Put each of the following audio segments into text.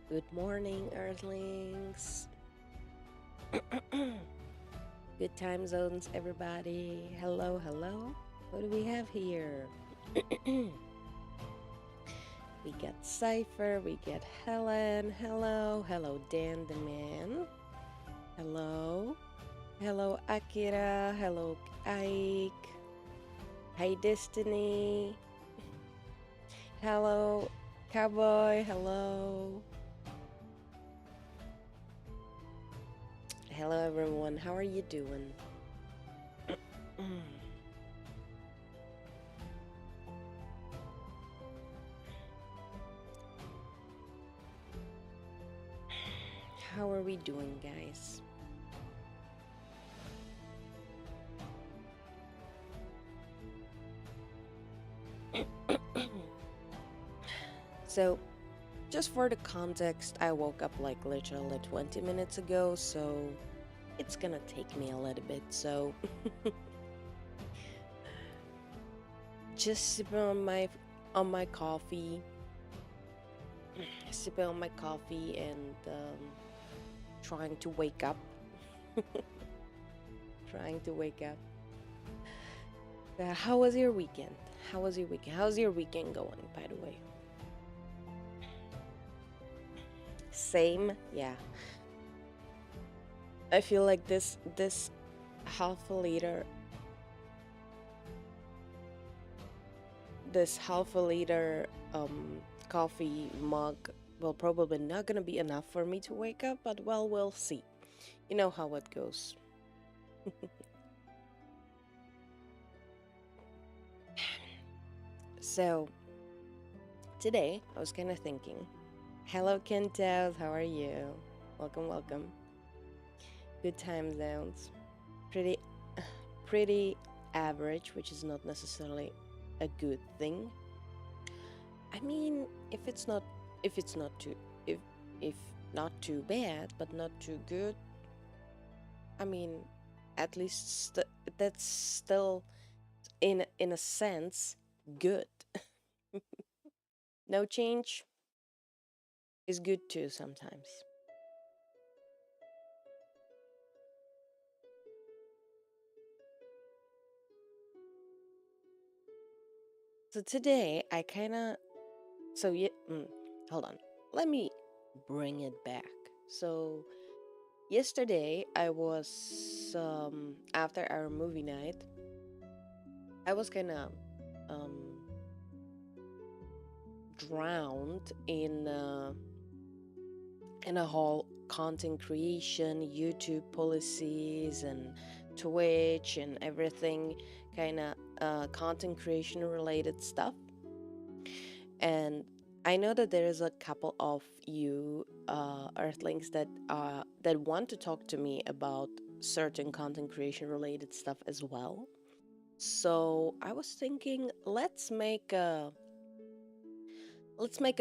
Good morning, Earthlings. Good time zones, everybody. Hello, hello. What do we have here? We got Cypher, we get Helen. Hello, hello, Dan the Man. Hello, hello, Akira. Hello, Ike. Hi, Destiny. Hello, Cowboy. Hello. Hello, everyone. How are you doing? How are we doing, guys? So, just for the context, I woke up like literally 20 minutes ago, so it's gonna take me a little bit. So, just sipping on my coffee, sipping on my coffee, and trying to wake up. Trying to wake up. How was your weekend? How was your weekend? How's your weekend going, by the way? Same, yeah. I feel like this half a liter this half a liter coffee mug will probably not gonna be enough for me to wake up, but well, we'll see. You know how it goes. So today I was kind of thinking, hello Kentels, how are you? Welcome, welcome. Good time zones. Pretty pretty average, which is not necessarily a good thing. I mean, if it's not too if not too bad, but not too good, I mean, at least that's still in a sense good. No change is good too sometimes. So today I kind of so yeah, hold on. Let me bring it back. So yesterday I was after our movie night, I was kind of um drowned in a whole content creation, YouTube policies, and Twitch and everything, kind of content creation related stuff. And I know that there is a couple of you Earthlings that want to talk to me about certain content creation related stuff as well. So I was thinking, let's make a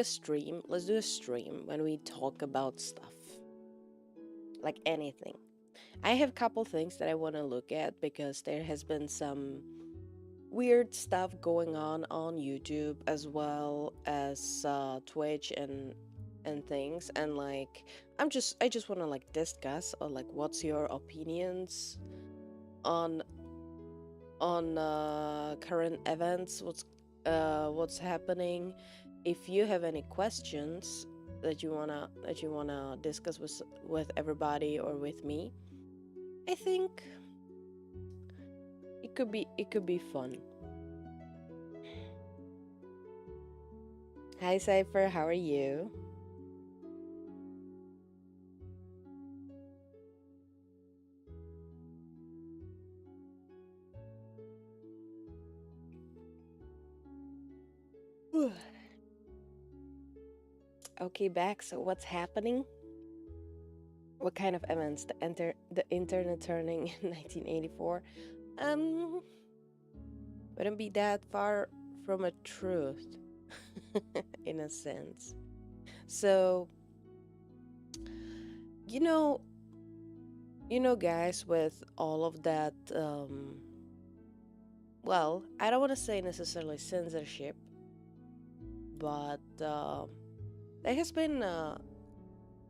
stream. Let's do a stream when we talk about stuff, like anything. I have a couple things that I want to look at because there has been some weird stuff going on YouTube as well as Twitch and things, and like I just want to like discuss or like what's your opinions on current events, what's happening. If you have any questions that you wanna discuss with everybody or with me, I think it could be fun. Hi Cypher, how are you? Okay, back. So what's happening? What kind of events? The internet turning in 1984. Um, wouldn't be that far from a truth, in a sense. So you know, guys, with all of that, well, I don't want to say necessarily censorship, but there has been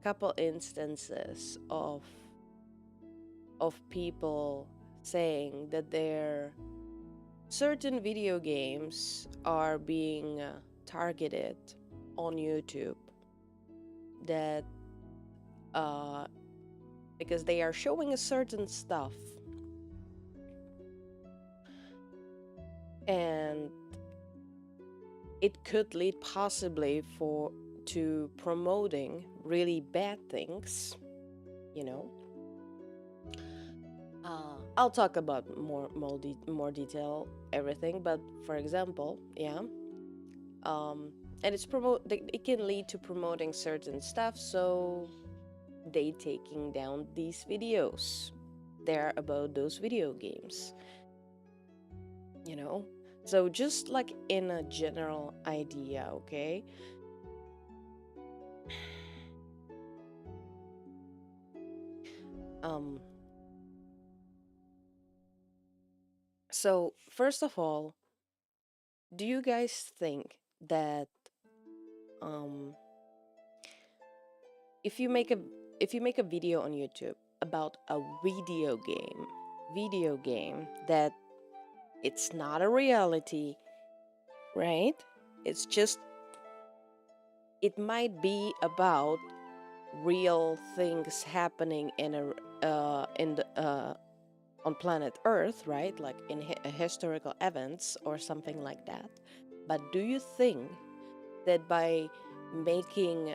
couple instances of people saying that their certain video games are being targeted on YouTube, that uh, because they are showing a certain stuff, and it could lead possibly for to promoting really bad things, you know. I'll talk about more detail everything, but for example, yeah, and it can lead to promoting certain stuff, so they taking down these videos. They're about those video games, you know. So just like in a general idea, okay. Um. So first of all, do you guys think that um if you make a if you make a video on YouTube about a video game that it's not a reality, right? It's just it might be about real things happening in the on planet Earth, right? Like in historical events or something like that. But do you think that by making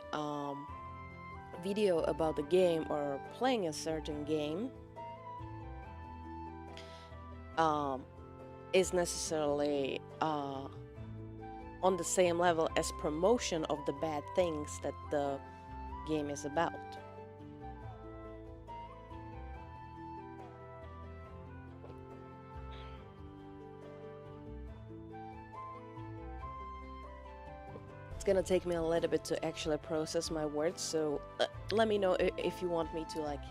video about the game or playing a certain game um, is necessarily on the same level as promotion of the bad things that the game is about? It's gonna take me a little bit to actually process my words, so let me know if you want me to like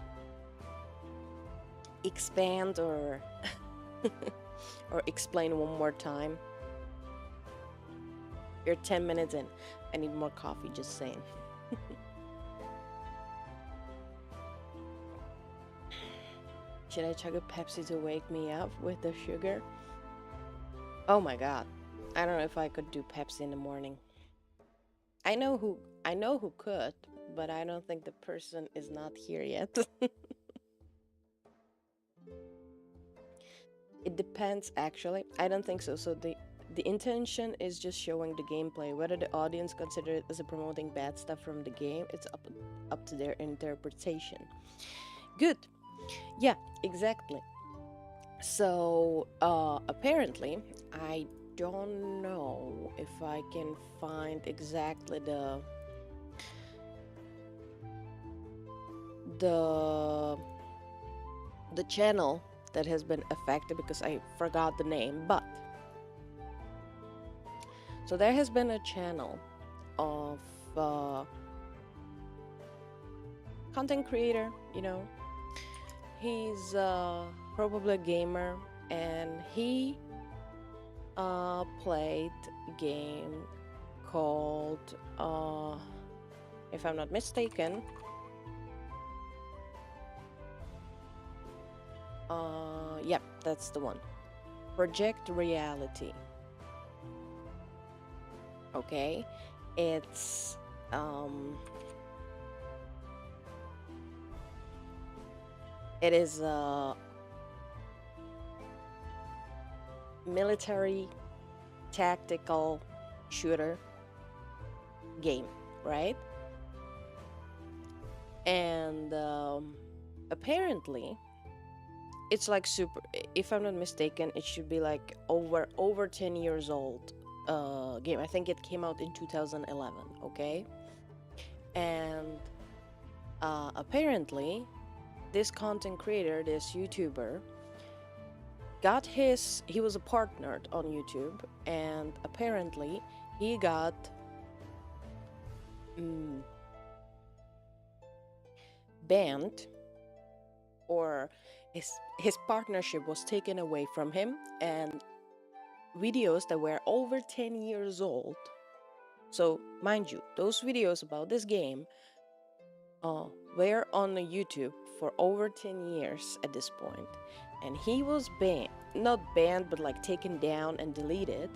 expand or or explain one more time. You're 10 minutes in. I need more coffee, just saying. Should I chug a Pepsi to wake me up with the sugar? Oh my god. I don't know if I could do Pepsi in the morning. I know who could, but I don't think the person is not here yet. It depends actually. I don't think so. So the intention is just showing the gameplay. Whether the audience consider it as a promoting bad stuff from the game, it's up to their interpretation. Good. Yeah, exactly. So apparently, I don't know if I can find exactly the the channel that has been affected because I forgot the name, but so there has been a channel of content creator, you know. He's probably a gamer, and he played a game called, if I'm not mistaken, yep, that's the one. Project Reality. Okay, it's it is a military tactical shooter game, right? And apparently it's like super, if I'm not mistaken, it should be like over 10 years old game. I think it came out in 2011, okay? And apparently this content creator, this YouTuber, he was a partner on YouTube, and apparently he got banned, or his partnership was taken away from him, and videos that were over 10 years old. So mind you, those videos about this game were on YouTube for over 10 years at this point, and he was banned, not banned, but like taken down and deleted,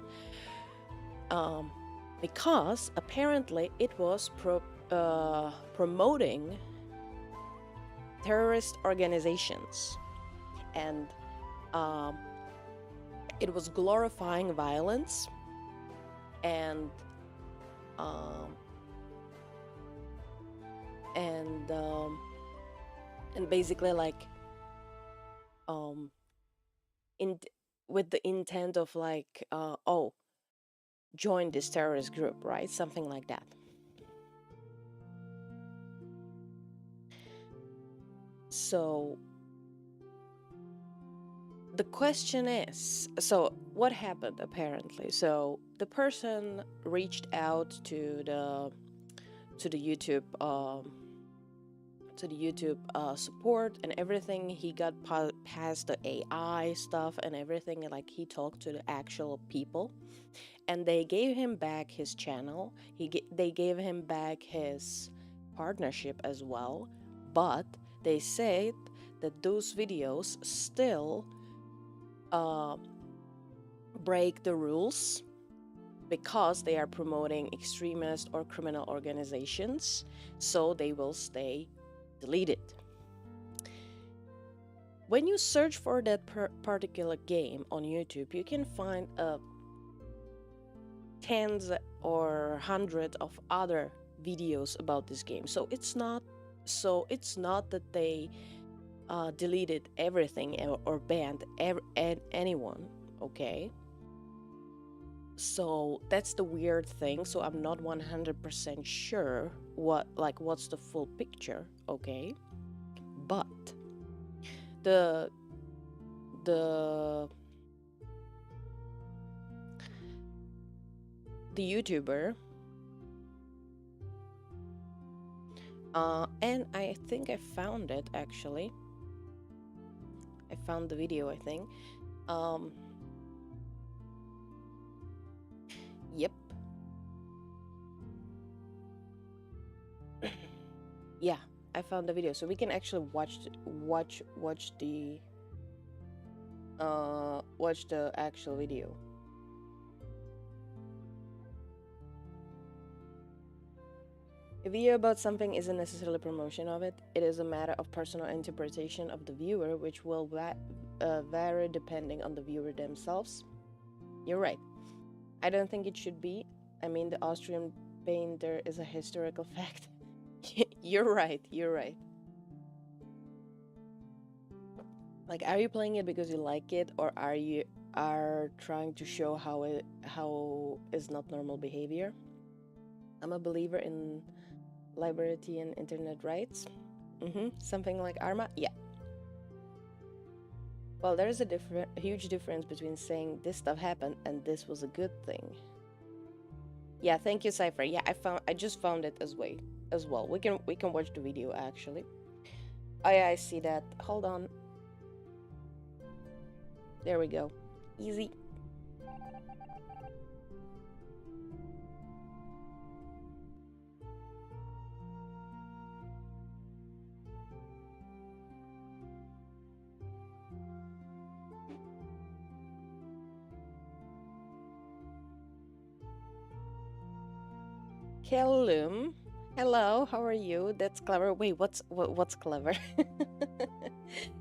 um, because apparently it was promoting terrorist organizations, and um, it was glorifying violence, and um, and um, and basically like um, in with the intent of like oh, join this terrorist group, right? Something like that. So the question is, so what happened apparently? So the person reached out to the YouTube support and everything. He got past the AI stuff and everything. Like he talked to the actual people, and they gave him back his channel. They gave him back his partnership as well, but they said that those videos still break the rules because they are promoting extremist or criminal organizations, so they will stay deleted. When you search for that particular game on YouTube, you can find tens or hundreds of other videos about this game. So it's not that they deleted everything or banned anyone. Okay. So that's the weird thing. So I'm not 100% sure what's the full picture. Okay. But the YouTuber, and I think I found it actually. I found the video, I think. Yep. Yeah, I found the video, so we can actually watch the actual video. A video about something isn't necessarily promotion of it. It is a matter of personal interpretation of the viewer, which will vary depending on the viewer themselves. You're right. I don't think it should be. I mean, the Austrian painter is a historical fact. You're right. You're right. Like, are you playing it because you like it, or are trying to show how is not normal behavior? I'm a believer in liberty and internet rights. Something like Arma. Yeah. Well, there's a huge difference between saying this stuff happened and this was a good thing. Yeah, thank you, Cypher. Yeah, I just found it as well. We can watch the video actually. Oh yeah, I see that. Hold on. There we go. Easy. Kellum. Hello, how are you? That's clever. Wait, what's clever?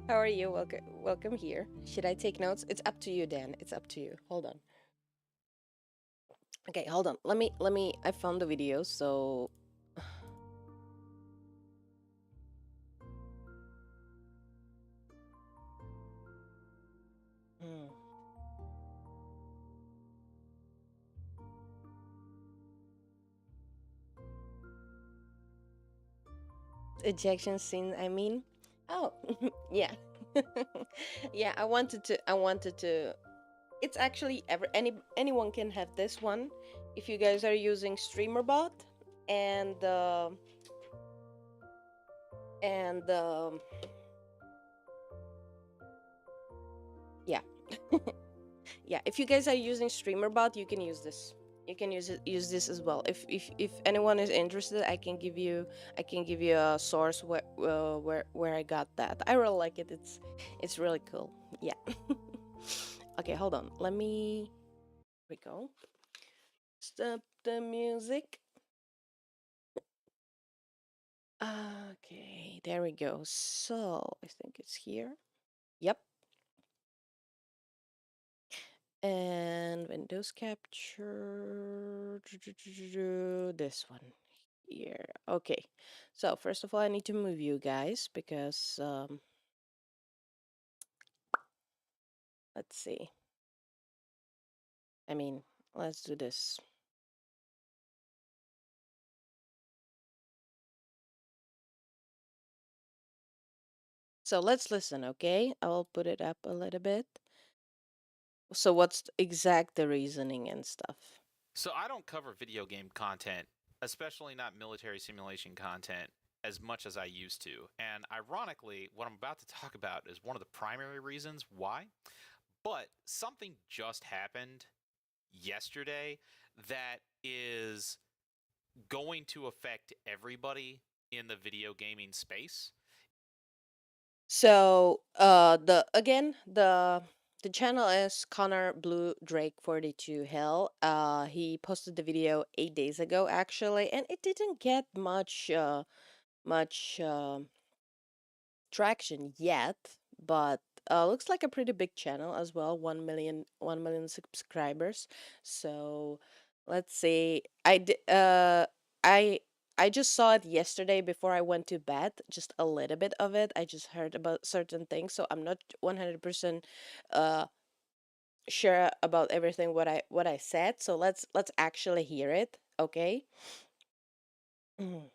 How are you? Welcome here. Should I take notes? It's up to you, Dan. It's up to you. Hold on. Okay, hold on. Let me I found the video, so ejection scene, I mean. Oh, yeah. Yeah, I wanted to it's actually anyone can have this one if you guys are using StreamerBot and yeah. Yeah, if you guys are using StreamerBot, you can use this. You can use this as well. If anyone is interested, I can give you a source where I got that. I really like it. It's really cool. Yeah. Okay, hold on. Let me. Here we go. Stop the music. Okay, there we go. So I think it's here. Yep. And Windows capture this one here. Okay. So first of all, I need to move you guys because let's see. I mean, let's do this. So let's listen, okay? I'll put it up a little bit. So what's exact the reasoning and stuff? So I don't cover video game content, especially not military simulation content, as much as I used to. And ironically, what I'm about to talk about is one of the primary reasons why. But something just happened yesterday that is going to affect everybody in the video gaming space. So the channel is Connor Blue Drake 42 Hill. He posted the video 8 days ago actually, and it didn't get much traction yet, but looks like a pretty big channel as well. 1 million subscribers. So let's see. I I just saw it yesterday before I went to bed, just a little bit of it. I just heard about certain things, so I'm not 100% uh sure about everything what I said. So let's actually hear it, okay? I'm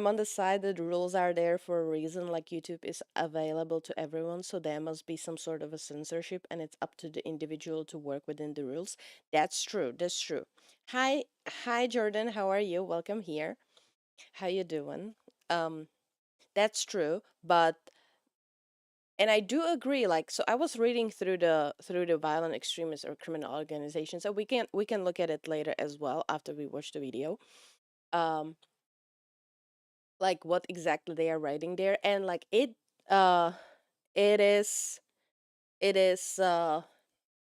on the side that rules are there for a reason, like YouTube is available to everyone, so there must be some sort of a censorship and it's up to the individual to work within the rules. That's true. That's true. Hi, hi Jordan, how are you? Welcome here. How you doing? Um, that's true, but and I do agree, like so I was reading through the violent extremists or criminal organizations, so we can look at it later as well after we watch the video. Um like what exactly they are writing there, and like uh it is it is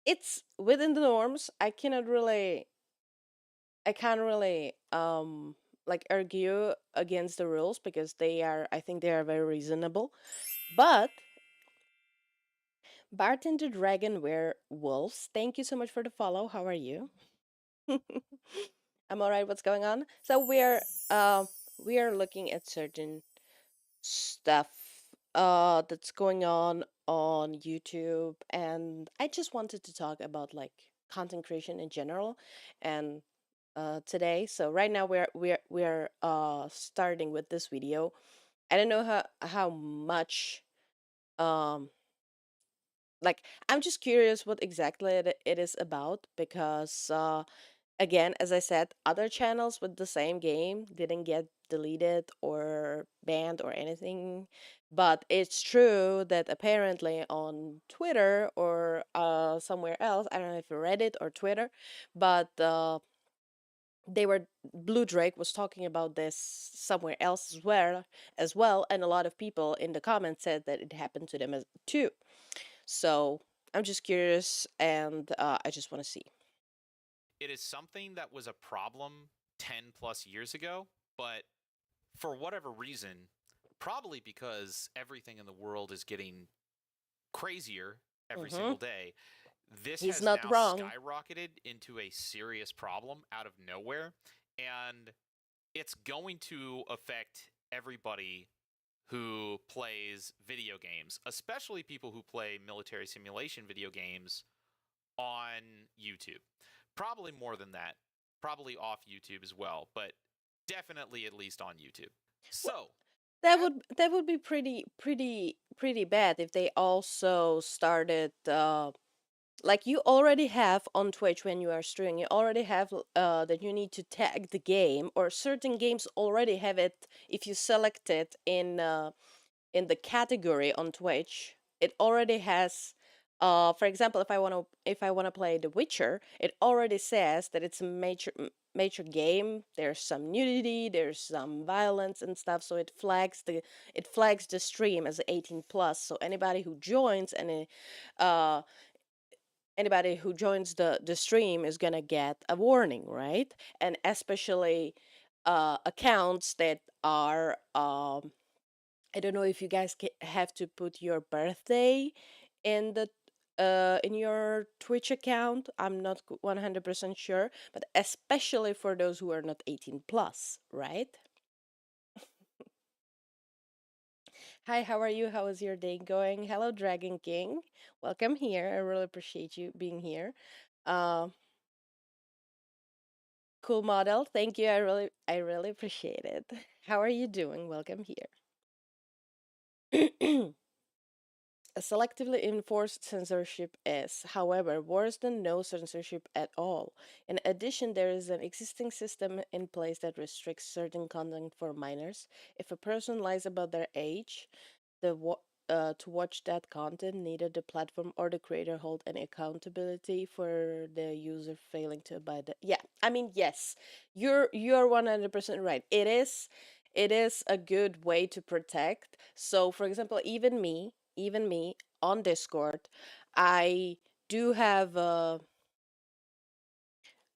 it's within the norms. I can't really like argue against the rules because I think they are very reasonable. But Barton the Dragon Werewolves, thank you so much for the follow. How are you? I'm all right. What's going on? So we are looking at certain stuff that's going on YouTube, and I just wanted to talk about like content creation in general and today. So right now we're starting with this video. I don't know how much um like I'm just curious what exactly it is about because again, as I said, other channels with the same game didn't get deleted or banned or anything. But it's true that apparently on Twitter or somewhere else, I don't know if Reddit or Twitter, but they were Blue Drake was talking about this somewhere else as well, and a lot of people in the comments said that it happened to them as too. So I'm just curious, and I just want to see. It is something that was a problem 10 plus years ago, but for whatever reason, probably because everything in the world is getting crazier every Hmm. single day, this He's has not now wrong. skyrocketed into a serious problem out of nowhere. And it's going to affect everybody who plays video games, especially people who play military simulation video games on YouTube. Probably more than that, probably off YouTube as well, but definitely at least on YouTube. So, at That would be pretty bad if they also started like you already have on Twitch when you are streaming, you already have that you need to tag the game, or certain games already have it if you select it in the category on Twitch. It already has For example, if I want to play The Witcher, it already says that it's a major game. There's some nudity, there's some violence and stuff, so it flags the stream as 18 plus. So uh anybody who joins the stream is gonna get a warning, right? And especially accounts that are I don't know if you guys have to put your birthday in the in your Twitch account. I'm not 100% sure, but especially for those who are not 18 plus, right? Hi, how are you? How is your day going? Hello, Dragon King. Welcome here. I really appreciate you being here. Uh, cool model. Thank you. I really appreciate it. How are you doing? Welcome here. A selectively enforced censorship is, however, worse than no censorship at all. In addition, there is an existing system in place that restricts certain content for minors. If a person lies about their age, to watch that content, neither the platform or the creator hold any accountability for the user failing to abide. Yeah, I mean, yes, you're 100% right. It is a good way to protect. So, for example, even me on Discord, I do have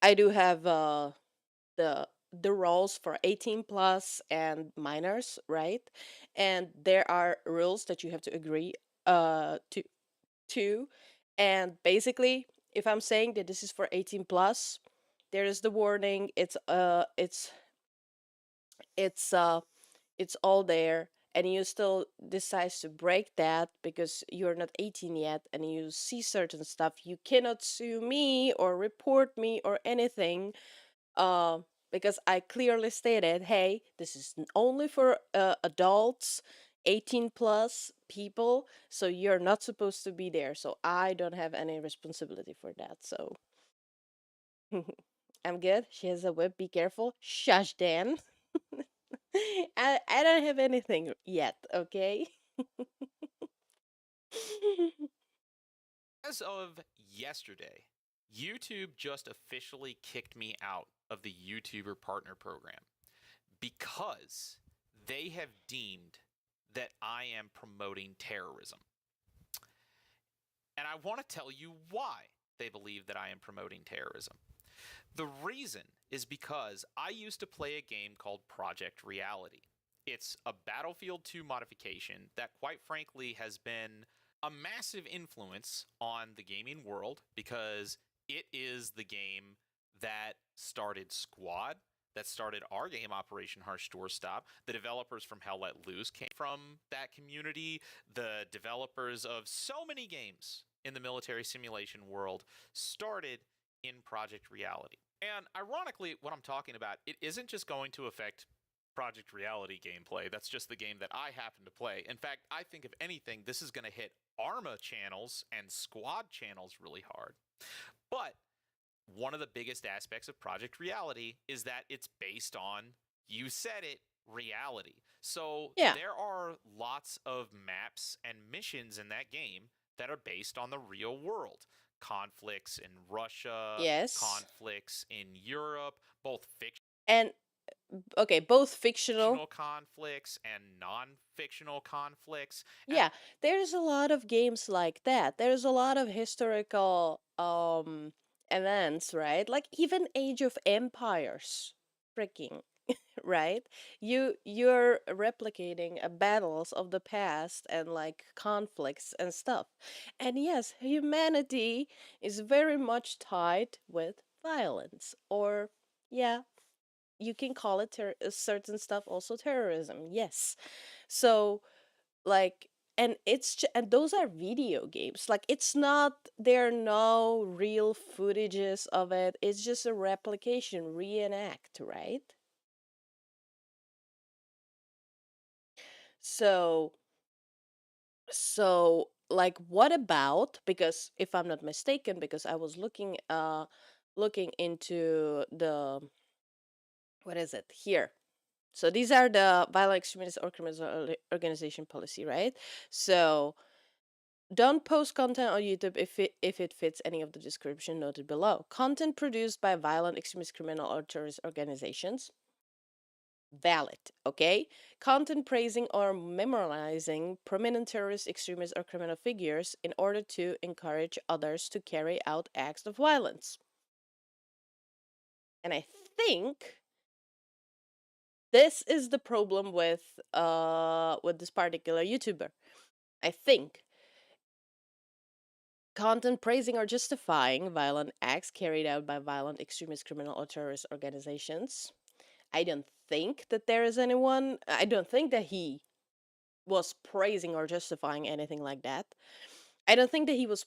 I do have the roles for 18 plus and minors, right? And there are rules that you have to agree to. And basically, if I'm saying that this is for 18 plus, there is the warning. It's it's all there, and you still decide to break that because you're not 18 yet and you see certain stuff, you cannot sue me or report me or anything, uh, because I clearly stated, hey, this is only for adults, 18 plus people, so you're not supposed to be there. So I don't have any responsibility for that. So I'm good. She has a whip. Be careful. Shush, Dan. I don't have anything yet, okay? As of yesterday, YouTube just officially kicked me out of the YouTuber partner program because they have deemed that I am promoting terrorism. And I want to tell you why they believe that I am promoting terrorism. The reason is because I used to play a game called Project Reality. It's a Battlefield 2 modification that, quite frankly, has been a massive influence on the gaming world because it is the game that started Squad, that started our game, Operation Harsh Doorstop. The developers from Hell Let Loose came from that community. The developers of so many games in the military simulation world started in Project Reality. And ironically, what I'm talking about, it isn't just going to affect Project Reality gameplay. That's just the game that I happen to play. In fact, I think if anything, this is going to hit Arma channels and Squad channels really hard. But one of the biggest aspects of Project Reality is that it's based on, you said it, reality. So Yeah. there are lots of maps and missions in that game that are based on the real world. Conflicts in Russia, Yes. conflicts in Europe, both And okay, both fictional. fictional conflicts and non fictional conflicts. And Yeah, there's a lot of games like that. There's a lot of historical events, right? Like even Age of Empires. Freaking, right? You're replicating battles of the past and like conflicts and stuff. And yes, humanity is very much tied with violence, or yeah, you can call it certain stuff also terrorism. Yes. So like, and those are video games. Like it's not, there are no real footages of it. It's just a replication, reenact, right? So like what about, because if I'm not mistaken, because I was looking into the, what is it here, so these are the violent extremist or criminal organization policy, right? So Don't post content on YouTube if it fits any of the description noted below. Content produced by violent extremist criminal or terrorist organizations. Valid, okay? Content praising or memorializing prominent terrorist, extremist, or criminal figures in order to encourage others to carry out acts of violence. And I think this is the problem with this particular YouTuber. I think content praising or justifying violent acts carried out by violent extremist criminal or terrorist organizations. I don't think that there is anyone, I don't think that he was praising or justifying anything like that. I don't think that he was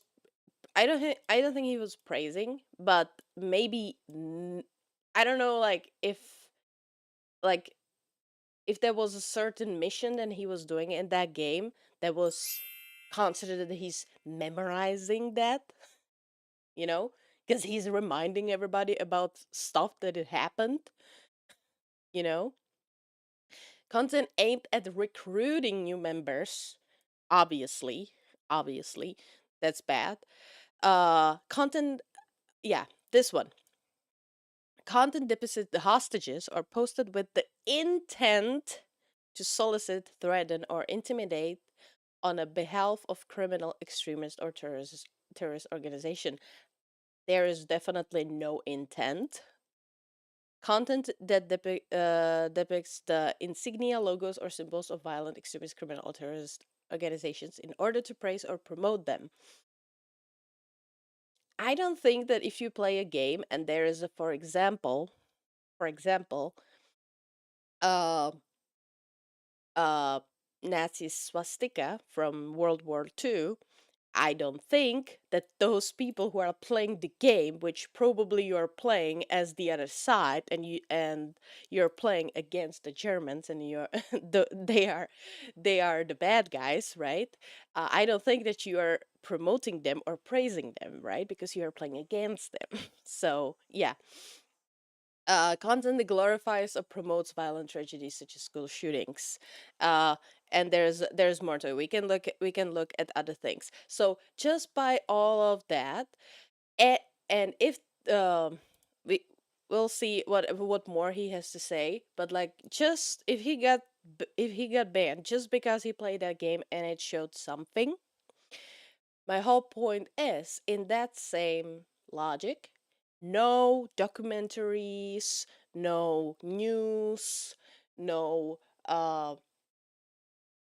I don't think he was praising, but maybe I don't know like if there was a certain mission that he was doing in that game that was considered that he's memorizing that, you know, because he's reminding everybody about stuff that had happened, you know. Content aimed at recruiting new members, obviously, obviously, that's bad. Content, yeah, this one. Content depicted the hostages or posted with the intent to solicit, threaten, or intimidate on a behalf of criminal, extremist, or terrorist organization. There is definitely no intent. Content that depicts the insignia, logos, or symbols of violent, extremist, criminal, or terrorist organizations in order to praise or promote them. I don't think that if you play a game and there is a, for example, uh, uh, Nazi swastika from World War II, I don't think that those people who are playing the game, which probably you're playing as the other side, and you're playing against the Germans, and you're they are the bad guys, right? I don't think that you are promoting them or praising them, right? Because you are playing against them. So yeah, content that glorifies or promotes violent tragedies such as school shootings, uh, and there's more to it. We can look at other things. So just by all of that, and, and if um, we we'll see what more he has to say. But like, just if he got banned just because he played that game and it showed something, my whole point is, in that same logic, no documentaries, no news, no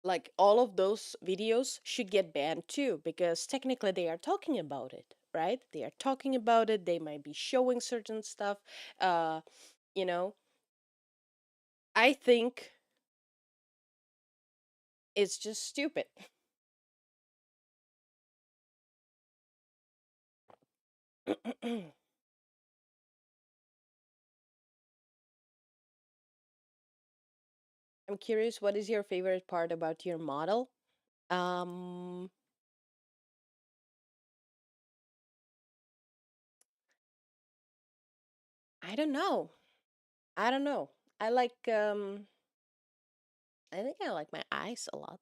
like all of those videos should get banned too, because technically they are talking about it, right? They are talking about it, they might be showing certain stuff. Uh, you know, I think it's just stupid. I'm curious, what is your favorite part about your model? Um, I don't know. I don't know. I like I think I like my eyes a lot.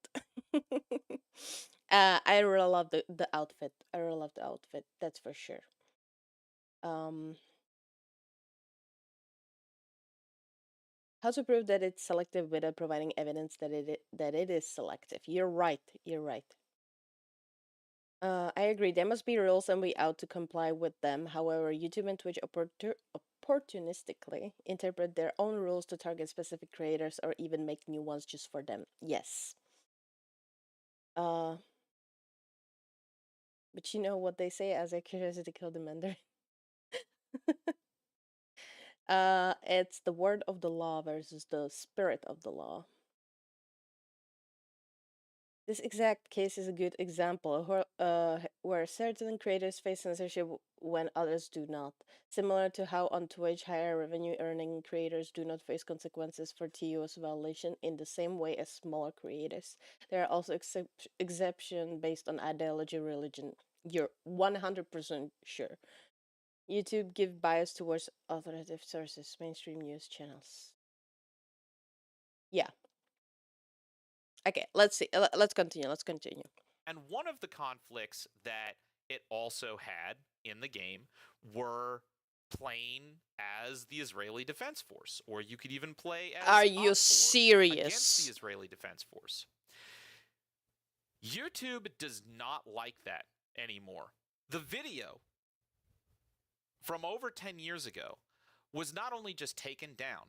I really love the outfit. I really love the outfit. That's for sure. Um how to prove that it's selective without providing evidence that it is selective. You're right. You're right. I agree. There must be rules and we out to comply with them. However, YouTube and Twitch opportunistically interpret their own rules to target specific creators or even make new ones just for them. Yes. Uh, but you know what they say, as a curiosity killed the Mandarin. It's the word of the law versus the spirit of the law. This exact case is a good example where certain creators face censorship when others do not. Similar to how on Twitch, higher revenue earning creators do not face consequences for TOS violation in the same way as smaller creators. There are also exceptions based on ideology, religion. You're 100% sure. YouTube give bias towards authoritative sources, mainstream news channels. Yeah. Okay, let's see. Let's continue. Let's continue. And one of the conflicts that it also had in the game were playing as the Israeli Defense Force, or you could even play Are as you OPFOR against the serious? Israeli Defense Force. YouTube does not like that anymore. The video from over 10 years ago was not only just taken down,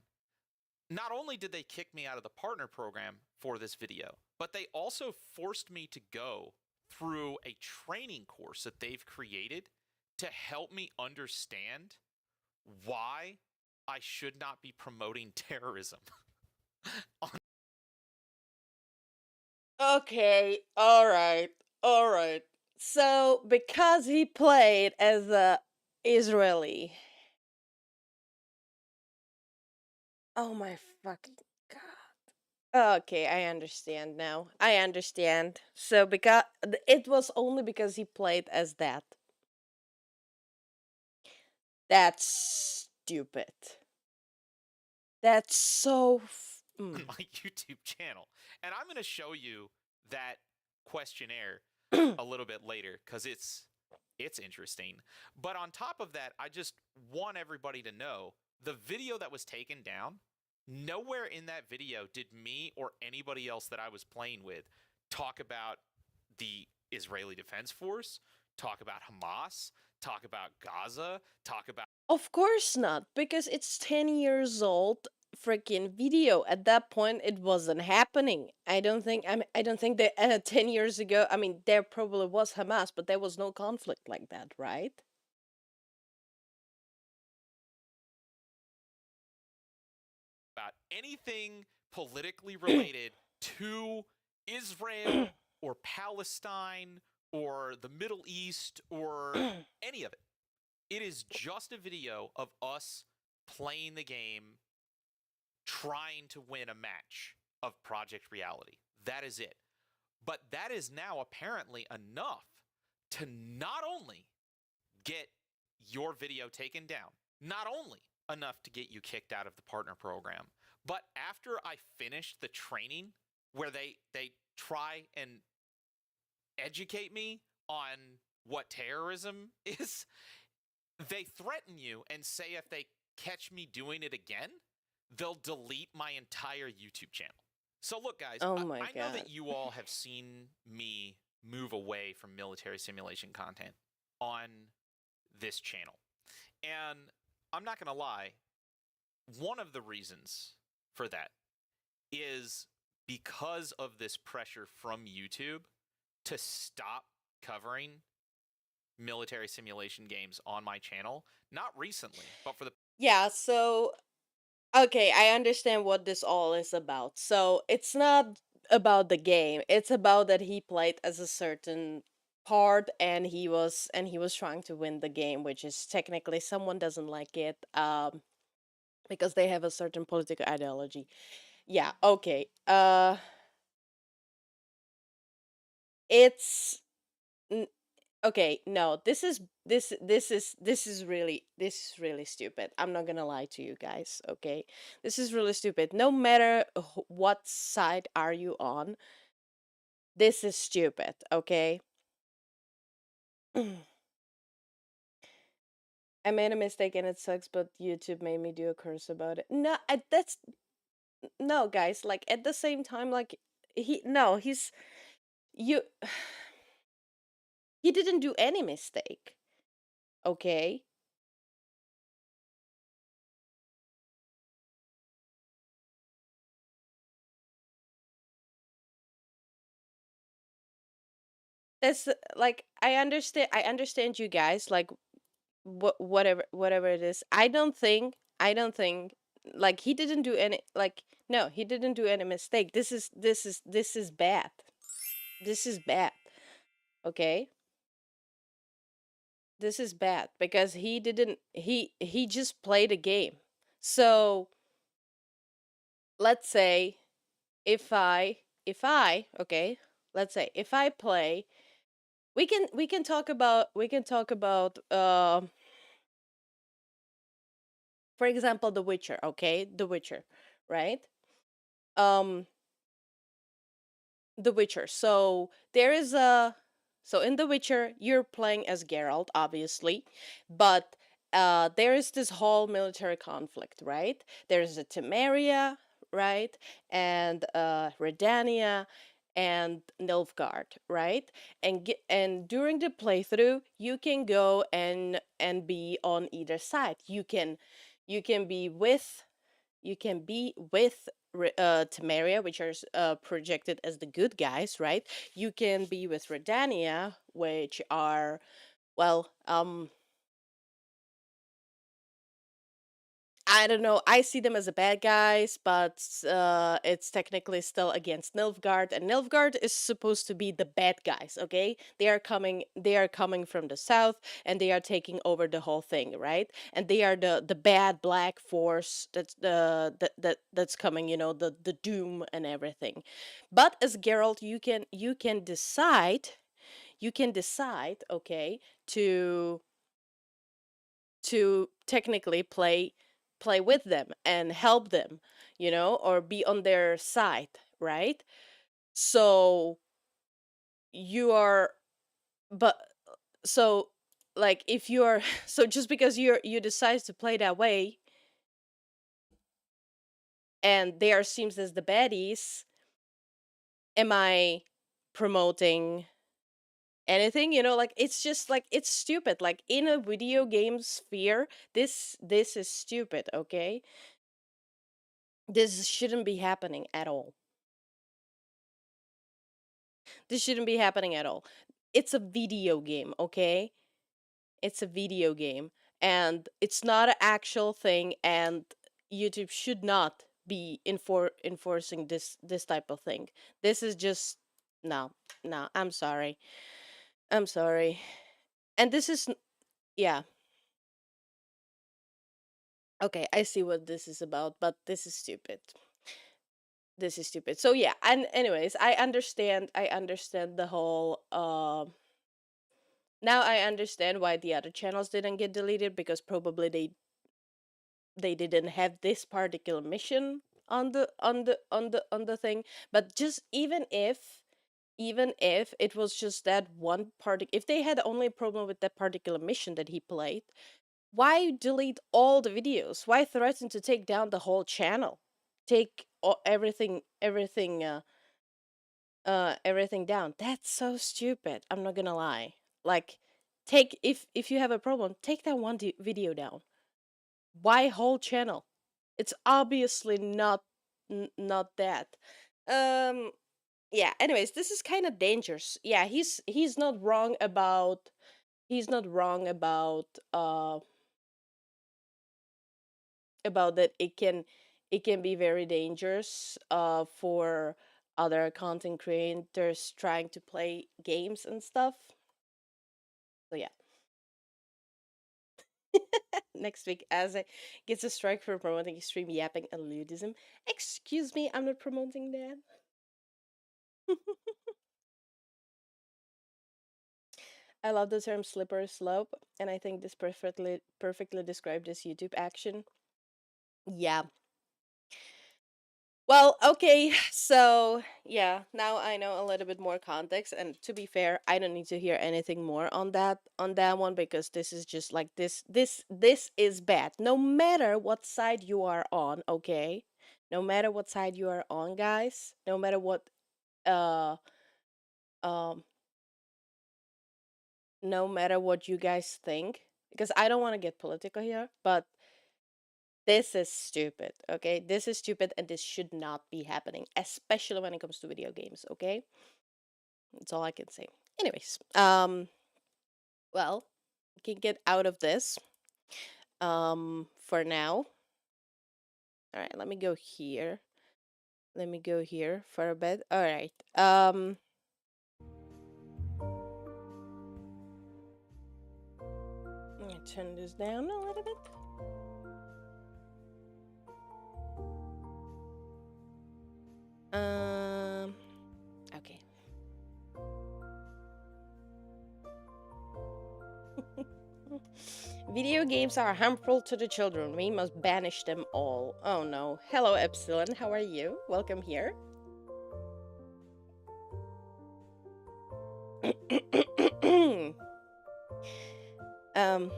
not only did they kick me out of the partner program for this video, but they also forced me to go through a training course that they've created to help me understand why I should not be promoting terrorism. Okay, all right. So, because he played as a Israeli. Oh my fucking god. Okay, I understand now. I understand. So, because it was only because he played as that. That's stupid. That's so. On my YouTube channel. And I'm going to show you that questionnaire a little bit later because it's interesting. But on top of that, I just want everybody to know the video that was taken down, nowhere in that video did me or anybody else that I was playing with talk about the Israeli Defense Force, talk about Hamas, talk about Gaza, talk about Of course not, because it's 10 years old freaking video. At that point it wasn't happening. I don't think that 10 years ago, I mean there probably was Hamas, but there was no conflict like that, right? anything politically related to Israel or Palestine or the Middle East or any of it. It is just a video of us playing the game, trying to win a match of Project Reality. That is it. But that is now apparently enough to not only get your video taken down, not only enough to get you kicked out of the partner program, but after I finished the training where they try and educate me on what terrorism is, they threaten you and say if they catch me doing it again, they'll delete my entire YouTube channel. So look, guys, Oh my I know god. that you all have seen me move away from military simulation content on this channel. And I'm not going to lie, one of the reasons for that is because of this pressure from YouTube to stop covering military simulation games on my channel. Not recently, but for the Yeah, so okay, I understand what this all is about. So it's not about the game. It's about that he played as a certain part and he was trying to win the game, which is technically someone doesn't like it because they have a certain political ideology. Yeah, okay. It's n- okay, no. This is really stupid. I'm not going to lie to you guys, okay? This is really stupid. No matter what side are you on, this is stupid, okay? I made a mistake and it sucks, but YouTube made me do a curse about it. No, that's no, guys. Like at the same time, like he's you. He didn't do any mistake. Okay, that's like I understand you guys. Like whatever it is. I don't think like he didn't do any like no he didn't do any mistake. This is bad. This is bad. Okay, this is bad because he didn't he just played a game. So let's say if I okay, let's say if I play, we can talk about for example The Witcher, okay? The Witcher, right? Um The Witcher. So there is a so in The Witcher you're playing as Geralt, obviously, but there is this whole military conflict, right? There's a Temeria, right, and Redania and Nilfgaard, right? And during the playthrough, you can go and be on either side. You can be with you can be with Temeria, which are projected as the good guys, right? You can be with Redania, which are, well, I don't know. I see them as the bad guys, but it's technically still against Nilfgaard, and Nilfgaard is supposed to be the bad guys. Okay, they are coming. They are coming from the south, and they are taking over the whole thing, right? And they are the bad black force that's that's coming. You know, the doom and everything. But as Geralt, you can decide, okay, to technically play with them and help them, you know, or be on their side, right? So you are, but so like if you are so just because you decide to play that way and they are seems as the baddies, am I promoting anything? You know, like it's just like it's stupid. Like in a video game sphere, this is stupid, okay? This shouldn't be happening at all. This shouldn't be happening at all. It's a video game, okay? It's a video game and it's not an actual thing, and YouTube should not be enforcing this type of thing. This is just no. No, I'm sorry. I'm sorry. And this is yeah. Okay, I see what this is about, but this is stupid. This is stupid. So yeah, and anyways, I understand the whole now I understand why the other channels didn't get deleted, because probably they didn't have this particular mission on the thing. But just even if it was just that one part, if they had only a problem with that particular mission that he played, why delete all the videos? Why threaten to take down the whole channel? Take everything down. That's so stupid. I'm not gonna lie. Like, take if you have a problem, take that one video down. Why whole channel? It's obviously not that. Um. Yeah. Anyways, this is kind of dangerous. Yeah, he's not wrong about he's not wrong about that. It can be very dangerous for other content creators trying to play games and stuff. So yeah. Next week, Asa gets a strike for promoting extreme yapping and ludism. Excuse me, I'm not promoting that. I love the term slippery slope, and I think this perfectly described this YouTube action. Yeah. Well, okay, so yeah, now I know a little bit more context, and to be fair, I don't need to hear anything more on that one, because this is just like this is bad. No matter what side you are on, okay? No matter what side you are on, guys, no matter what uh um no matter what you guys think, because I don't want to get political here, but this is stupid, okay? This is stupid and this should not be happening, especially when it comes to video games, okay? That's all I can say. Anyways, well, we can get out of this for now. All right, let me go here. Let me go here for a bit. All right. Let me turn this down a little bit. Okay. Video games are harmful to the children. We must banish them all. Oh no. Hello, Epsilon. How are you? Welcome here. um,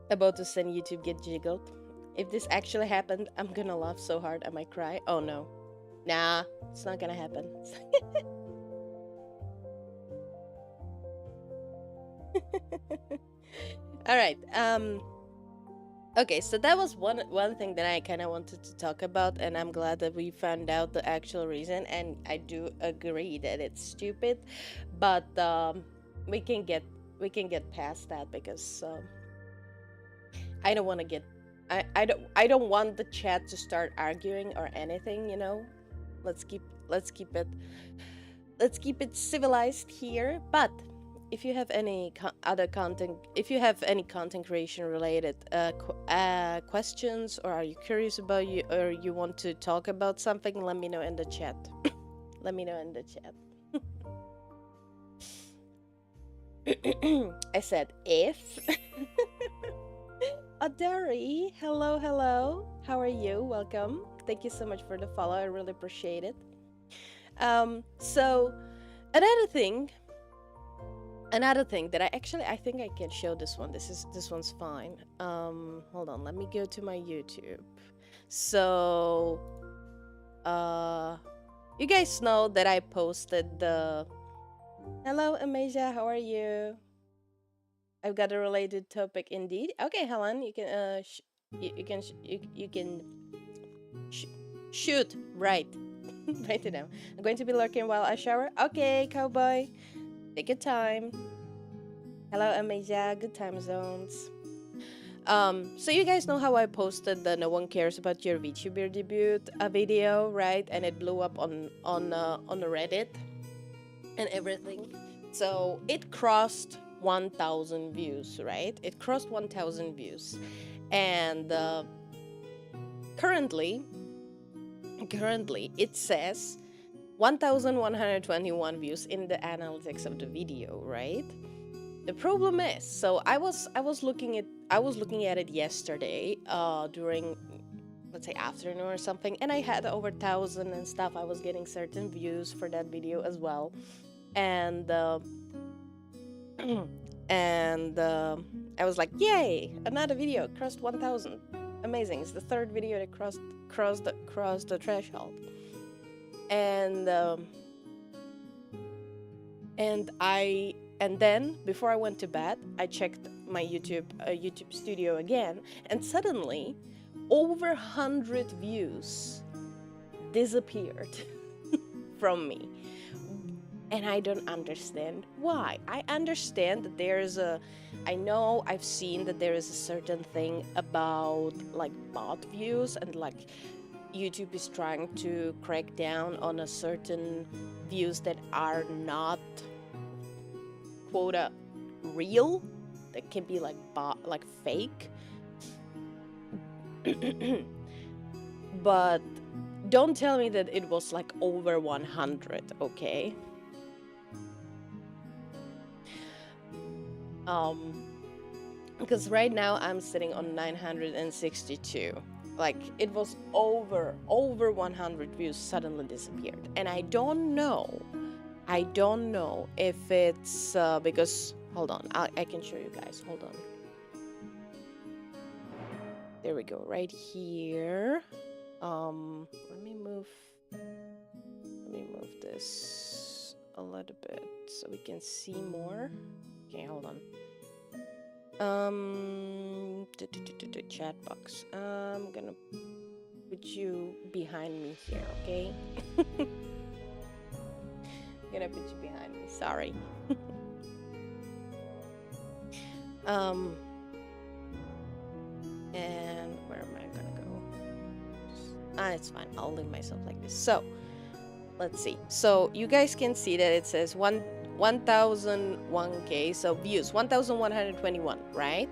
about to send YouTube get jiggled. If this actually happened, I'm gonna laugh so hard I might cry. Oh no. Nah, it's not gonna happen. All right. Okay, so that was one thing that I kind of wanted to talk about, and I'm glad that we found out the actual reason. And I do agree that it's stupid, but we can get past that because I don't want to get I don't want the chat to start arguing or anything. You know, let's keep it civilized here. But if you have any other content, if you have any content creation related questions, or are you curious about or you want to talk about something, let me know in the chat. Let me know in the chat. I said if. Adari, hello, hello. How are you? Welcome. Thank you so much for the follow. I really appreciate it. So another thing that I think I can show this one. This one's fine. Hold on, let me go to my YouTube. So you guys know that I posted the hello Amasia, how are you? I've got a related topic indeed. Okay, Helen, you can you can shoot right. Write it down. I'm going to be lurking while I shower. Okay, cowboy. Take your time. Hello, Amasia. Good time zones. So you guys know how I posted the "No One Cares About Your VTuber Debut" video, right? And it blew up on the Reddit and everything. So it crossed 1,000 views, right? It crossed 1,000 views, and currently it says 1,121 views in the analytics of the video, right? The problem is, so I was looking at it yesterday during, let's say, afternoon or something, and I had over 1,000 and stuff. I was getting certain views for that video as well, and I was like, yay, another video crossed 1,000. Amazing. It's the third video that crossed the threshold. And then before I went to bed, I checked my YouTube studio again, and suddenly over 100 views disappeared from me. And I don't understand why. I understand that I know I've seen that there is a certain thing about like bot views, and like YouTube is trying to crack down on a certain views that are not quota real, that can be like fake. But don't tell me that it was like over 100, okay? Because right now I'm sitting on 962. Like, it was over 100 views suddenly disappeared, and I don't know if it's because, hold on, I can show you guys. Hold on. There we go, right here. Let me move this a little bit so we can see more. Okay, hold on. Chat box. I'm gonna put you behind me here, okay? I'm gonna put you behind me. Sorry. And where am I gonna go? It's fine. I'll leave myself like this. So let's see. So you guys can see that it says 1,001K, so views 1,121, right?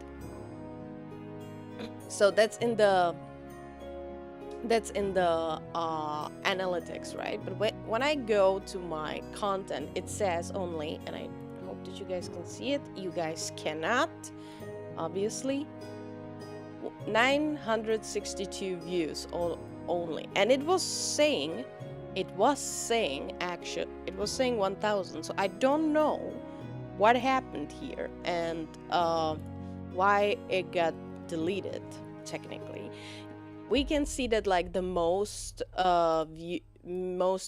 So that's in the analytics, right? But when I go to my content, it says only, and I hope that you guys can see it. You guys cannot, obviously. 962 views only, and it was saying it was saying 1000, so I don't know what happened here and why it got deleted. Technically, we can see that like the most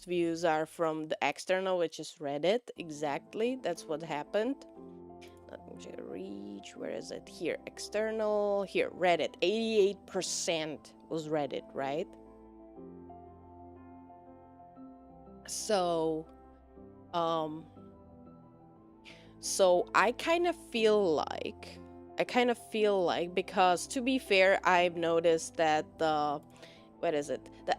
views are from the external, which is Reddit. Exactly, that's what happened. Let me reach, where is it? Here, external, here, Reddit. 88% was Reddit, right? So I kind of feel like because to be fair, I've noticed that the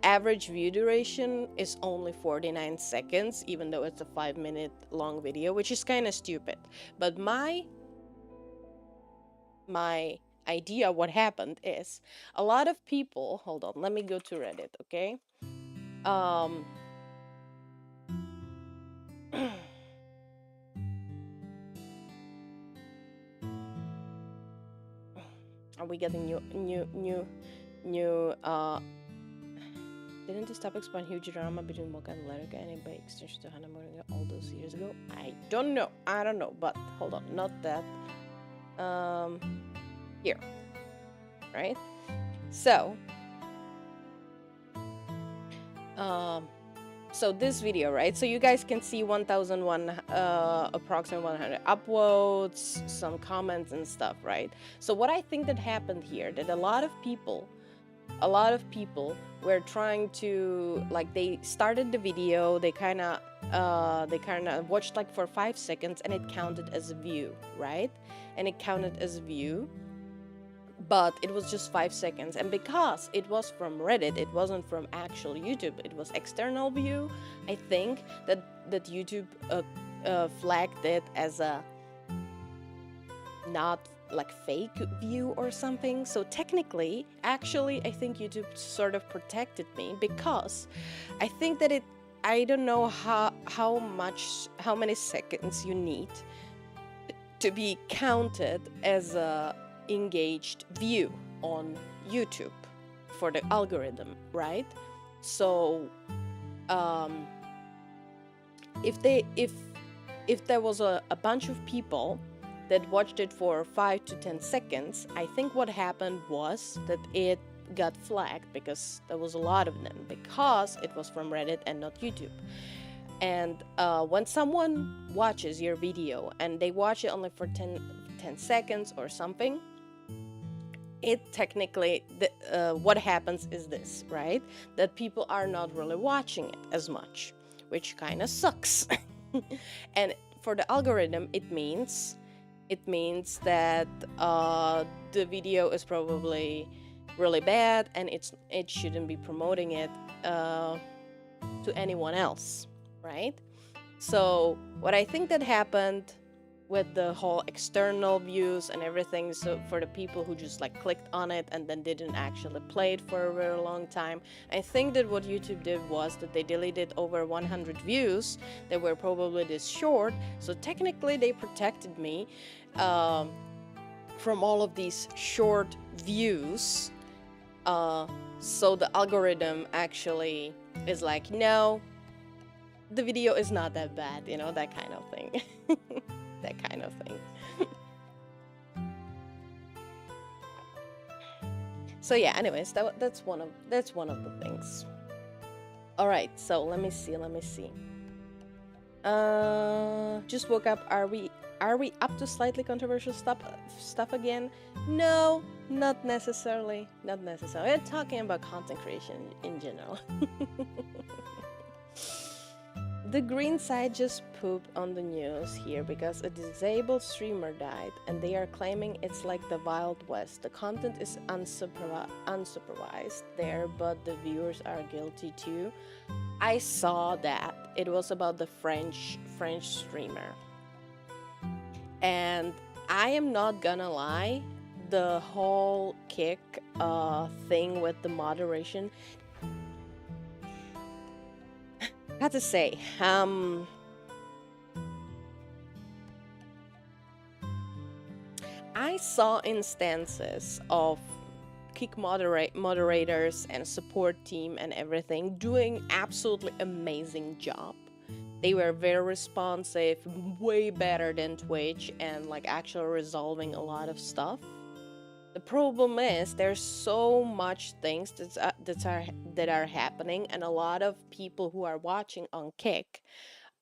average view duration is only 49 seconds, even though it's a 5-minute long video, which is kind of stupid. But my idea what happened is a lot of people, hold on, let me go to Reddit, okay? Are we getting new didn't this topic spawn huge drama between Mocha and Letterga and by extension to Hannah Moringa all those years ago? I don't know, but hold on, not that. Here, right? So so this video, right? So you guys can see 1001 approximately 100 upvotes, some comments and stuff, right? So what I think that happened here, that a lot of people were trying to, like, they started the video, they kind of watched like for 5 seconds and it counted as a view, right? And it counted as a view, but it was just 5 seconds. And because it was from Reddit, it wasn't from actual YouTube, it was external view, I think that YouTube flagged it as a not like fake view or something. So technically, actually, I think YouTube sort of protected me, because I think that I don't know how many seconds you need to be counted as a engaged view on YouTube for the algorithm, right? So if there was a bunch of people that watched it for 5 to 10 seconds, I think what happened was that it got flagged, because there was a lot of them, because it was from Reddit and not YouTube. And when someone watches your video and they watch it only for 10 seconds or something, it technically, what happens is this, right? That people are not really watching it as much, which kind of sucks. And for the algorithm, it means that the video is probably really bad, and it shouldn't be promoting it to anyone else, right? So what I think that happened with the whole external views and everything, so for the people who just like clicked on it and then didn't actually play it for a very long time, I think that what YouTube did was that they deleted over 100 views that were probably this short. So technically they protected me from all of these short views. So the algorithm actually is like, no, the video is not that bad, you know, that kind of thing. That kind of thing. So yeah, anyways, that's one of the things. All right, so let me see. Just woke up. Are we up to slightly controversial stuff again? No, not necessarily. We're talking about content creation in general. The green side just pooped on the news here because a disabled streamer died, and they are claiming it's like the Wild West. The content is unsupervised there, but the viewers are guilty too. I saw that. It was about the French streamer. And I am not gonna lie, the whole kick thing with the moderation, I have to say, I saw instances of Kick moderators and support team and everything doing absolutely amazing job. They were very responsive, way better than Twitch, and like actually resolving a lot of stuff. The problem is there's so much things that are happening, and a lot of people who are watching on Kick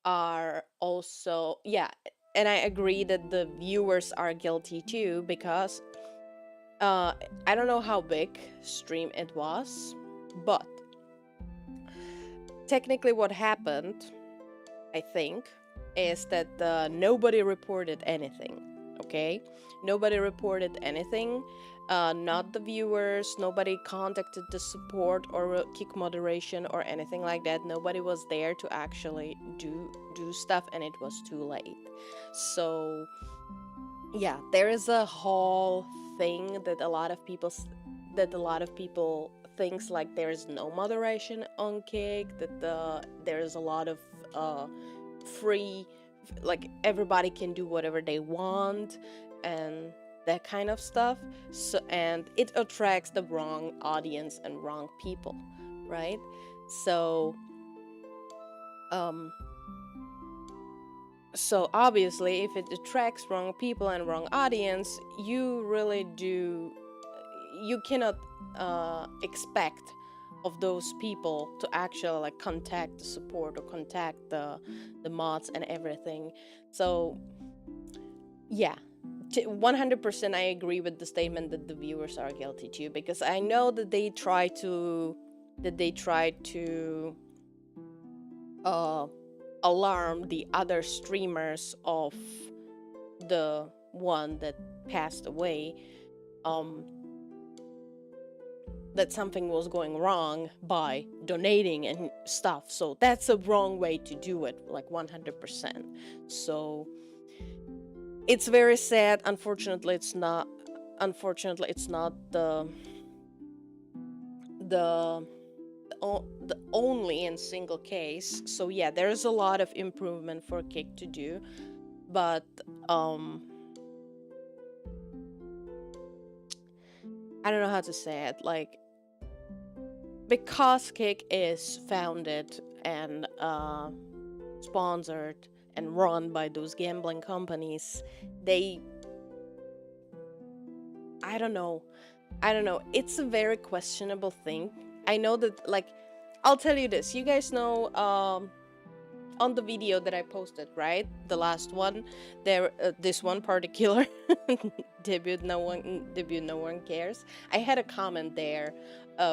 are also, yeah, and I agree that the viewers are guilty too, because I don't know how big stream it was, but technically what happened, I think, is that nobody reported anything, okay? Nobody reported anything, not the viewers, nobody contacted the support or Kick moderation or anything like that. Nobody was there to actually do stuff, and it was too late. So yeah, there is a whole thing that a lot of people thinks like there is no moderation on Kick, that there is a lot of free, like everybody can do whatever they want and that kind of stuff. So, and it attracts the wrong audience and wrong people, right? So so obviously if it attracts wrong people and wrong audience, you cannot expect of those people to actually like contact the support or contact the mods and everything. So yeah, 100% I agree with the statement that the viewers are guilty too, because I know that they try to alarm the other streamers of the one that passed away, that something was going wrong by donating and stuff. So that's a wrong way to do it, like 100%. So it's very sad. Unfortunately, it's not the only and single case. So yeah, there's a lot of improvement for Kick to do, but I don't know how to say it, like, because Kick is founded and sponsored and run by those gambling companies, I don't know, it's a very questionable thing. I know that, like, I'll tell you this, you guys know on the video that I posted, right, the last one, there this one particular debut no one cares, I had a comment there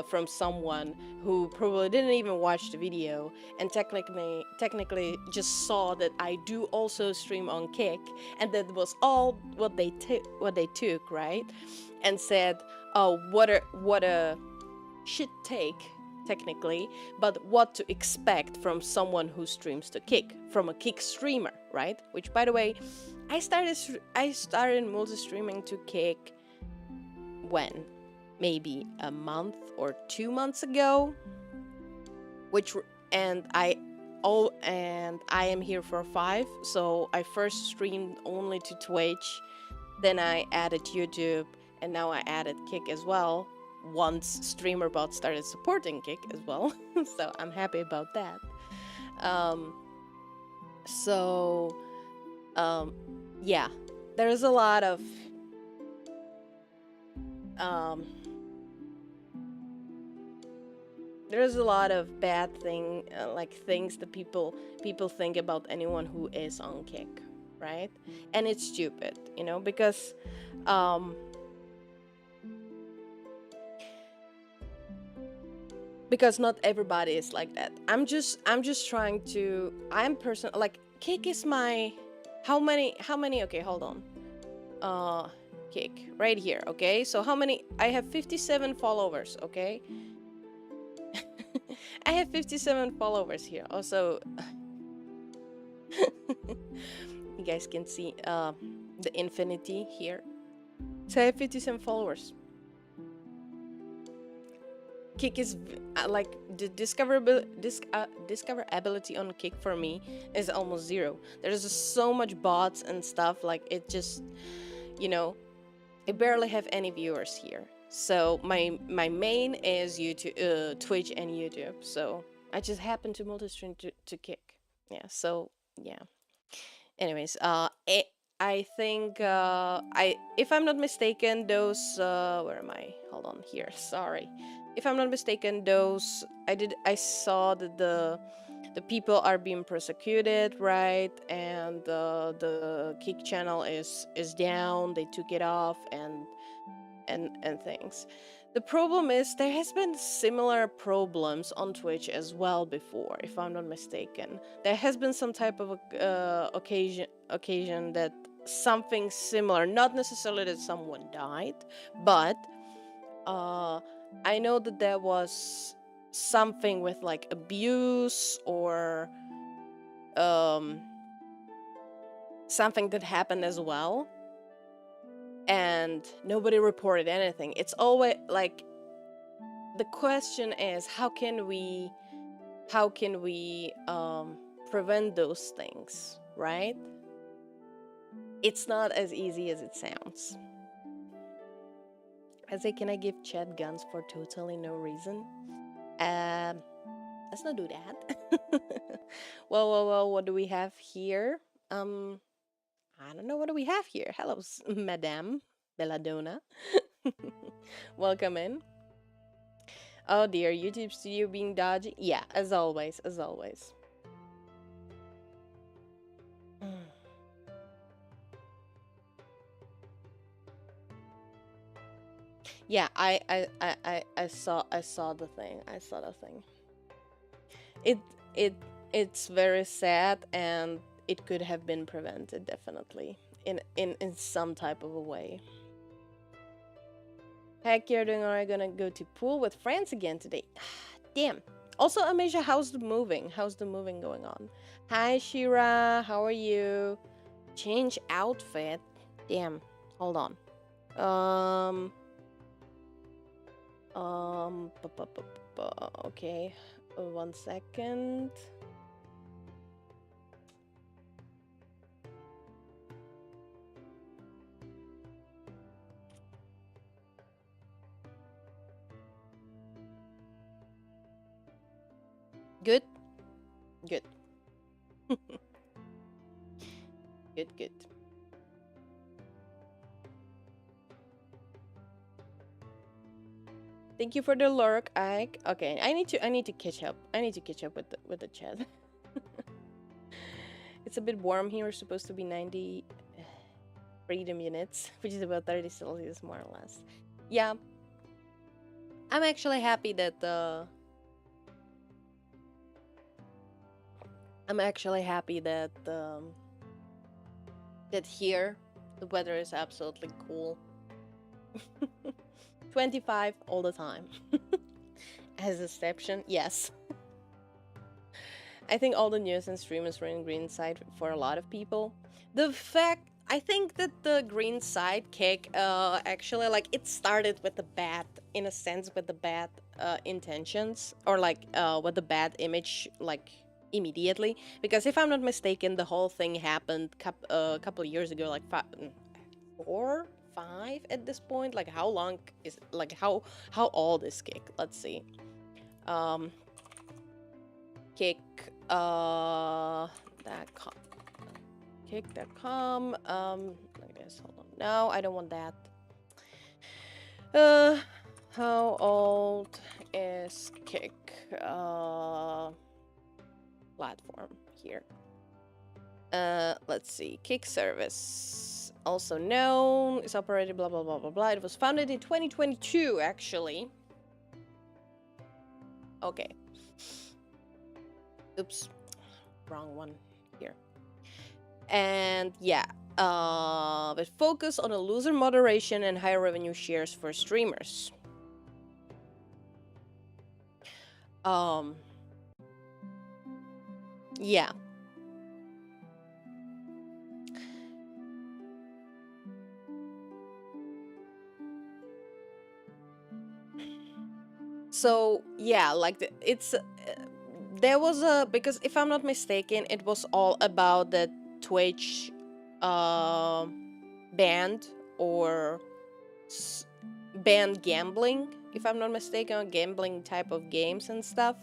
from someone who probably didn't even watch the video and technically just saw that I do also stream on Kick, and that was all what they took, right, and said, oh, what a shit take, technically, but what to expect from someone who streams to Kick, from a Kick streamer, right? Which, by the way, I started multi-streaming to Kick when? Maybe a month or 2 months ago, and I am here for 5, so I first streamed only to Twitch, then I added YouTube, and now I added Kick as well, once StreamerBot started supporting Kick as well. So I'm happy about that. Yeah, there's a lot of bad things that people think about anyone who is on Kick, right? And it's stupid, because not everybody is like that. I'm just trying to, like, Kick is my, how many, okay, hold on, Kick, right here, okay, so how many, I have 57 followers, okay, I have 57 followers here, also, you guys can see, the infinity here, so I have 57 followers. Kick is like the discoverability on Kick for me is almost 0. There's just so much bots and stuff, like it just, I barely have any viewers here. So my main is YouTube, Twitch and YouTube. So I just happen to multi-stream to Kick. Yeah. So yeah. Anyways, I think I if I'm not mistaken, those where am I? Hold on here. Sorry. If I'm not mistaken, those I saw that the people are being persecuted, right? And the Kick channel is down. They took it off and things. The problem is there has been similar problems on Twitch as well before, if I'm not mistaken. There has been some type of occasion that something similar, not necessarily that someone died, but I know that there was something with like abuse or something that happened as well, and nobody reported anything. It's always like the question is how can we prevent those things, right? It's not as easy as it sounds. I say, can I give chat guns for totally no reason? Let's not do that. well, what do we have here? I don't know, what do we have here? Hello, Madame Belladonna. Welcome in. Oh dear, YouTube studio being dodgy. Yeah, as always, as always. Yeah, I saw the thing. I saw the thing. It's very sad, and it could have been prevented, definitely, in some type of a way. Heck, you're doing alright. Gonna go to pool with friends again today. Damn. Also, Amisha, how's the moving? How's the moving going on? Hi, Shira. How are you? Change outfit. Damn. Hold on. Okay. 1 second. Good? Good. Good. Thank you for the lurk, Ike. Okay, I need to catch up. I need to catch up with the chat. It's a bit warm here. It's supposed to be 90 freedom units, which is about 30 Celsius more or less. Yeah. I'm actually happy that that here the weather is absolutely cool. 25 all the time. As exception, yes. I think all the news and streamers were in green side for a lot of people. I think that the green side Kick actually, like, it started with the bad, in a sense, with the bad intentions, or like with the bad image, like, immediately. Because if I'm not mistaken, the whole thing happened a couple of years ago, like 4, 5 at this point. Like, how long is, like, how old is Kick? Let's see. Kick kick.com. I guess, hold on. No, I don't want that. How old is Kick platform here? Let's see. Kick service, also known, is operated blah blah blah blah blah. It was founded in 2022, actually. Okay. Oops, wrong one here. And yeah, but focus on a user moderation and higher revenue shares for streamers. Yeah. So yeah, like there was because if I'm not mistaken, it was all about the Twitch banned or banned gambling, if I'm not mistaken, gambling type of games and stuff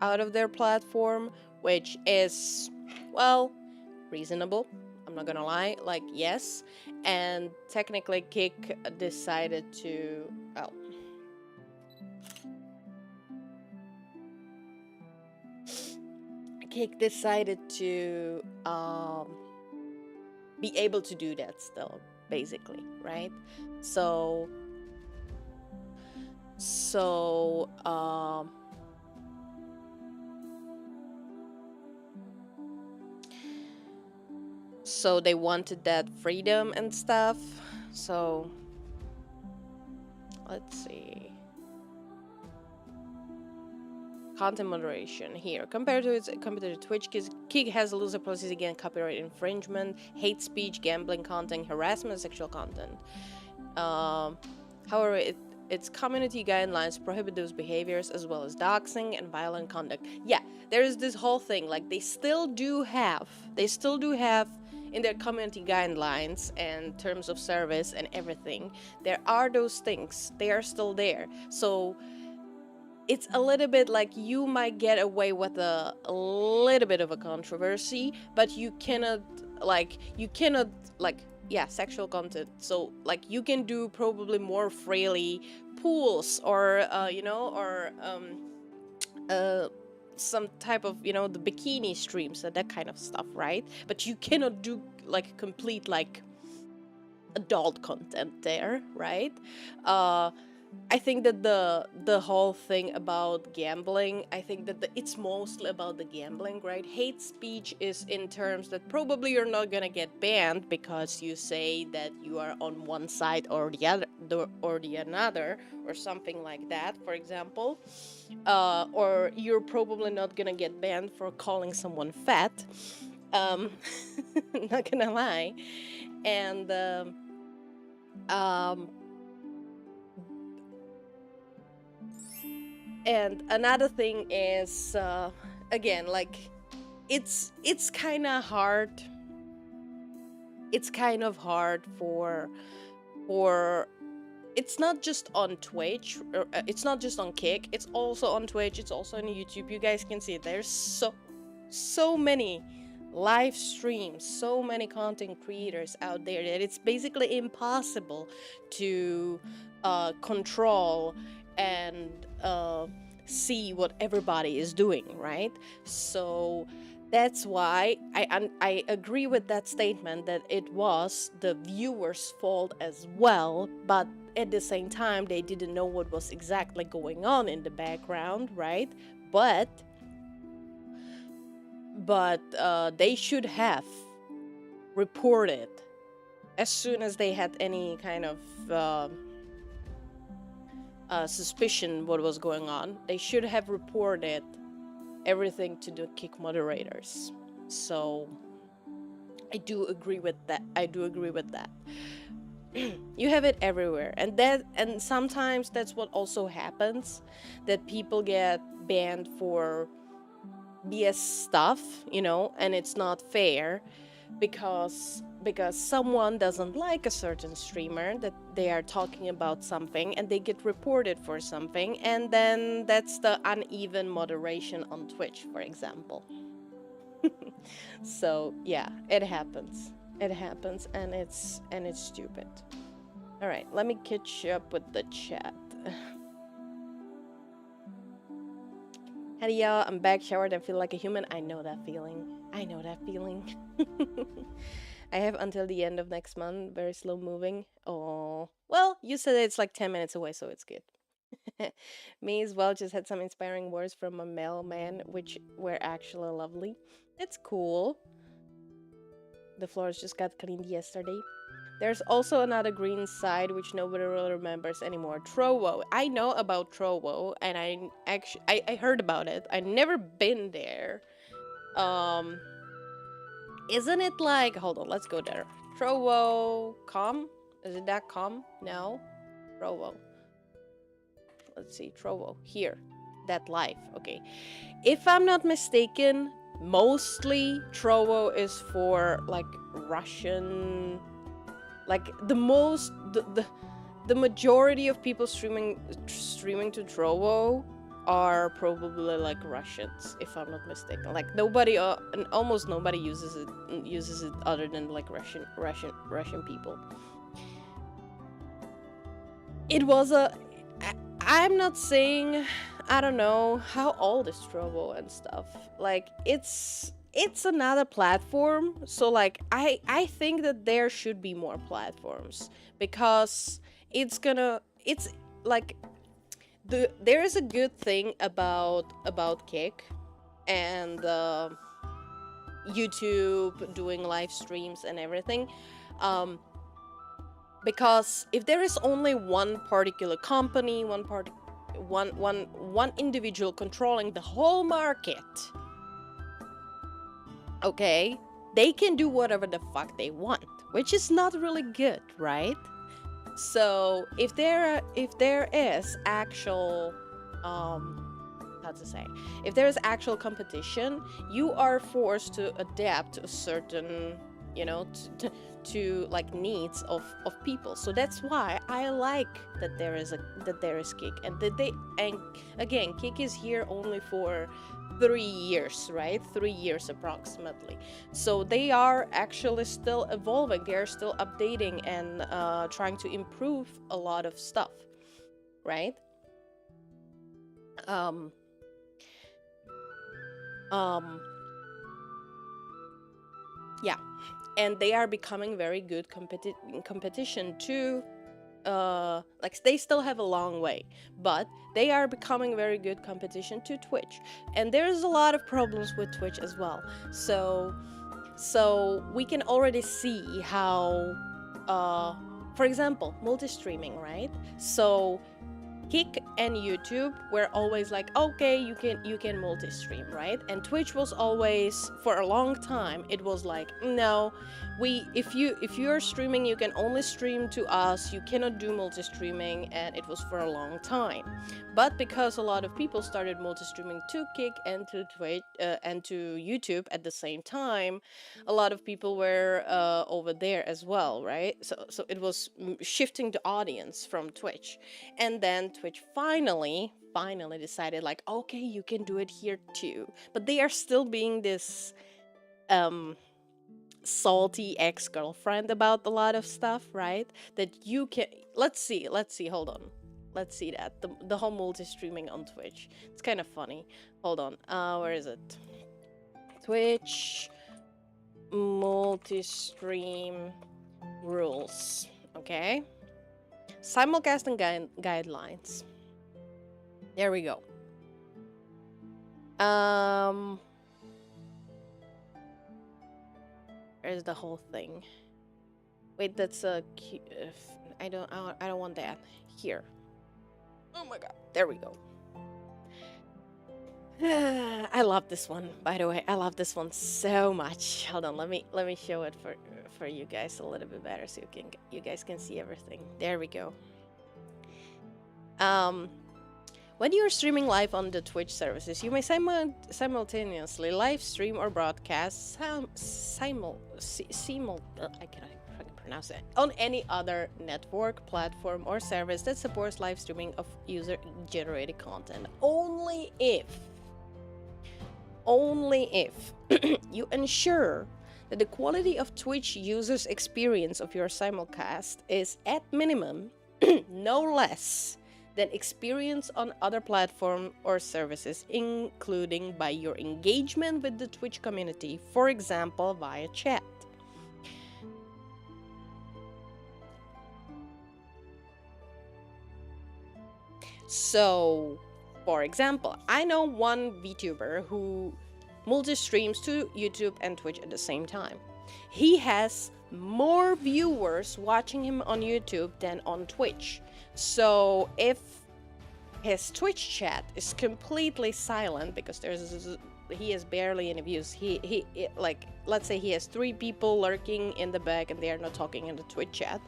out of their platform, which is, well, reasonable. I'm not gonna lie, like, yes. And technically Kick decided to, well, Kick decided to be able to do that still, basically, right? So they wanted that freedom and stuff. So let's see. Content moderation here. Compared to its competitor Twitch, Kick has looser policies against copyright infringement, hate speech, gambling content, harassment, and sexual content. However, its community guidelines prohibit those behaviors as well as doxing and violent conduct. Yeah, there is this whole thing. Like, they still do have in their community guidelines and terms of service and everything, there are those things. They are still there. So it's a little bit like you might get away with a little bit of a controversy, but you cannot yeah, sexual content. So like you can do probably more freely pools or some type of, the bikini streams and that kind of stuff, right? But you cannot do like complete like adult content there, right? I think that the whole thing about gambling, I think that it's mostly about the gambling, right? Hate speech is in terms that probably you're not gonna get banned because you say that you are on one side or the other, or something like that, for example. Or you're probably not gonna get banned for calling someone fat. Not gonna lie. And and another thing is, again, like, it's kind of hard. It's kind of hard for it's not just on Twitch, or, it's not just on Kick, it's also on Twitch, it's also on YouTube. You guys can see it. There's so many live streams, so many content creators out there that it's basically impossible to control and see what everybody is doing, right? So that's why I agree with that statement that it was the viewers' fault as well, but at the same time they didn't know what was exactly going on in the background, right? But they should have reported as soon as they had any kind of suspicion what was going on. They should have reported everything to the Kick moderators. So I do agree with that. You have it everywhere, and sometimes that's what also happens, that people get banned for BS stuff, and it's not fair because someone doesn't like a certain streamer, that they are talking about something and they get reported for something, and then that's the uneven moderation on Twitch, for example. So yeah, it happens, and it's stupid. All right, let me catch up with the chat. Hey y'all, I'm back, showered, and feel like a human. I know that feeling. I have until the end of next month. Very slow moving. Oh, well, you said it's like 10 minutes away, so it's good. Me as well, just had some inspiring words from a mailman, which were actually lovely. That's cool. The floors just got cleaned yesterday. There's also another green side which nobody really remembers anymore. Trovo. I know about Trovo, and I heard about it. I've never been there. Isn't it like, hold on, let's go there. Trovo.com? Is it .com? No. Trovo. Let's see, Trovo. Here. That live. Okay. If I'm not mistaken, mostly Trovo is for like Russian, like the the majority of people streaming to Trovo are probably like Russians, if I'm not mistaken. Like nobody, and almost nobody uses it other than like Russian people. It was I'm not saying, I don't know how old is Trovo and stuff. Like it's another platform, so like I think that there should be more platforms, because it's like there is a good thing about Kick and YouTube doing live streams and everything, because if there is only one particular company, one individual controlling the whole market, okay, they can do whatever the fuck they want, which is not really good, right? So if there is actual if there is actual competition, you are forced to adapt to a certain, to like needs of people. So that's why I like that there is Kick, and again, Kick is here only for 3 years, right? 3 years approximately. So they are actually still evolving. They are still updating and trying to improve a lot of stuff, right? Yeah, and they are becoming very good competition to like they still have a long way, but they are becoming very good competition to Twitch. And there's a lot of problems with Twitch as well. So we can already see how for example, multi-streaming, right? So Kick and YouTube were always like, okay, you can multi-stream, right? And Twitch was always, for a long time, it was like, no, if you are streaming, you can only stream to us, you cannot do multi-streaming, and it was for a long time. But because a lot of people started multi-streaming to Kick and to Twitch and to YouTube at the same time, a lot of people were over there as well, right? So it was shifting the audience from Twitch, and then Twitch finally decided like, okay, you can do it here too. But they are still being this salty ex-girlfriend about a lot of stuff, right? That you can, let's see, hold on. Let's see that. The whole multi-streaming on Twitch. It's kind of funny. Hold on. Where is it? Twitch multi-stream rules. Okay. Simulcasting guidelines. There we go. There's the whole thing. Wait, that's a. I don't want that here. Oh my god! There we go. I love this one. By the way, I love this one so much. Hold on, let me show it for you guys a little bit better, so you guys can see everything. There we go. When you're streaming live on the Twitch services, you may simultaneously live stream or broadcast I cannot pronounce it, on any other network, platform, or service that supports live streaming of user-generated content. Only if you ensure that the quality of Twitch users' experience of your simulcast is at minimum no less than experience on other platforms or services, including by your engagement with the Twitch community, for example, via chat. So, for example, I know one VTuber who multi-streams to YouTube and Twitch at the same time. He has more viewers watching him on YouTube than on Twitch. So if his Twitch chat is completely silent because he has barely any views, he like, let's say he has 3 people lurking in the back and they are not talking in the Twitch chat,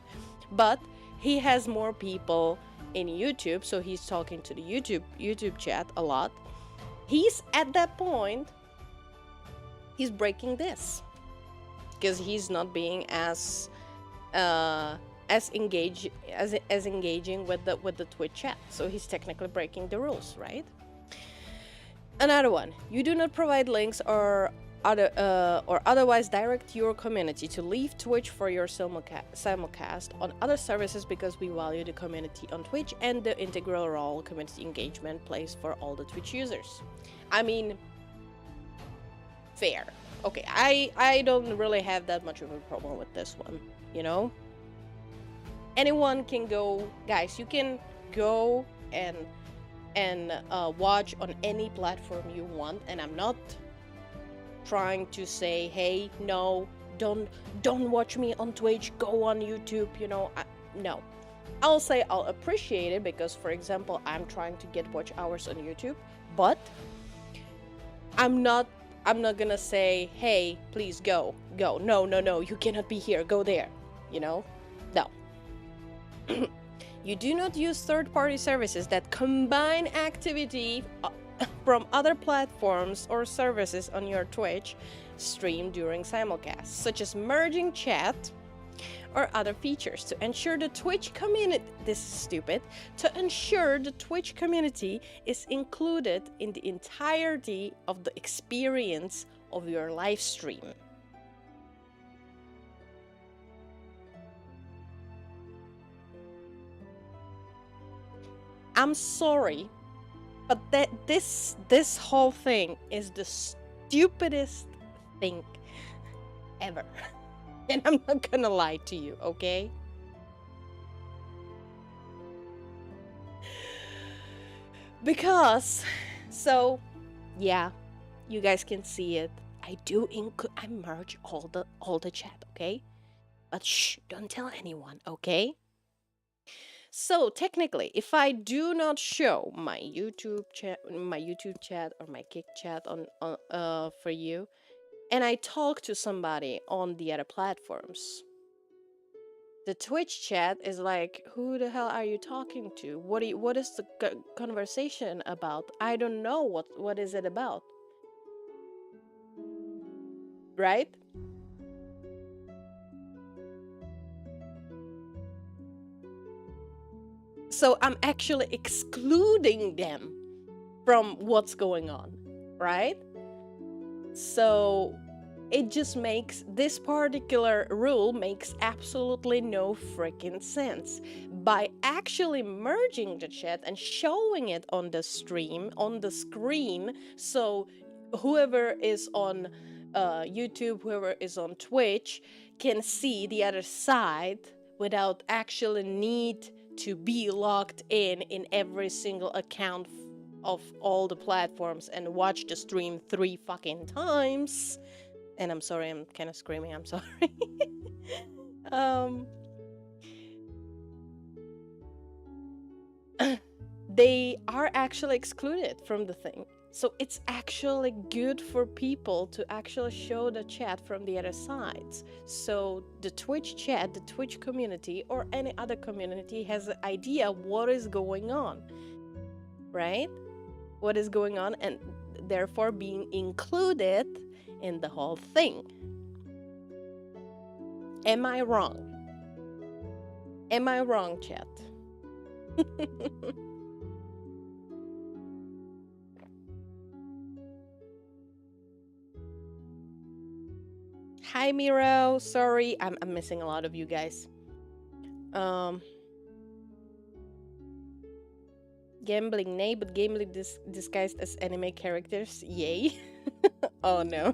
but he has more people in YouTube, so he's talking to the YouTube chat a lot. He's at that point, he's breaking this because he's not being as as engaging with the Twitch chat. So he's technically breaking the rules, right? Another one: you do not provide links or otherwise direct your community to leave Twitch for your simulcast on other services because we value the community on Twitch and the integral role community engagement plays for all the Twitch users. I mean, fair. Okay, I don't really have that much of a problem with this one, you know? Anyone can go, guys, you can go and watch on any platform you want, and I'm not trying to say, hey, no, don't watch me on Twitch, go on YouTube, you know. No, I'll say I'll appreciate it because, for example, I'm trying to get watch hours on YouTube, but I'm not gonna say, hey, please go, no, you cannot be here, go there, you know. No. You do not use third-party services that combine activity from other platforms or services on your Twitch stream during simulcast, such as merging chat or other features to ensure the Twitch community, this is stupid, to ensure the Twitch community is included in the entirety of the experience of your live stream. I'm sorry, but this whole thing is the stupidest thing ever. And I'm not gonna lie to you, okay? Because, so, yeah, you guys can see it. I merge all the chat, okay? But shh, don't tell anyone, okay? So technically, if I do not show my YouTube chat or my Kick chat on for you, and I talk to somebody on the other platforms, the Twitch chat is like, who the hell are you talking to? What is the conversation about? I don't know what is it about, right? So I'm actually excluding them from what's going on, right? So it just makes, this particular rule makes absolutely no freaking sense. By actually merging the chat and showing it on the stream, on the screen, so whoever is on YouTube, whoever is on Twitch can see the other side without actually need to be logged in every single account of all the platforms and watch the stream 3 fucking times. And I'm sorry, I'm kind of screaming, I'm sorry. They are actually excluded from the thing. So it's actually good for people to actually show the chat from the other sides. So the Twitch chat, the Twitch community, or any other community has an idea what is going on, right? What is going on, and therefore being included in the whole thing. Am I wrong? Am I wrong, chat? Hi, Miro. Sorry, I'm missing a lot of you guys. Gambling, nay, but gambling disguised as anime characters. Yay. Oh no.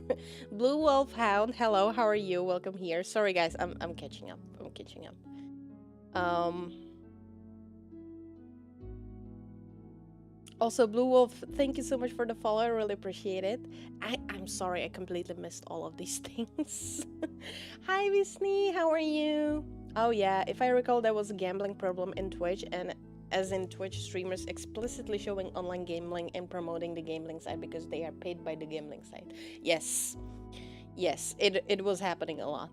Blue Wolf Hound, hello, how are you? Welcome here. Sorry guys, I'm catching up. Also, Blue Wolf, thank you so much for the follow. I really appreciate it. I'm sorry, I completely missed all of these things. Hi, Visni, how are you? Oh yeah, if I recall, there was a gambling problem in Twitch, and as in Twitch streamers explicitly showing online gambling and promoting the gambling site because they are paid by the gambling site. Yes, it was happening a lot.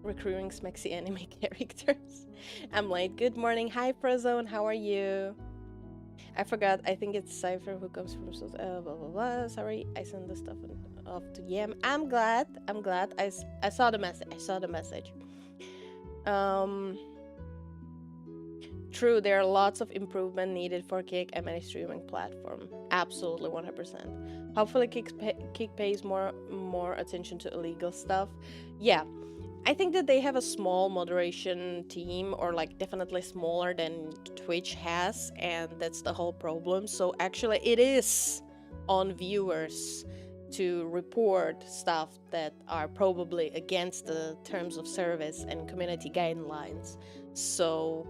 Recruiting smexy anime characters. I'm late. Good morning. Hi, Prozone. How are you? I forgot. I think it's Cypher who comes from blah blah blah. Sorry, I sent the stuff off to Yam. I'm glad. I'm glad. I saw the message. I saw the message. Um. True, there are lots of improvement needed for Kick and any streaming platform. Absolutely, 100%. Hopefully, Kick pays more attention to illegal stuff. Yeah, I think that they have a small moderation team, or like definitely smaller than Twitch has, and that's the whole problem. So actually, it is on viewers to report stuff that are probably against the terms of service and community guidelines. So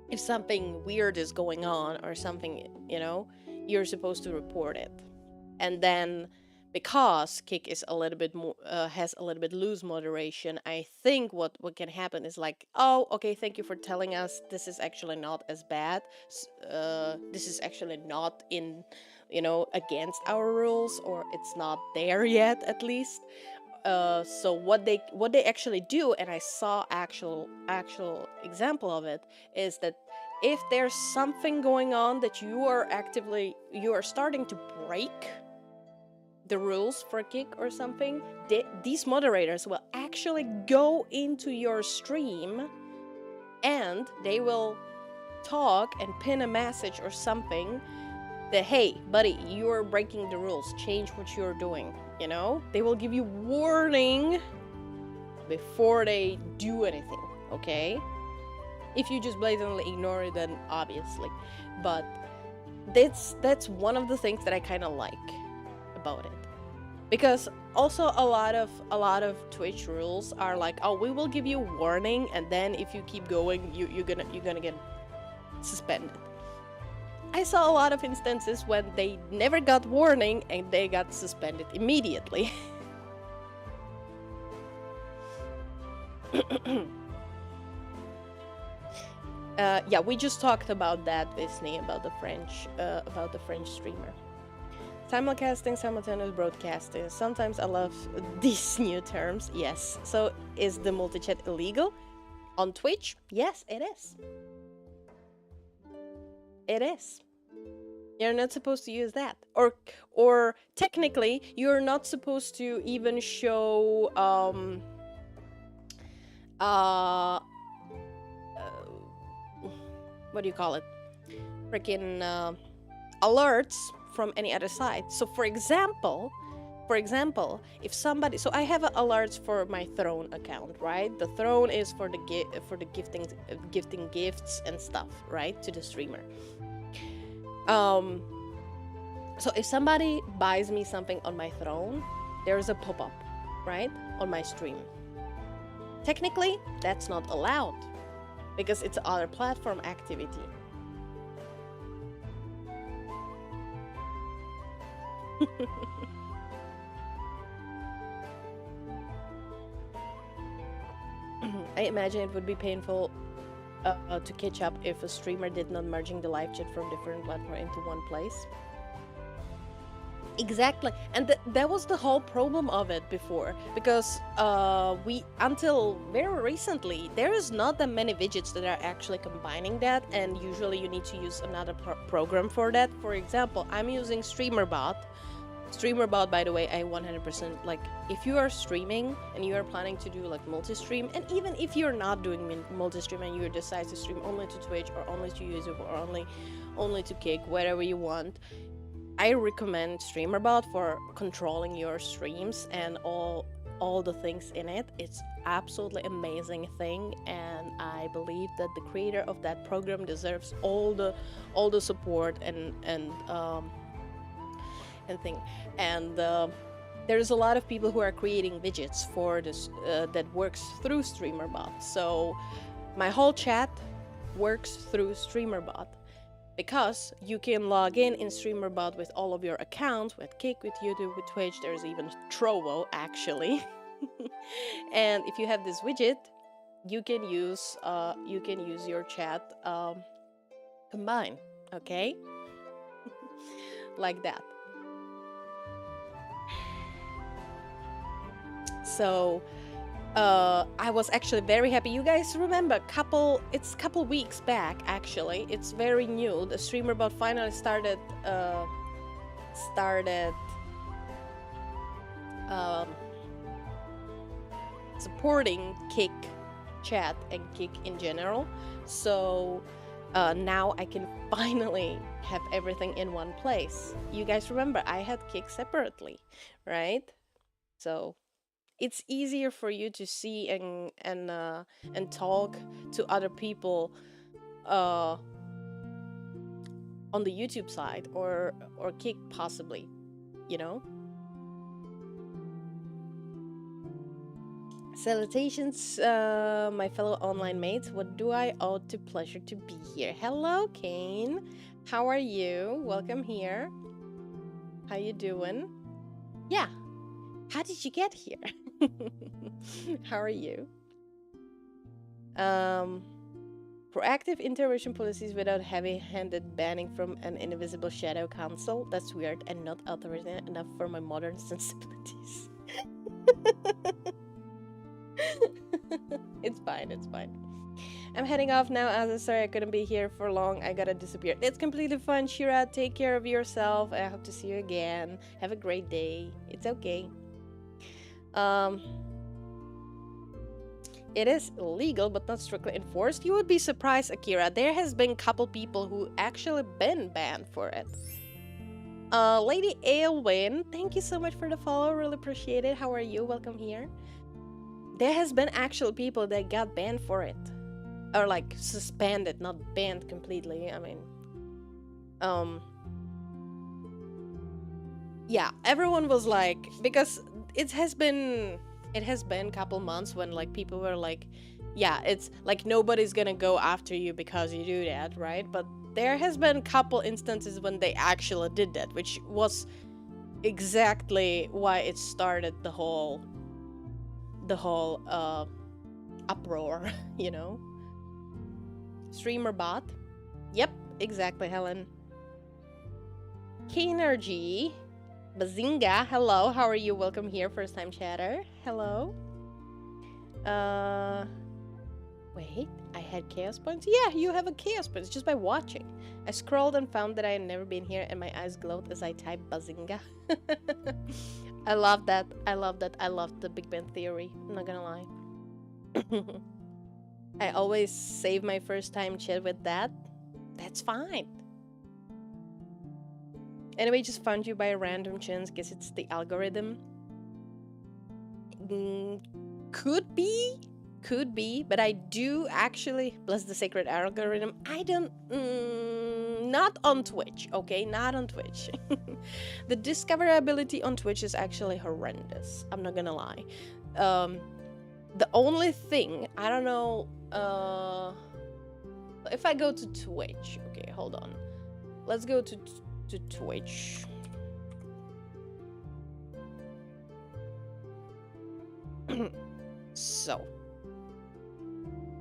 if something weird is going on or something, you're supposed to report it. And then because Kick is a little bit more has a little bit loose moderation, I think what can happen is like, oh, okay, thank you for telling us this is actually not as bad. This is actually not in, against our rules, or it's not there yet, at least. So what they actually do, and I saw actual example of it, is that if there's something going on that you are starting to break the rules for Kick or something, these moderators will actually go into your stream and they will talk and pin a message or something that, hey buddy, you're breaking the rules, change what you're doing. They will give you warning before they do anything, okay? If you just blatantly ignore it, then obviously. But that's one of the things that I kind of like about it, because also a lot of Twitch rules are like, oh, we will give you warning, and then if you keep going, you're gonna get suspended. I saw a lot of instances when they never got warning and they got suspended immediately. Yeah, we just talked about that, Disney, about the French streamer. Simulcasting, simultaneous broadcasting. Sometimes I love these new terms. Yes. So is the multi-chat illegal on Twitch? Yes, it is. It is. You're not supposed to use that, or technically, you're not supposed to even show what do you call it? Freaking alerts from any other side. So, for example, if somebody, so I have alerts for my Throne account, right? The Throne is for the gifting gifts and stuff, right, to the streamer. So if somebody buys me something on my Throne, there's a pop-up, right, on my stream. Technically, that's not allowed because it's other platform activity. I imagine it would be painful to catch up if a streamer did not merging the live chat from different platforms into one place. Exactly, and that was the whole problem of it before, because until very recently, there is not that many widgets that are actually combining that, and usually you need to use another program for that. For example, I'm using StreamerBot. StreamerBot, by the way, I 100% like, if you are streaming and you are planning to do like multi-stream, and even if you're not doing multi-stream and you decide to stream only to Twitch or only to YouTube or only to Kick, whatever you want, I recommend StreamerBot for controlling your streams and all the things in it. It's absolutely amazing thing, and I believe that the creator of that program deserves all the support and thing. And there's a lot of people who are creating widgets for this that works through StreamerBot. So my whole chat works through StreamerBot, because you can log in StreamerBot with all of your accounts, with Kick, with YouTube, with Twitch. There's even Trovo, actually. And if you have this widget, you can use your chat combined, okay? Like that. So I was actually very happy. You guys remember it's couple weeks back actually. It's very new. The streamer bot finally started um, supporting Kick chat and Kick in general. So now I can finally have everything in one place. You guys remember I had Kick separately, right? So it's easier for you to see and talk to other people on the YouTube side or Kick possibly, you know. Salutations, my fellow online mates. What do I owe to pleasure to be here? Hello, Kane. How are you? Welcome here. How you doing? Yeah. How did you get here? How are you? Proactive intervention policies without heavy-handed banning from an invisible shadow council. That's weird and not authoritative enough for my modern sensibilities. It's fine, it's fine. I'm heading off now, Asa. Sorry I couldn't be here for long. I gotta disappear. It's completely fine, Shira. Take care of yourself. I hope to see you again. Have a great day. It's okay. It is illegal, but not strictly enforced. You would be surprised, Akira. There has been a couple people who actually been banned for it. Lady Aelwyn, thank you so much for the follow. Really appreciate it. How are you? Welcome here. There has been actual people that got banned for it. Or like suspended, not banned completely. I mean, yeah, everyone was like, because it has been a couple months when like people were like, yeah, it's like nobody's gonna go after you because you do that, right? But there has been a couple instances when they actually did that, which was exactly why it started the whole uproar, you know. Streamer bot. Yep, exactly, Helen. K-Energy. Bazinga, hello, how are you? Welcome here, first time chatter. Hello. Wait, I had chaos points? Yeah, you have a chaos points just by watching. I scrolled and found that I had never been here and my eyes glowed as I typed Bazinga. I love that. I love that. I love the Big Bang Theory. I'm not gonna lie. I always save my first time chat with that. That's fine. Anyway, just found you by a random chance. Guess it's the algorithm. Could be, but I do actually, bless the sacred algorithm, I don't, not on Twitch, okay? Not on Twitch. The discoverability on Twitch is actually horrendous. I'm not gonna lie. The only thing, I don't know, if I go to Twitch, okay, hold on. Let's go to Twitch. So,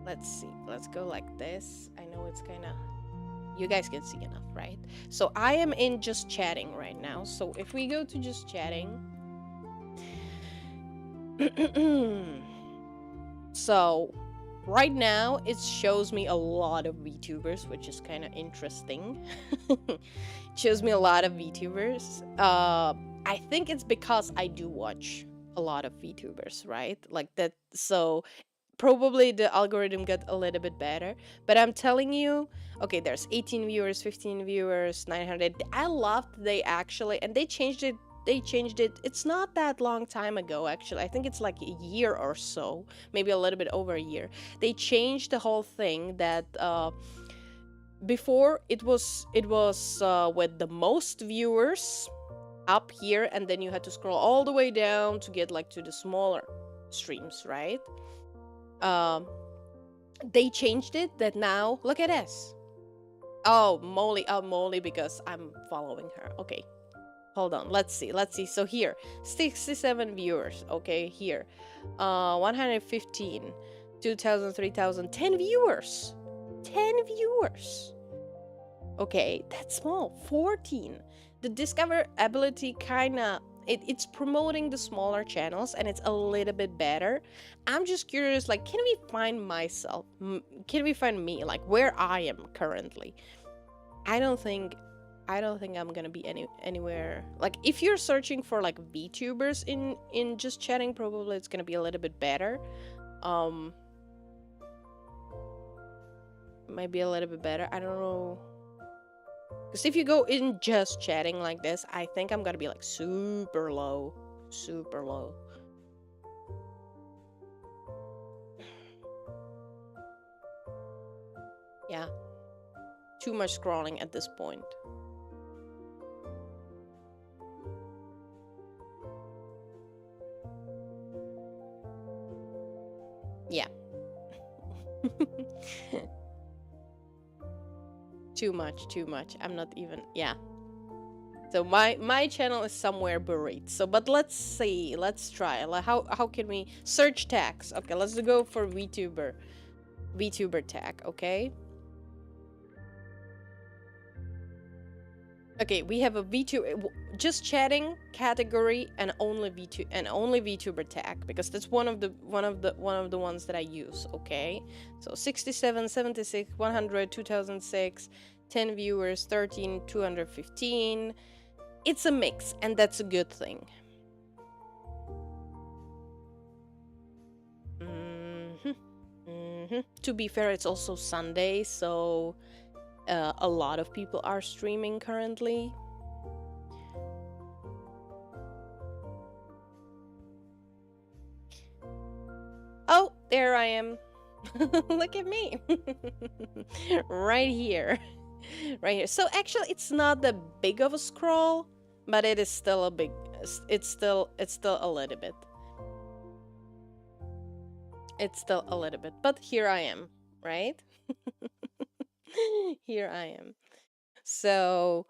let's see. Let's go like this. I know it's kind of... You guys can see enough, right? So, I am in just chatting right now. So, if we go to just chatting... So, right now, it shows me a lot of VTubers, which is kind of interesting. It shows me a lot of VTubers. I think it's because I do watch a lot of VTubers, right? Like that, so probably the algorithm got a little bit better. But I'm telling you, okay, there's 18 viewers, 15 viewers, 900. I loved they actually, and they changed it. It's not that long time ago, actually. I think it's like a year or so, maybe a little bit over a year. They changed the whole thing that before it was with the most viewers up here, and then you had to scroll all the way down to get like to the smaller streams, right? They changed it that now, look at this. Oh, Molly, because I'm following her. Okay. Hold on, let's see. So here, 67 viewers, okay, here. 115, 2,000, 3,000, 10 viewers. 10 viewers. Okay, that's small. 14. The discoverability kinda it's promoting the smaller channels, and it's a little bit better. I'm just curious, like, can we find myself? Can we find me, like, where I am currently? I don't think I'm gonna be anywhere. Like, if you're searching for like VTubers in just chatting, probably it's gonna be a little bit better. Might be a little bit better. I don't know. Because if you go in just chatting like this, I think I'm gonna be like super low. Super low. Yeah. Too much scrolling at this point. Yeah. Too much. I'm not even, yeah. So my channel is somewhere buried. So, but let's see, let's try. Like, how can we search tags? Okay, let's go for VTuber tag. Okay. Okay, we have a VTuber just chatting category and only VTuber tag, because that's one of the ones that I use. Okay, so 67, 76, 100, 2006, 10 viewers, 13, 215. It's a mix, and that's a good thing. To be fair, it's also Sunday, so a lot of people are streaming currently. Oh, there I am. Look at me. Right here. Right here. So actually it's not that big of a scroll, but it is still a big, it's still a little bit. It's still a little bit, but here I am, right? Here I am. So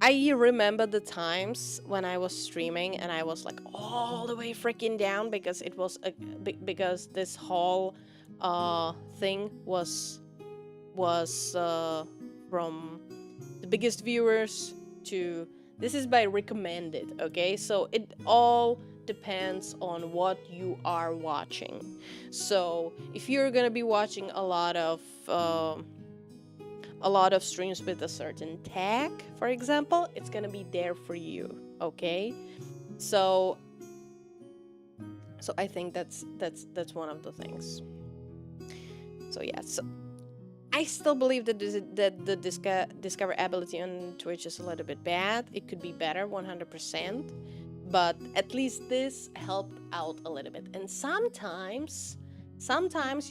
I remember the times when I was streaming and I was like all the way freaking down because it was because this whole thing was from the biggest viewers to this is by recommended. Okay, so it all depends on what you are watching. So if you're gonna be watching a lot of streams with a certain tag, for example, it's gonna be there for you. Okay, so I think that's one of the things. So yeah, so I still believe that the discoverability on Twitch is a little bit bad. It could be better, 100%, but at least this helped out a little bit. And sometimes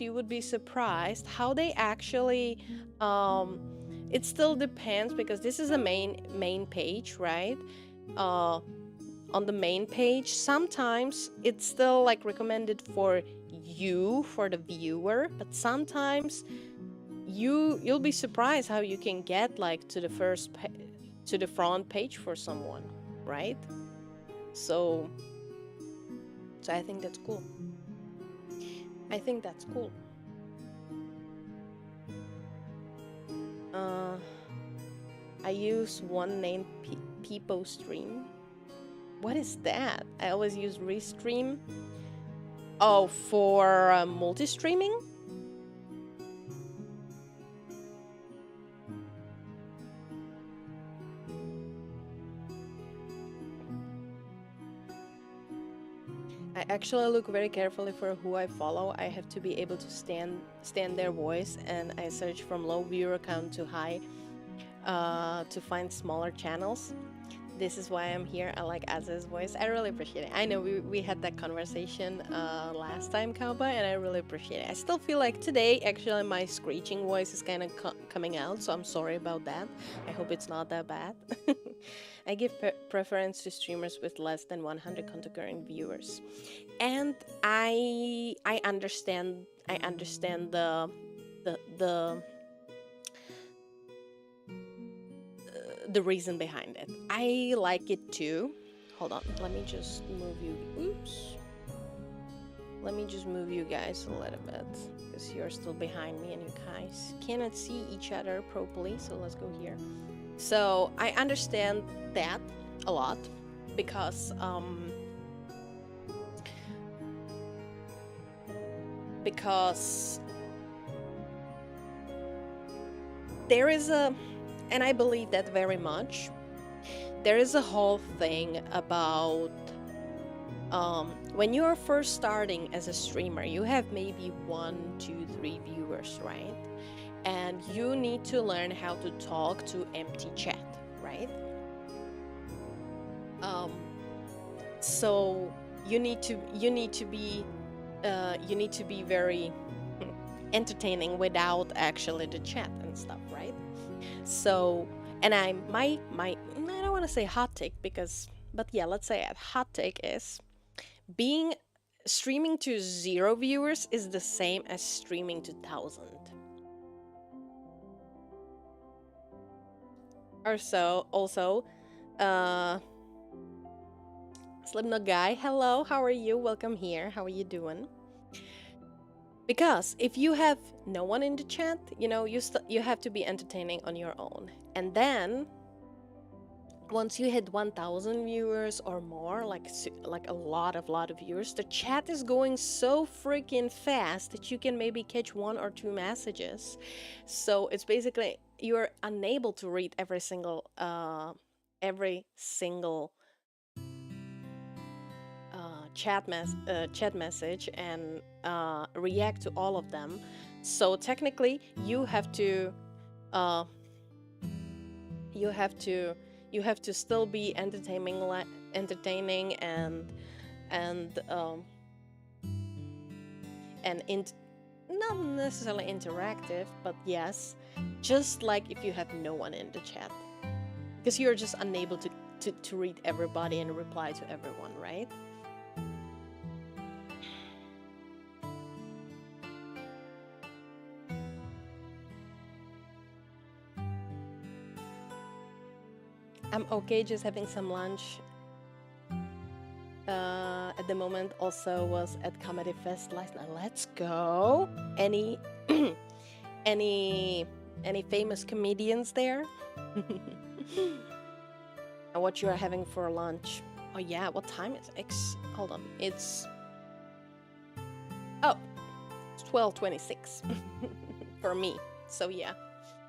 you would be surprised how they actually it still depends, because this is a main page, right? On the main page, sometimes it's still like recommended for you, for the viewer, but sometimes you'll be surprised how you can get like to the front page for someone, right? So I think that's cool. I use one named Peepo Stream. What is that? I always use Restream. Oh, for multi-streaming? I actually look very carefully for who I follow. I have to be able to stand their voice, and I search from low viewer count to high to find smaller channels. This is why I'm here. I like Az's voice. I really appreciate it. I know we had that conversation last time, Cowboy, and I really appreciate it. I still feel like today, actually, my screeching voice is kind of coming out, so I'm sorry about that. I hope it's not that bad. I give preference to streamers with less than 100 concurrent viewers, and I understand the reason behind it. I like it too. Hold on, let me just move you. Oops. Let me just move you guys a little bit, because you're still behind me and you guys cannot see each other properly. So let's go here. So I understand that a lot. because because there is a, and I believe that very much, there is a whole thing about when you are first starting as a streamer, you have maybe 1, 2, 3 viewers, right? And you need to learn how to talk to empty chat, right? So you need to be very entertaining without actually the chat and stuff, right? So, and I don't want to say hot take because, but yeah, let's say it. Hot take is streaming to 0 viewers is the same as streaming to 1,000. Also, Slipknot guy, hello, how are you? Welcome here. How are you doing? Because if you have no one in the chat, you know, you have to be entertaining on your own. And then once you hit 1,000 viewers or more, like a lot of viewers, the chat is going so freaking fast that you can maybe catch 1 or 2 messages. So it's basically you're unable to read every single chat message and react to all of them. So technically, you have to still be entertaining and not necessarily interactive, but yes, just like if you have no one in the chat, because you're just unable to read everybody and reply to everyone, right? I'm okay just having some lunch. At the moment, also was at Comedy Fest last night. Let's go. Any famous comedians there? And what you are having for lunch? Oh yeah, what time is it? Hold on, it's 12:26 for me. So yeah,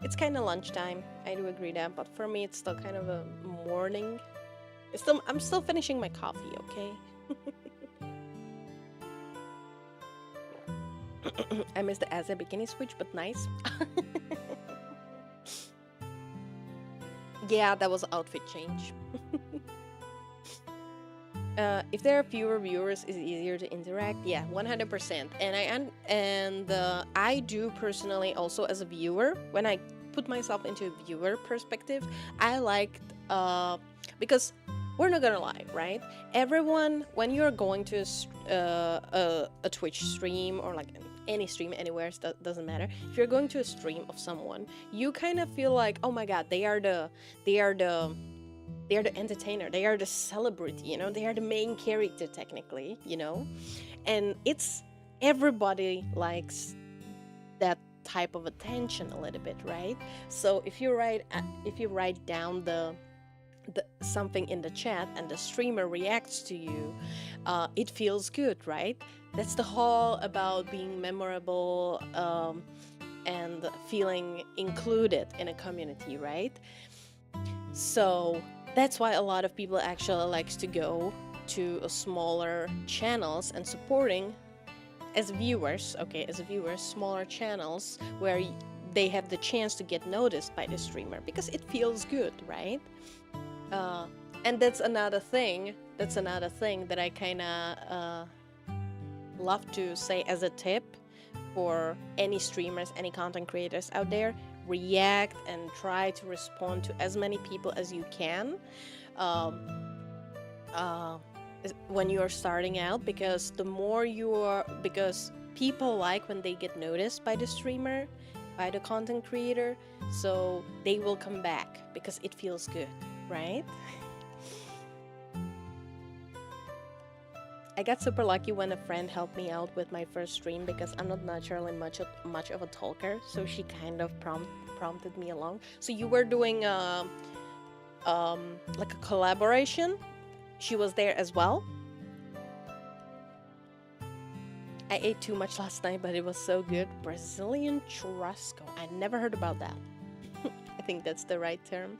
it's kind of lunchtime. I do agree that, but for me, it's still kind of a morning. I'm still finishing my coffee, okay? I missed the Azza bikini switch, but nice. Yeah, that was an outfit change. If there are fewer viewers, is it easier to interact? Yeah, 100%. And I do personally also as a viewer, when I put myself into a viewer perspective, I like because we're not gonna lie, right? Everyone, when you're going to a Twitch stream or like any stream anywhere, doesn't matter. If you're going to a stream of someone, you kind of feel like, oh my god, they are the entertainer, they are the celebrity, you know, they are the main character technically, you know, and it's everybody likes that type of attention a little bit, right? So if you write down the something in the chat and the streamer reacts to you, it feels good, right? That's the whole about being memorable and feeling included in a community, right? So that's why a lot of people actually likes to go to smaller channels and supporting as viewers, smaller channels where they have the chance to get noticed by the streamer because it feels good, right? And that's another thing that I kind of love to say as a tip for any streamers, any content creators out there. React and try to respond to as many people as you can when you are starting out, because because people like when they get noticed by the streamer, by the content creator, so they will come back because it feels good, right? I got super lucky when a friend helped me out with my first stream because I'm not naturally much of a talker, so she kind of prompted me along. So you were doing like a collaboration she was there as well. I ate too much last night, but it was so good. Brazilian churrasco. I never heard about that. I think that's the right term.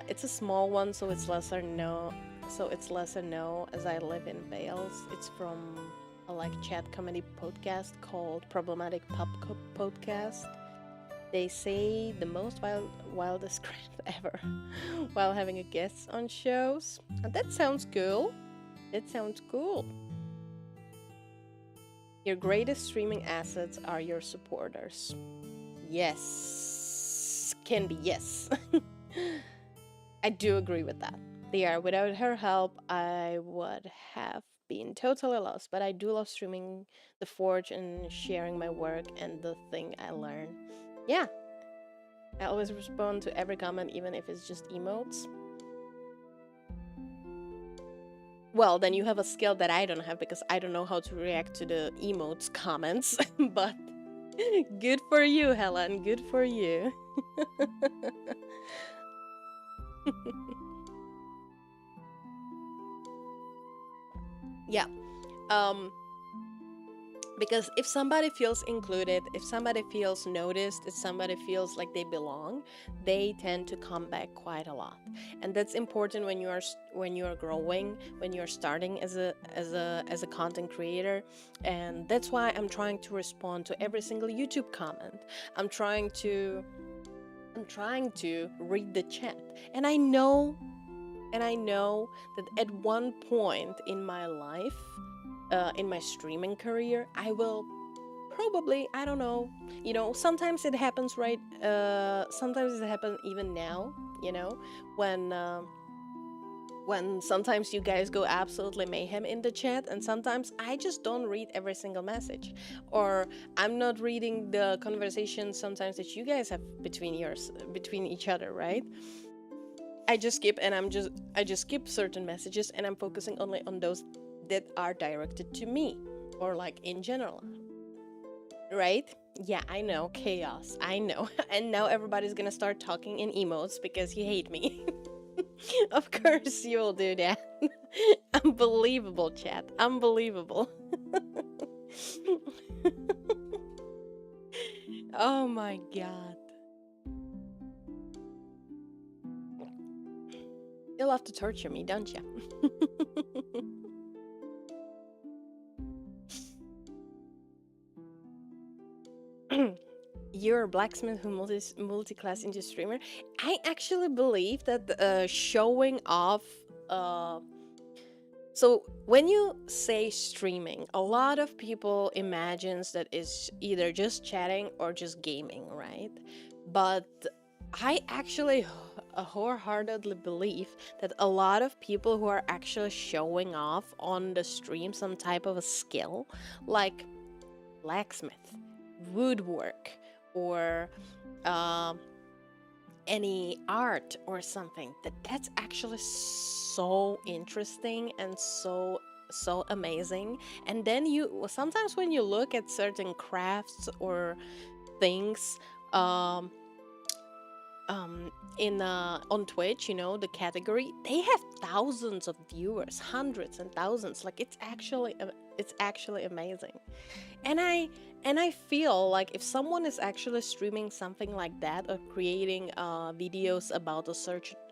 It's a small one, so it's lesser known. As I live in Wales. It's from a chat comedy podcast called Problematic Pub Podcast. They say the most wildest crap ever while having a guest on shows. And that sounds cool. That sounds cool. Your greatest streaming assets are your supporters. Yes. Can be yes. I do agree with that. They are. Without her help, I would have been totally lost. But I do love streaming the Forge and sharing my work and the thing I learn. Yeah. I always respond to every comment, even if it's just emotes. Well, then you have a skill that I don't have because I don't know how to react to the emotes comments. But good for you, Helen. Good for you. Yeah. Because if somebody feels included, if somebody feels noticed, if somebody feels like they belong, they tend to come back quite a lot. And that's important when you are growing, when you're starting as a content creator. And that's why I'm trying to respond to every single YouTube comment. I'm trying to read the chat. And I know that at one point in my life, in my streaming career, I will probably, I don't know, sometimes it happens, right? Sometimes it happens even now, when sometimes you guys go absolutely mayhem in the chat, and sometimes I just don't read every single message, or I'm not reading the conversation sometimes that you guys have between each other, right? I just skip, and I just skip certain messages, and I'm focusing only on those that are directed to me, or in general, right? Yeah, I know, chaos, I know. And now everybody's gonna start talking in emotes because you hate me. Of course you will do that. Unbelievable, chat, unbelievable. Oh my god. You love to torture me, don't you? You're a blacksmith who multi-class into streamer. I actually believe that showing off. So when you say streaming, a lot of people imagines that it's either just chatting or just gaming, right? But I actually wholeheartedly believe that a lot of people who are actually showing off on the stream some type of a skill, like blacksmith, woodwork, or any art or something, that's actually so interesting and so amazing. And then sometimes when you look at certain crafts or things on Twitch, the category, they have thousands of viewers, hundreds and thousands. It's actually amazing. And I feel like if someone is actually streaming something like that, or creating videos about a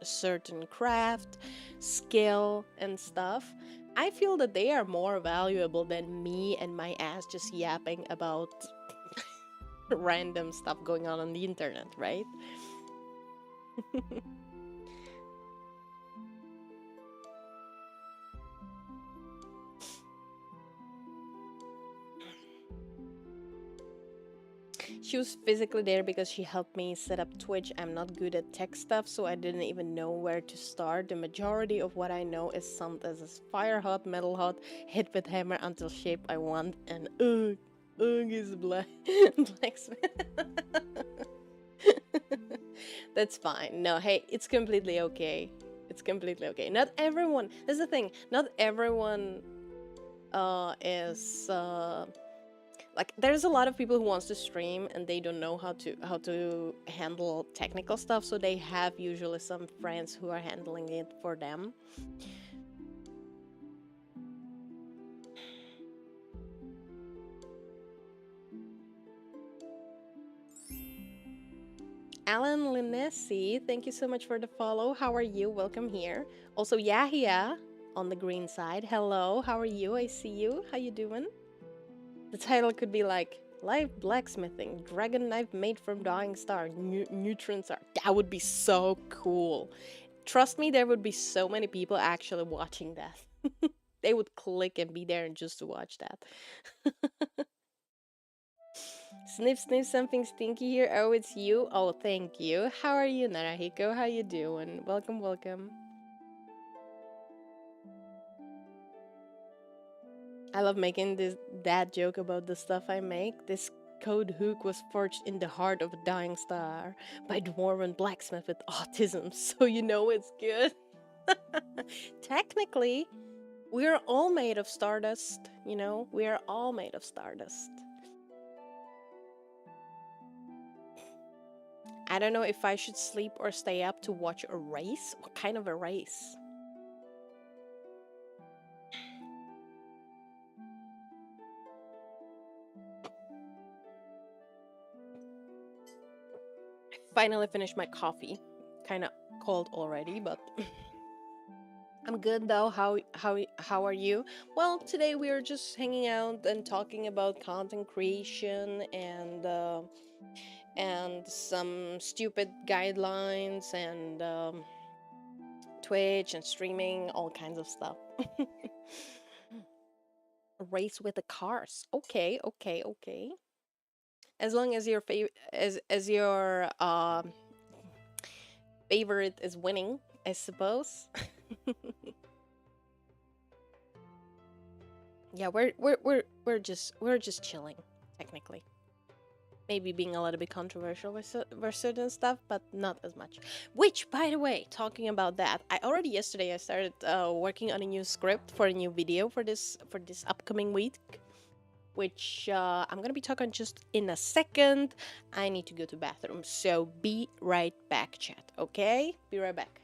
certain craft, skill, and stuff, I feel that they are more valuable than me and my ass just yapping about random stuff going on the internet, right? She was physically there because she helped me set up Twitch. I'm not good at tech stuff, so I didn't even know where to start. The majority of what I know is something as fire hot, metal hot, hit with hammer until shape I want, and ugh is blacksmith. That's fine. No, hey, it's completely okay. It's completely okay. Not everyone. That's the thing. Not everyone is like there's a lot of people who wants to stream and they don't know how to handle technical stuff, so they have usually some friends who are handling it for them. Alan Linessi, thank you so much for the follow. How are you? Welcome here. Also Yahia on the green side. Hello, how are you? I see you. How you doing? The title could be like Live Blacksmithing, Dragon Knife Made from Dying Star, Neutron Star. That would be so cool. Trust me, there would be so many people actually watching that. They would click and be there just to watch that. Sniff, sniff, something stinky here. Oh, it's you. Oh, thank you. How are you, Narahiko? How you doing? Welcome, welcome. I love making this dad joke about the stuff I make. This code hook was forged in the heart of a dying star by dwarven blacksmith with autism, so you know it's good. Technically, we're all made of stardust, you know? We are all made of stardust. I don't know if I should sleep or stay up to watch a race. What kind of a race? Finally finished my coffee. Kind of cold already, but I'm good though. How are you? Well, today we are just hanging out and talking about content creation and some stupid guidelines and Twitch and streaming, all kinds of stuff. A race with the cars. Okay, okay, okay. As long as your as your favorite is winning, I suppose. Yeah, we're just chilling, technically. Maybe being a little bit controversial with certain stuff, but not as much. Which, by the way, talking about that, I already yesterday I started working on a new script for a new video for this upcoming week, which I'm gonna be talking just in a second. I need to go to bathroom, so be right back, chat. Okay, be right back.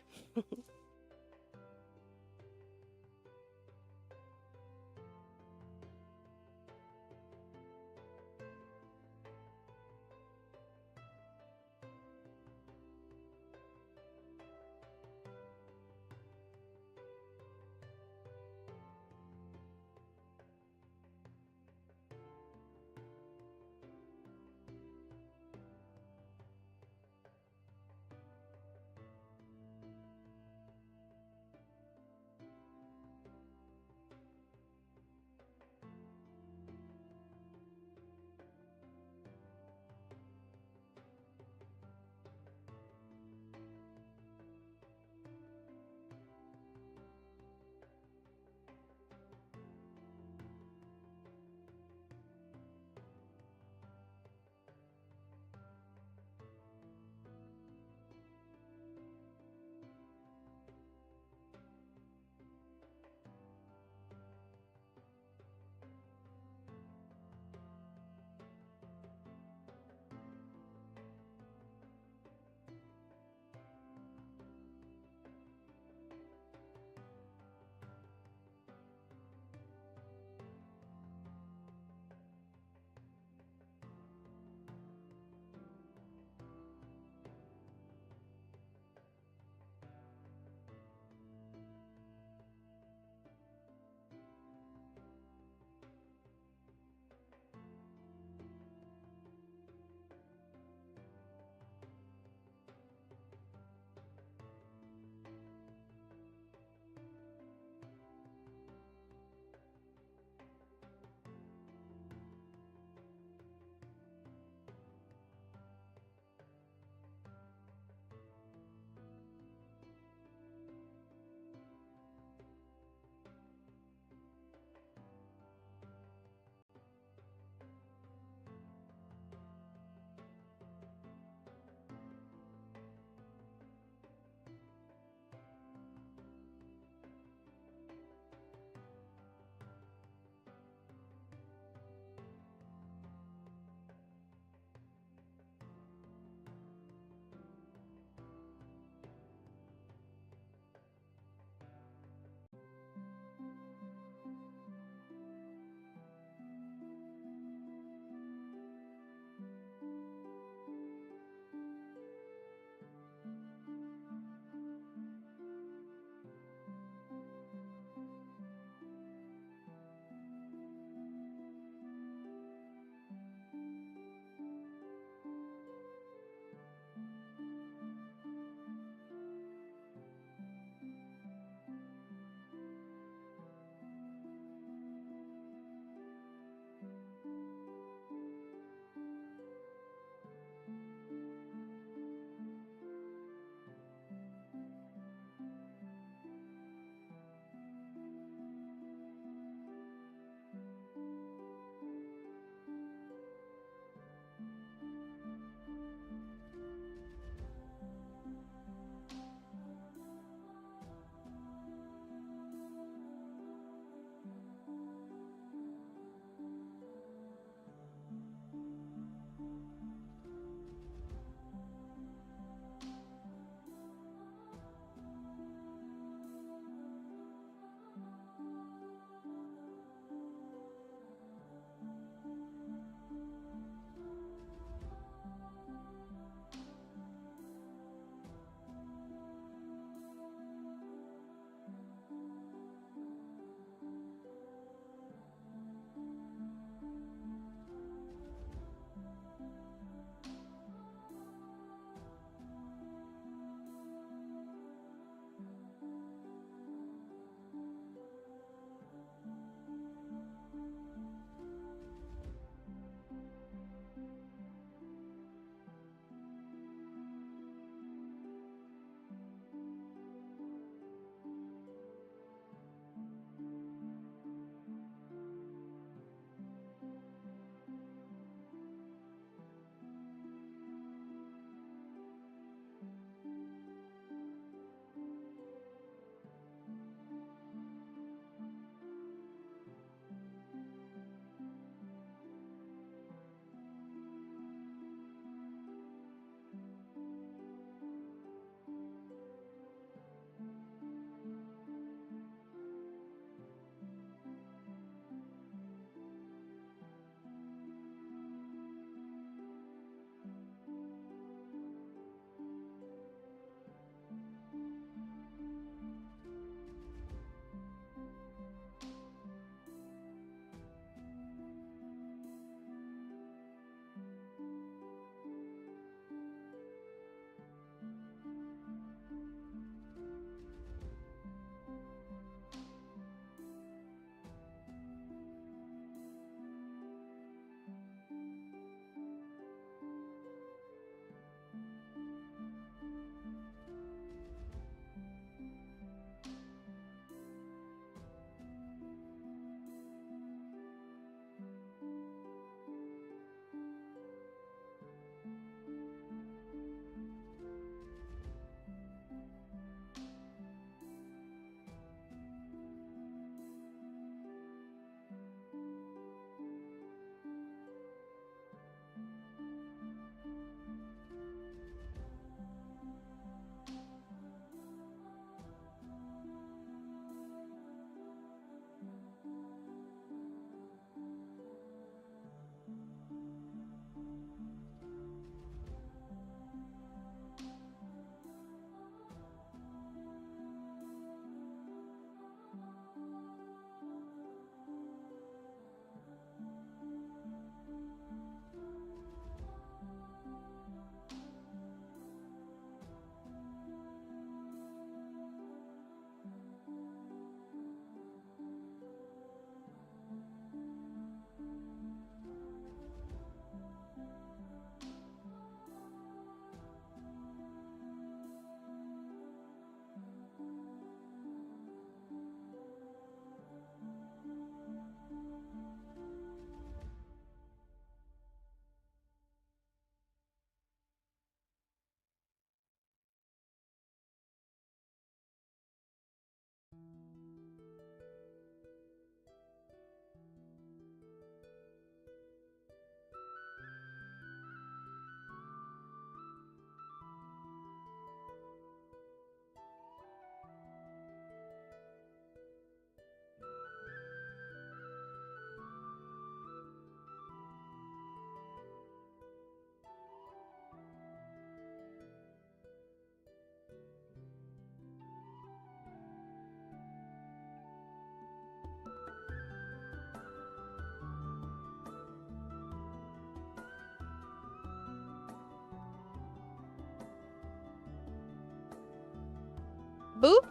Boop.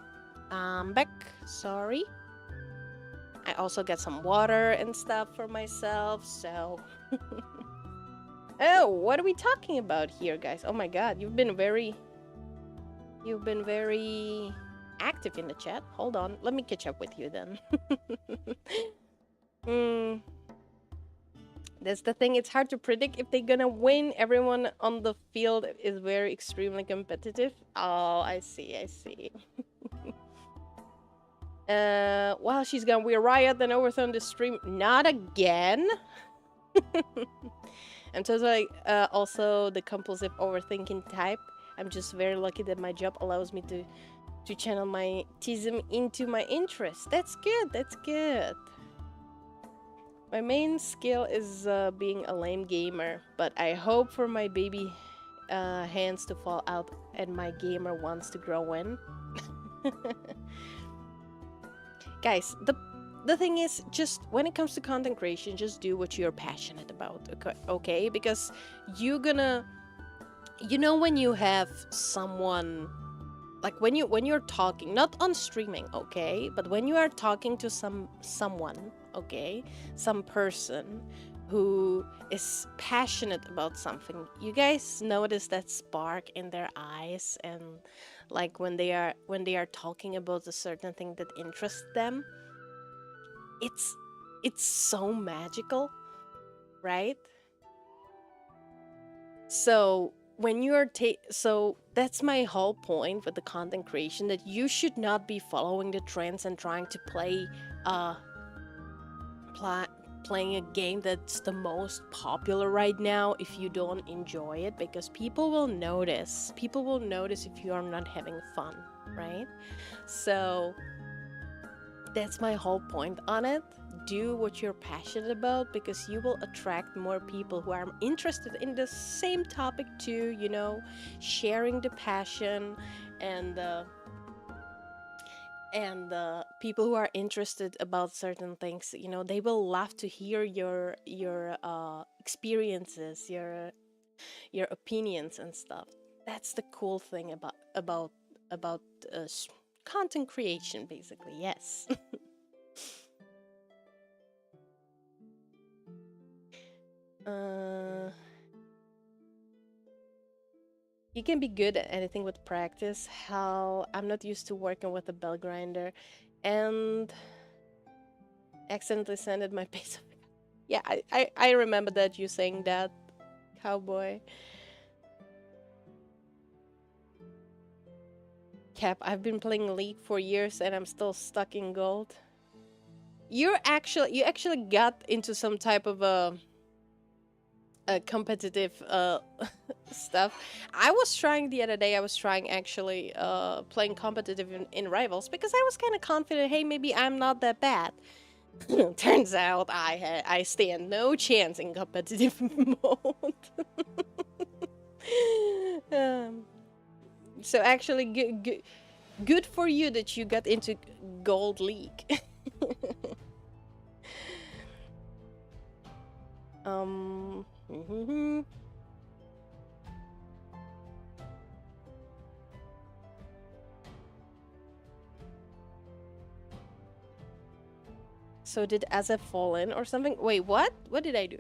I'm back. Sorry. I also get some water and stuff for myself, so... Oh, what are we talking about here, guys? Oh my god, you've been very active in the chat. Hold on, let me catch up with you then. That's the thing, it's hard to predict if they're gonna win. Everyone on the field is very extremely competitive. Oh, I see. While she's gone, we riot and overthrown the stream. Not again. I'm totally also the compulsive overthinking type. I'm just very lucky that my job allows me to channel my autism into my interests. That's good. My main skill is being a lame gamer, but I hope for my baby hands to fall out and my gamer wants to grow in. Guys, the thing is, just when it comes to content creation, just do what you're passionate about, okay? Because you're gonna, you know, when you have someone, like when you're talking, not on streaming, okay, but when you are talking to someone, okay, some person who is passionate about something, you guys notice that spark in their eyes, and like when they are talking about a certain thing that interests them, it's so magical, right? So when you're so that's my whole point with the content creation, that you should not be following the trends and trying to play playing a game that's the most popular right now if you don't enjoy it, because people will notice if you are not having fun, right? So that's my whole point on it. Do what you're passionate about, because you will attract more people who are interested in the same topic too, you know, sharing the passion, and people who are interested about certain things, you know, they will love to hear your experiences, your opinions and stuff. That's the cool thing about content creation, basically. Yes. You can be good at anything with practice. Hell, I'm not used to working with a bell grinder, and accidentally sent my base of... Yeah, I remember that you saying that, cowboy. Cap, I've been playing League for years and I'm still stuck in gold. You actually got into some type of a competitive stuff. I was trying the other day. I was trying actually playing competitive in Rivals, because I was kind of confident. Hey, maybe I'm not that bad. Turns out I stand no chance in competitive mode. So actually, good for you that you got into Gold League. So did Azef fall in or something? Wait, what? What did I do?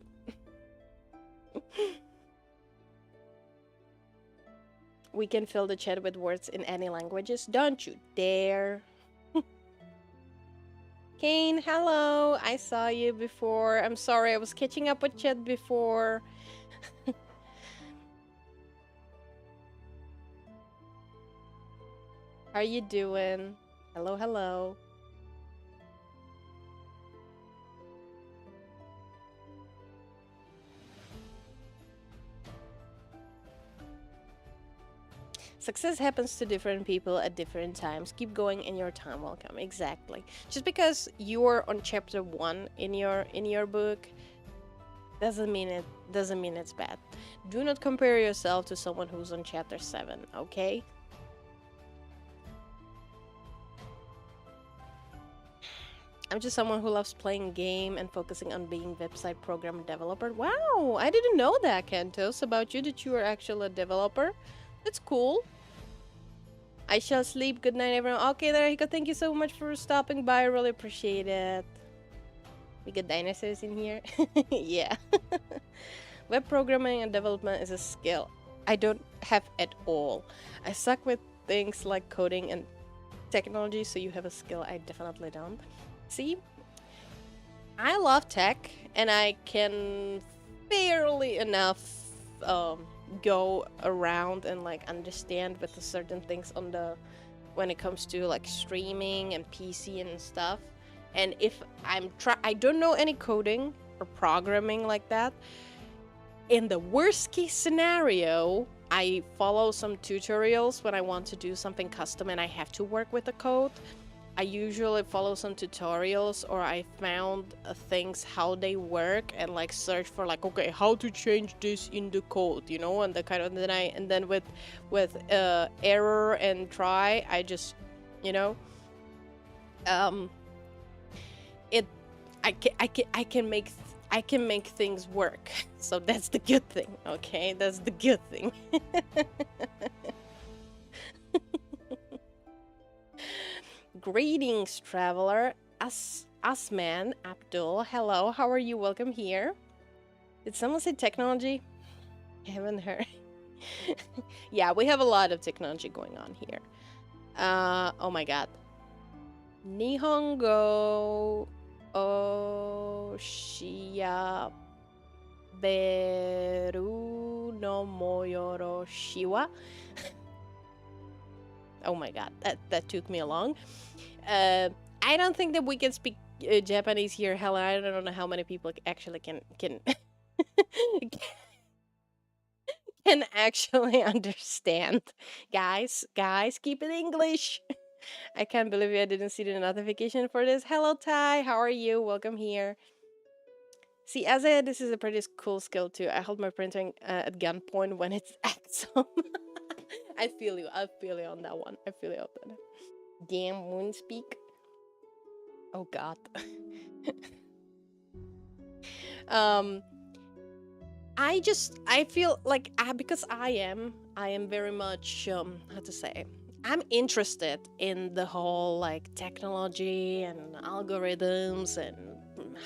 We can fill the chat with words in any languages. Don't you dare. Kane, hello. I saw you before. I'm sorry, I was catching up with chat before. How are you doing? Hello, hello. Success happens to different people at different times. Keep going and your time will come. Exactly. Just because you're on chapter 1 in your book doesn't mean it's bad. Do not compare yourself to someone who's on chapter 7, okay? I'm just someone who loves playing game and focusing on being website program developer. Wow, I didn't know that, Kentos, about you, that you were actually a developer. That's cool. I shall sleep. Good night, everyone. Okay, there you go. Thank you so much for stopping by. I really appreciate it. We got dinosaurs in here. Yeah. Web programming and development is a skill I don't have at all. I suck with things like coding and technology, so you have a skill I definitely don't. See? I love tech, and I can fairly enough go around and like understand with the certain things on the when it comes to like streaming and PC and stuff. And if I don't know any coding or programming like that. In the worst case scenario, I follow some tutorials when I want to do something custom and I have to work with the code. I usually follow some tutorials, or I found things how they work and like search for like, okay, how to change this in the code, you know, and the kind of and then with error and try, I just, you know, it I can make things work. So that's the good thing, okay? That's the good thing. Greetings, traveler. Asman Abdul. Hello, how are you? Welcome here. Did someone say technology? I haven't heard. Yeah, we have a lot of technology going on here. Oh my god. Nihongo Oshia Beru no Moyoroshiwa. Oh my god, that took me long. I don't think that we can speak Japanese here. Hell, I don't know how many people actually can can actually understand. Guys, keep it English. I can't believe I didn't see the notification for this. Hello, Ty. How are you? Welcome here. See, as I said, this is a pretty cool skill too. I hold my printing at gunpoint when it's awesome. I feel you. I feel you on that one. I feel you on that. Damn Moonspeak. Oh God. I feel like because I am very much how to say, I'm interested in the whole like technology and algorithms and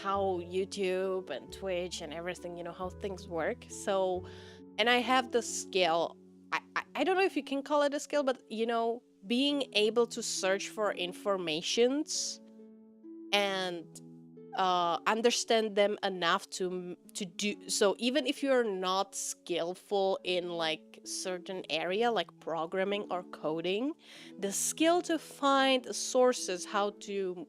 how YouTube and Twitch and everything, you know, how things work. So, and I have the skill. I don't know if you can call it a skill, but you know, being able to search for informations and understand them enough to do so, even if you're not skillful in like certain area like programming or coding, the skill to find sources how to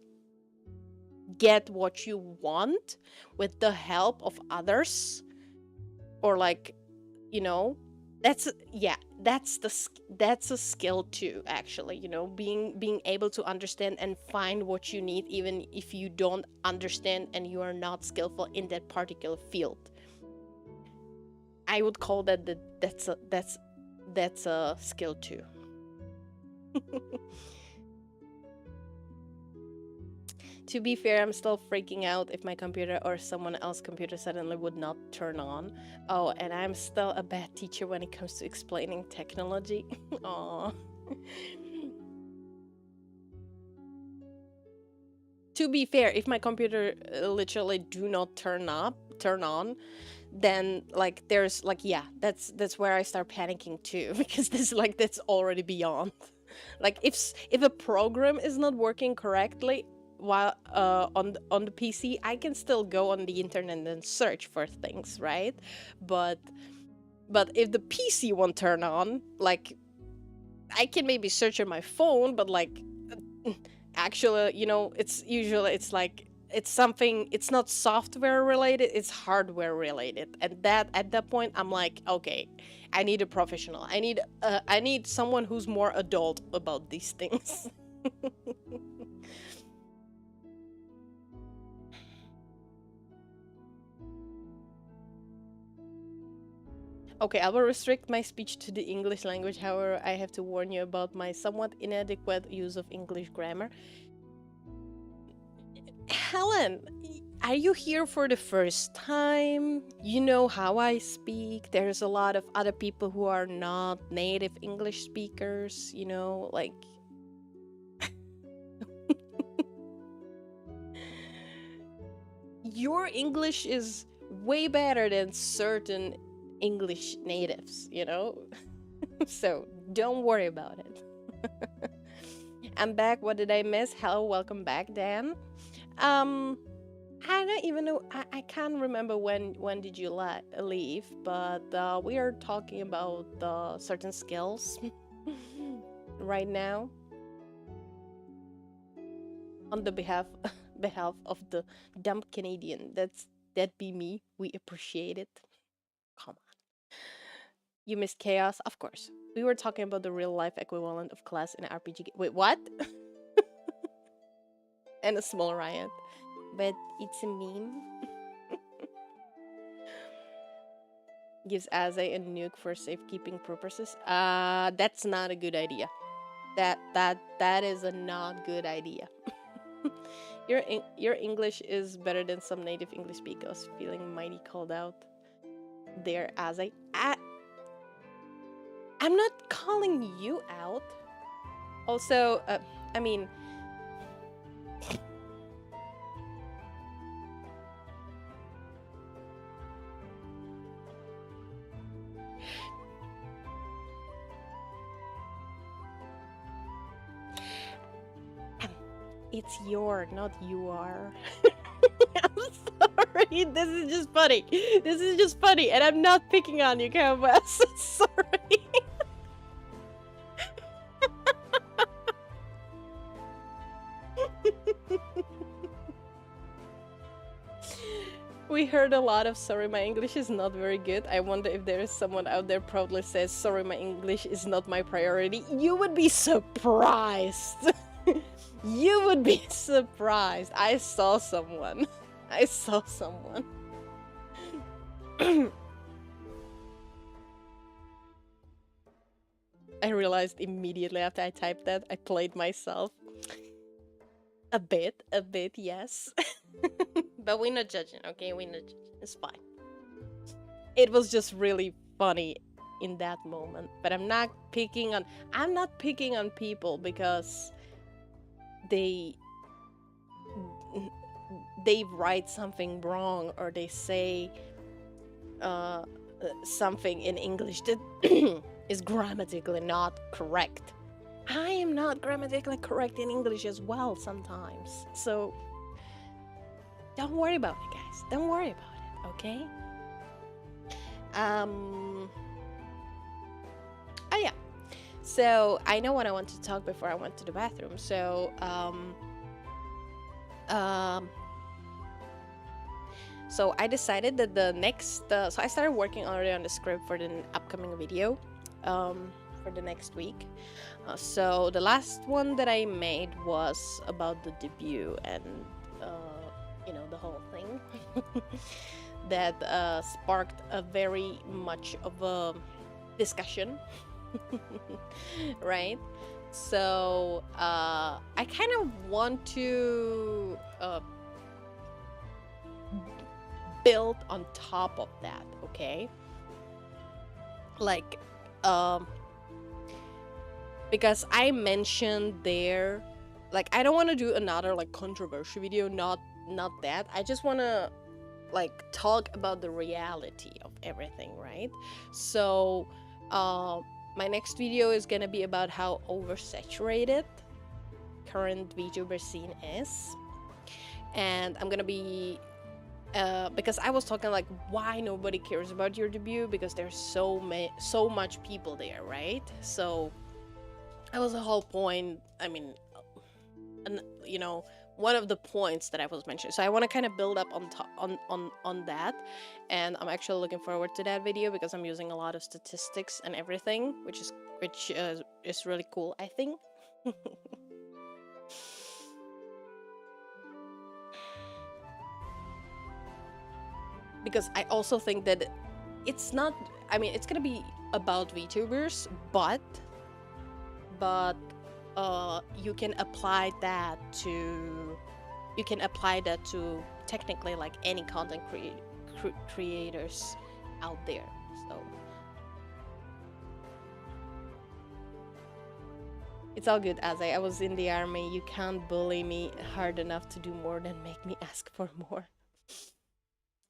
get what you want with the help of others, or like, you know, that's a skill too, actually, you know, being able to understand and find what you need even if you don't understand and you are not skillful in that particular field. I would call that's a skill too. To be fair, I'm still freaking out if my computer or someone else's computer suddenly would not turn on. Oh, and I'm still a bad teacher when it comes to explaining technology. Aww. To be fair, if my computer literally do not turn on, then like there's like, yeah, that's where I start panicking too, because that's already beyond. Like if a program is not working correctly while on the PC, I can still go on the internet and search for things, right? But if the PC won't turn on, like I can maybe search on my phone, but like actually, you know, it's like it's something, it's not software related, it's hardware related, and that at that point I'm like, okay, I need a professional. I need someone who's more adult about these things. Okay, I will restrict my speech to the English language. However, I have to warn you about my somewhat inadequate use of English grammar. Helen, are you here for the first time? You know how I speak. There's a lot of other people who are not native English speakers, you know, like your English is way better than certain English natives, you know? So don't worry about it. I'm back. What did I miss? Hello, welcome back, Dan. I don't even know. I can't remember when did you leave, but we are talking about certain skills right now on the behalf of the dumb Canadian. That be me. We appreciate it. Come on. You missed chaos, of course. We were talking about the real life equivalent of class in an RPG. Wait, what? And a small riot. But it's a meme. Gives Aze a nuke for safekeeping purposes. That's not a good idea. That is a not good idea. Your English is better than some native English speakers. Feeling mighty called out there, Aze. I'm not calling you out. Also, I mean. It's your, not you are. I'm sorry. This is just funny. This is just funny, and I'm not picking on you, Canvas. Sorry. We heard a lot of sorry, my English is not very good. I wonder if there is someone out there proudly says sorry, my English is not my priority. You would be surprised. You would be surprised. I saw someone. I saw someone. I realized immediately after I typed that, I played myself. A bit, yes. But we're not judging, okay? We're not judging. It's fine. It was just really funny in that moment. But I'm not picking on people because they write something wrong or they say something in English that is grammatically not correct. I am not grammatically correct in English as well sometimes. So don't worry about it, guys. Don't worry about it, okay? Oh yeah. So I know what I want to talk before I went to the bathroom. So so I decided that the next so I started working already on the script for the upcoming video for the next week. So the last one that I made was about the debut and you know, the whole thing that sparked a very much of a discussion. Right? So I kind of want to build on top of that, okay? Like because I mentioned there, like, I don't want to do another like controversial video, not that. I just want to like talk about the reality of everything, right? So my next video is gonna be about how oversaturated current VTuber scene is, and I'm gonna be because I was talking like why nobody cares about your debut, because there's so much people there, right? So that was the whole point. I mean, and you know, one of the points that I was mentioning. So I want to kind of build up on that, and I'm actually looking forward to that video because I'm using a lot of statistics and everything, which is really cool, I think. Because I also think that it's not, I mean, it's gonna be about VTubers, but you can apply that to you can apply that to technically like any content creators out there. So it's all good, Azai. I was in the army. You can't bully me hard enough to do more than make me ask for more.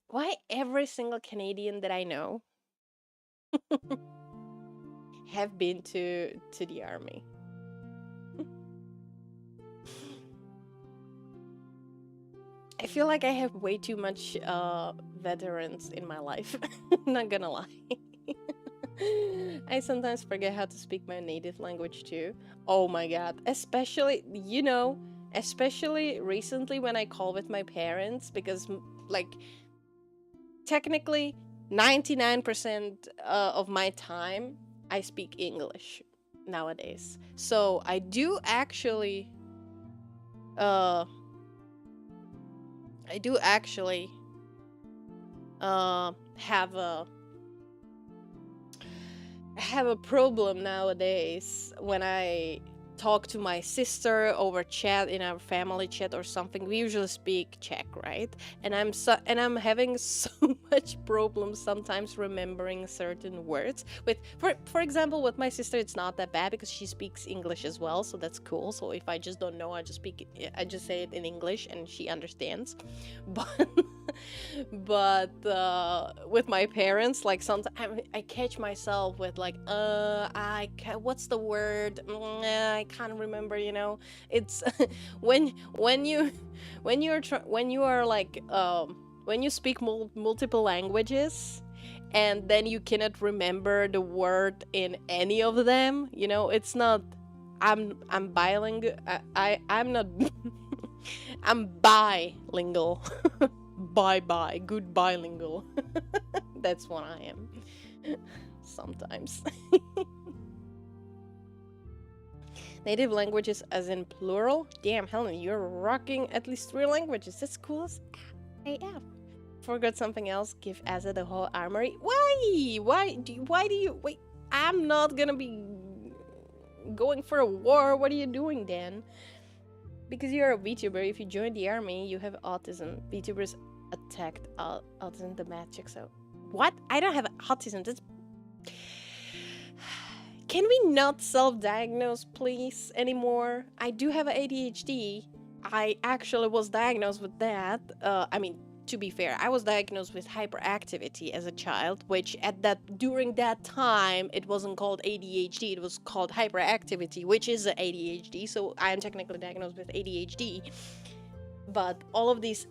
Why every single Canadian that I know have been to the army? I feel like I have way too much veterans in my life. Not gonna lie. I sometimes forget how to speak my native language too. Oh my god. Especially, especially recently when I call with my parents, because, like, technically 99% of my time I speak English nowadays. So I do actually uh have a problem nowadays when I talk to my sister over chat in our family chat or something. We usually speak Czech, right? And I'm having so much problems sometimes remembering certain words. With for example, with my sister, it's not that bad because she speaks English as well, so that's cool. So if I just don't know, I just say it in English and she understands. But with my parents, like, sometimes I catch myself with like what's the word, I can't remember, it's when you when you are like when you speak multiple languages and then you cannot remember the word in any of them, it's not I'm bilingual. I'm not I'm bilingual. Bye good bilingual. That's what I am sometimes. Native languages as in plural? Damn, Helen, you're rocking at least 3 languages. That's cool as AF. Forgot something else. Give Asa the whole armory. Why do you wait? I'm not gonna be going for a war. What are you doing then? Because you're a VTuber. If you join the army, you have autism. VTubers attacked autism the magic. So what? I don't have autism. That's... Can we not self-diagnose, please, anymore? I do have ADHD. I actually was diagnosed with that. To be fair, I was diagnosed with hyperactivity as a child, which during that time, it wasn't called ADHD, it was called hyperactivity, which is ADHD, so I am technically diagnosed with ADHD. But all of these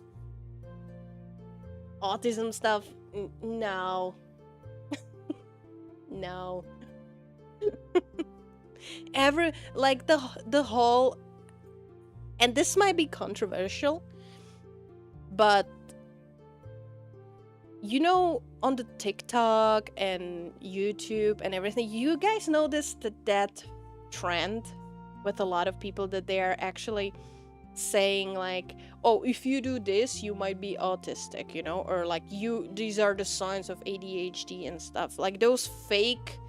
autism stuff, no. No. The whole, and this might be controversial, but on the TikTok and YouTube and everything, you guys noticed that trend with a lot of people that they are actually saying like, oh, if you do this, you might be autistic, or like these are the signs of ADHD and stuff. Like those fake,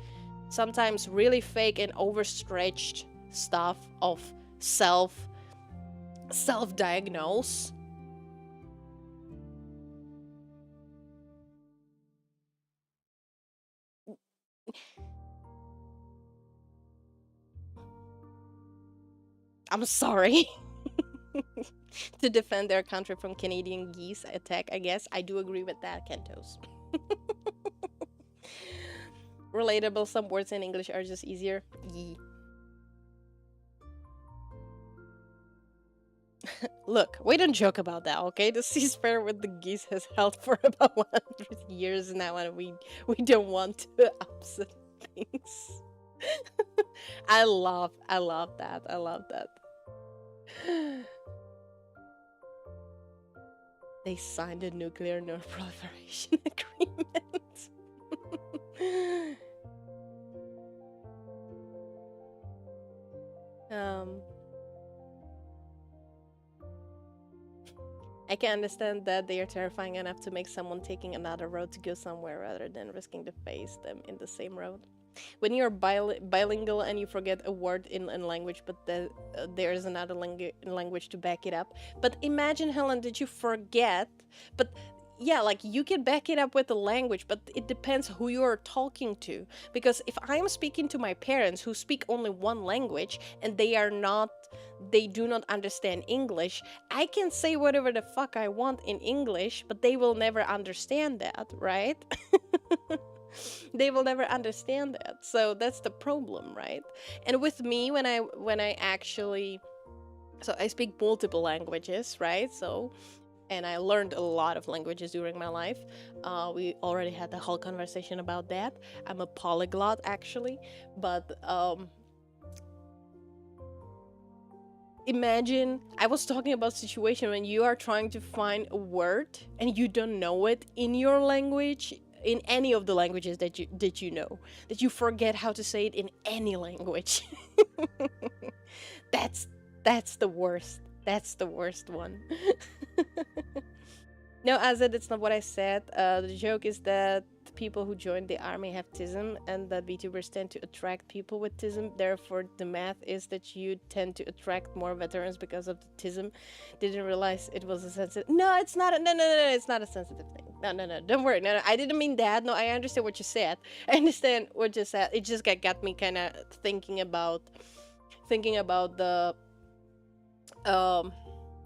sometimes really fake and overstretched stuff of self-diagnose. I'm sorry. To defend their country from Canadian geese attack, I guess. I do agree with that, Kentos. Relatable, some words in English are just easier. Yee. Look, we don't joke about that, okay? The ceasefire with the geese has held for about 100 years now, and we don't want to upset things. I love that. I love that. They signed a nuclear non-proliferation agreement. I can understand that they are terrifying enough to make someone taking another road to go somewhere rather than risking to face them in the same road. When you're bilingual and you forget a word in language, but there is another language to back it up. But imagine, Helen, did you forget? But yeah, like you can back it up with the language, but it depends who you are talking to. Because if I'm speaking to my parents who speak only one language and they do not understand English, I can say whatever the fuck I want in English, but they will never understand that, right? They will never understand that. So that's the problem, right? And with me, when I actually, so I speak multiple languages, right? So, and I learned a lot of languages during my life. We already had the whole conversation about that. I'm a polyglot, actually. But imagine, I was talking about situation when you are trying to find a word and you don't know it in your language, in any of the languages that you know, that you forget how to say it in any language. That's the worst. That's the worst one. No, Azad, it's not what I said. The joke is that people who join the army have tism, and that VTubers tend to attract people with tism. Therefore, the math is that you tend to attract more veterans because of the tism. Didn't realize it was a sensitive. No, it's not. No, it's not a sensitive thing. No. Don't worry. No, I didn't mean that. No, I understand what you said. I understand what you said. It just got me kind of thinking about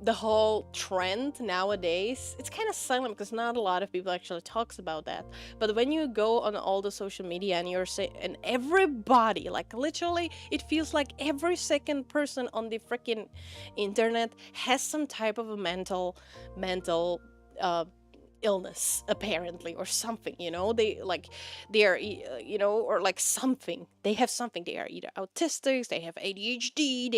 the whole trend nowadays. It's kind of silent because not a lot of people actually talks about that. But when you go on all the social media and and everybody, like literally, it feels like every second person on the freaking internet has some type of a mental illness, apparently, or something, they are, or like something, they have something. They are either autistics, they have ADHD,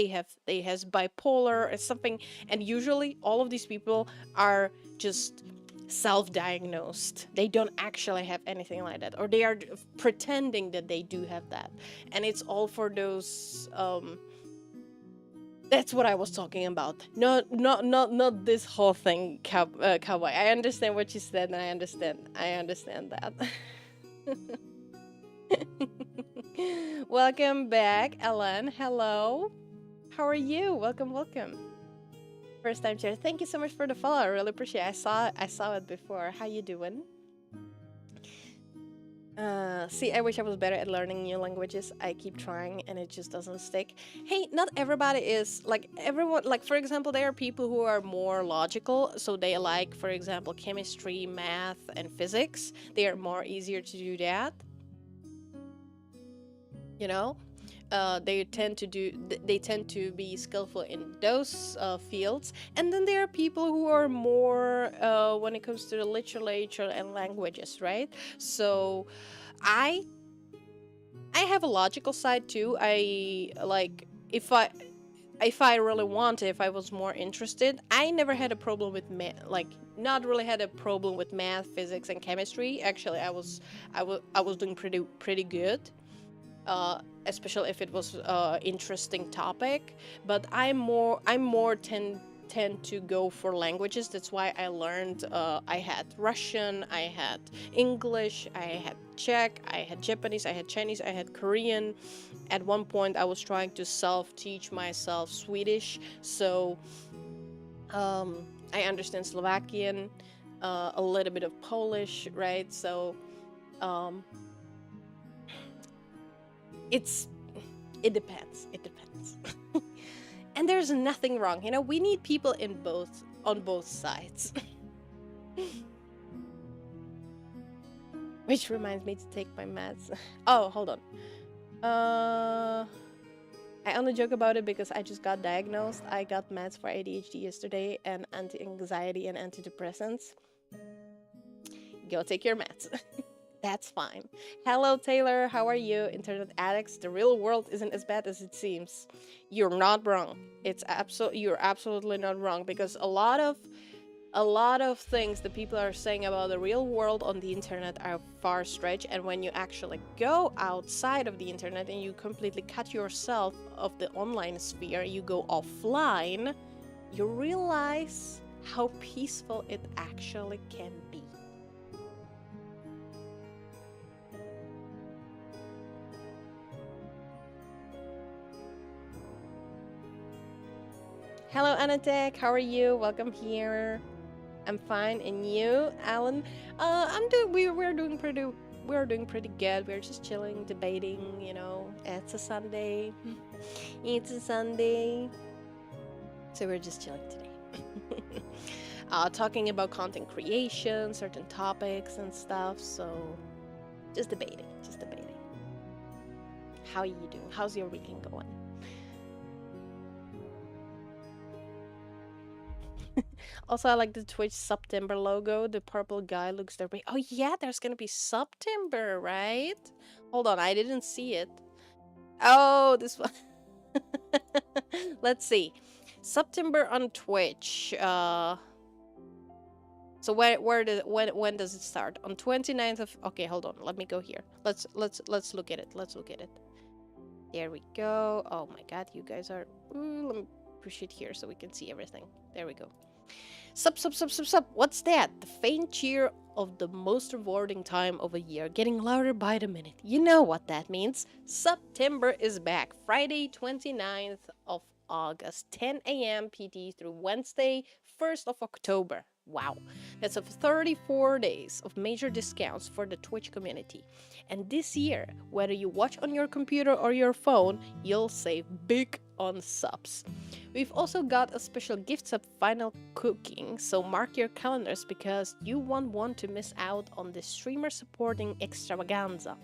they has bipolar or something. And usually all of these people are just self-diagnosed. They don't actually have anything like that, or they are pretending that they do have that. And it's all for those that's what I was talking about. Not this whole thing, cowboy. I understand what you said, and I understand that. Welcome back, Ellen. Hello. How are you? Welcome. First time chair. Thank you so much for the follow. I really appreciate it. I saw it before. How you doing? See, I wish I was better at learning new languages. I keep trying and it just doesn't stick. Hey, not everybody is like everyone. Like, for example, there are people who are more logical, so they like, for example, chemistry, math, and physics. They are more easier to do that. You know, they tend to be skillful in those fields. And then there are people who are more when it comes to the literature and languages, right? So I have a logical side too. I like, if I really wanted, if I was more interested, I never had a problem with not really had a problem with math, physics, and chemistry. Actually, I was doing pretty good. Especially if it was interesting topic. But I more tend to go for languages. That's why I learned. I had Russian, I had English, I had Czech, I had Japanese, I had Chinese, I had Korean. At one point, I was trying to self-teach myself Swedish, so I understand Slovakian, a little bit of Polish, right? So it depends. And there's nothing wrong. We need people on both sides. Which reminds me to take my meds. Oh, hold on. I only joke about it because I just got diagnosed. I got meds for ADHD yesterday and anti-anxiety and antidepressants. Go take your meds. That's fine. Hello, Taylor. How are you? Internet addicts. The real world isn't as bad as it seems. You're not wrong. You're absolutely not wrong, because a lot of things that people are saying about the real world on the internet are far stretched. And when you actually go outside of the internet and you completely cut yourself of the online sphere, you go offline, you realize how peaceful it actually can be. Hello, Anatek. How are you? Welcome here. I'm fine, and you, Alan? We're doing pretty good. We're just chilling, debating. You know, it's a Sunday. It's a Sunday, so we're just chilling today. Talking about content creation, certain topics and stuff. So, just debating. How are you doing? How's your weekend going? Also, I like the Twitch September logo. The purple guy looks there. Oh yeah, there's gonna be September, right? Hold on, I didn't see it. Oh, this one. Let's see. September on Twitch. So when does it start? On 29th of. Okay, hold on. Let me go here. Let's look at it. Let's look at it. There we go. Oh my God, you guys are. Ooh, let me push it here so we can see everything. There we go. Sup. What's that? The faint cheer of the most rewarding time of a year, getting louder by the minute. You know what that means. September is back. Friday, 29th of August, 10 a.m. PT through Wednesday, 1st of October. Wow. That's of 34 days of major discounts for the Twitch community. And this year, whether you watch on your computer or your phone, you'll save big on subs. We've also got a special gift sub final cooking, so mark your calendars because you won't want to miss out on this streamer supporting extravaganza.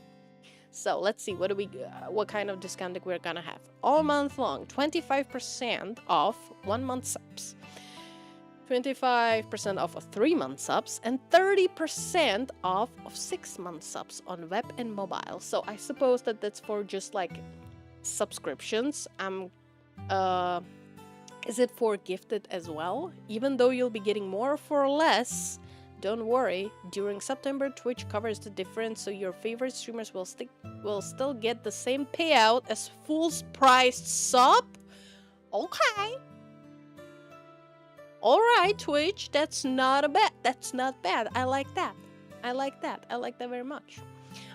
So let's see, what kind of discount we're gonna have. All month long, 25% off 1 month subs, 25% off of 3 month subs, and 30% off of 6 month subs on web and mobile. So I suppose that's for just like subscriptions. Is it for gifted as well? Even though you'll be getting more for less, don't worry. During September, Twitch covers the difference, so your favorite streamers will still get the same payout as full-priced sub. Okay. All right, Twitch. That's not bad. I like that. I like that very much.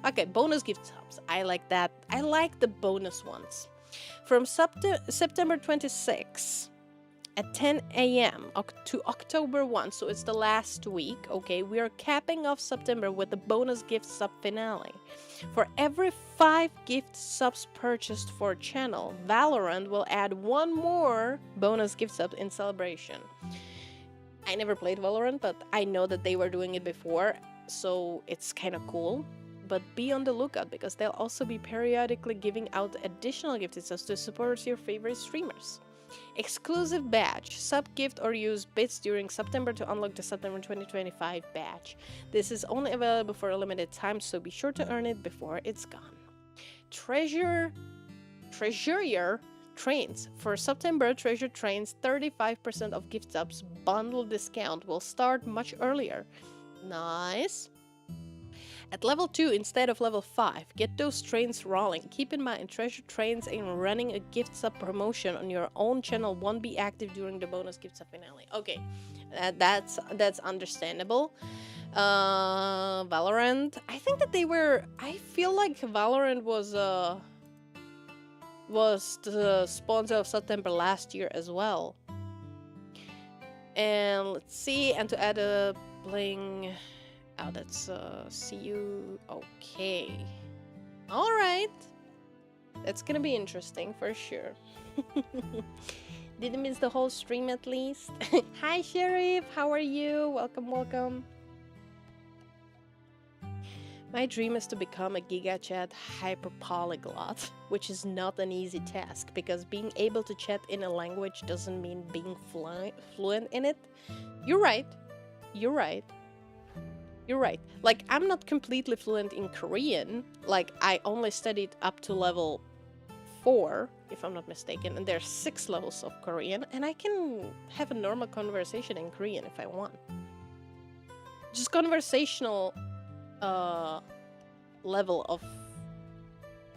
Okay, bonus gift subs. I like that. I like the bonus ones. From September 26 at 10 a.m. to October 1, so it's the last week, okay, we are capping off September with the bonus gift sub finale. For every 5 gift subs purchased for channel, Valorant will add 1 more bonus gift sub in celebration. I never played Valorant, but I know that they were doing it before, so it's kind of cool. But be on the lookout because they'll also be periodically giving out additional gift subs to support your favorite streamers. Exclusive badge. Sub-gift or use bits during September to unlock the September 2025 badge. This is only available for a limited time, so be sure to earn it before it's gone. Treasure trains. For September, Treasure Trains 35% of gift subs bundle discount will start much earlier. Nice. At level 2 instead of level 5, get those trains rolling. Keep in mind, Treasure Trains and running a gift sub promotion on your own channel won't be active during the bonus gift sub finale. Okay, that's understandable. Valorant, I think that I feel like Valorant was the sponsor of September last year as well. And let's see, and to add a bling. Oh, that's CU. Okay. All right. That's gonna be interesting for sure. Didn't miss the whole stream at least. Hi, Sheriff. How are you? Welcome. My dream is to become a GigaChat hyperpolyglot, which is not an easy task because being able to chat in a language doesn't mean being fluent in it. You're right. Like, I'm not completely fluent in Korean. Like, I only studied up to level 4, if I'm not mistaken, and there's 6 levels of Korean, and I can have a normal conversation in Korean if I want. Just conversational level of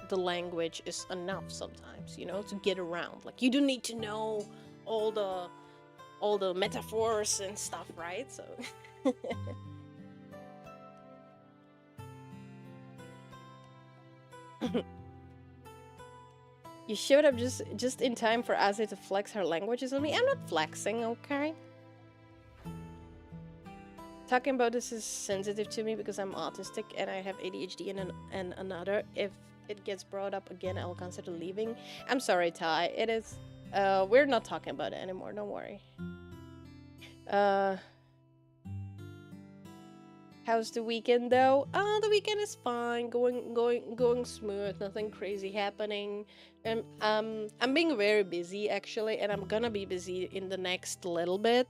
the language is enough sometimes, you know, to get around. Like, you don't need to know all the metaphors and stuff, right? So You showed up just in time for Ase to flex her languages on me. I'm not flexing, okay? Talking about this is sensitive to me because I'm autistic and I have ADHD and another. If it gets brought up again, I'll consider leaving. I'm sorry, Ty. It is. We're not talking about it anymore. Don't worry. How's the weekend though? The weekend is fine. Going smooth. Nothing crazy happening. And I'm being very busy actually, and I'm gonna be busy in the next little bit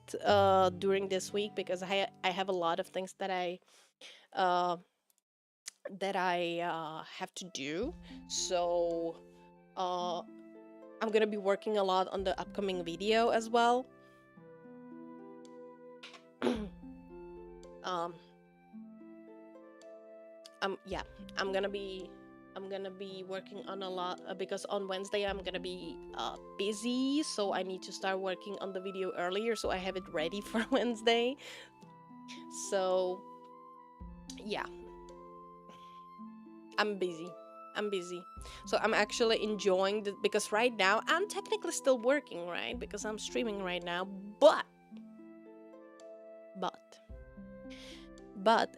during this week because I have a lot of things that I have to do. So I'm gonna be working a lot on the upcoming video as well. Yeah, I'm gonna be working on a lot because on Wednesday I'm gonna be busy, so I need to start working on the video earlier so I have it ready for Wednesday. So yeah, I'm busy. So I'm actually enjoying the, because right now I'm technically still working, right? Because I'm streaming right now, but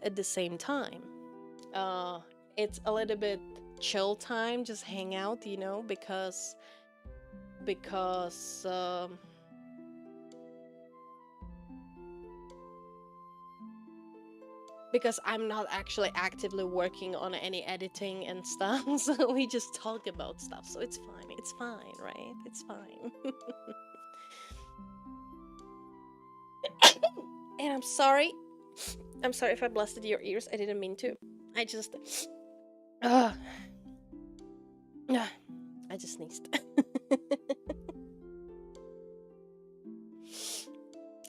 at the same time, it's a little bit chill time, just hang out, you know, because I'm not actually actively working on any editing and stuff, so we just talk about stuff, so it's fine, right? It's fine. And I'm sorry if I blasted your ears. I didn't mean to. I just I just sneezed.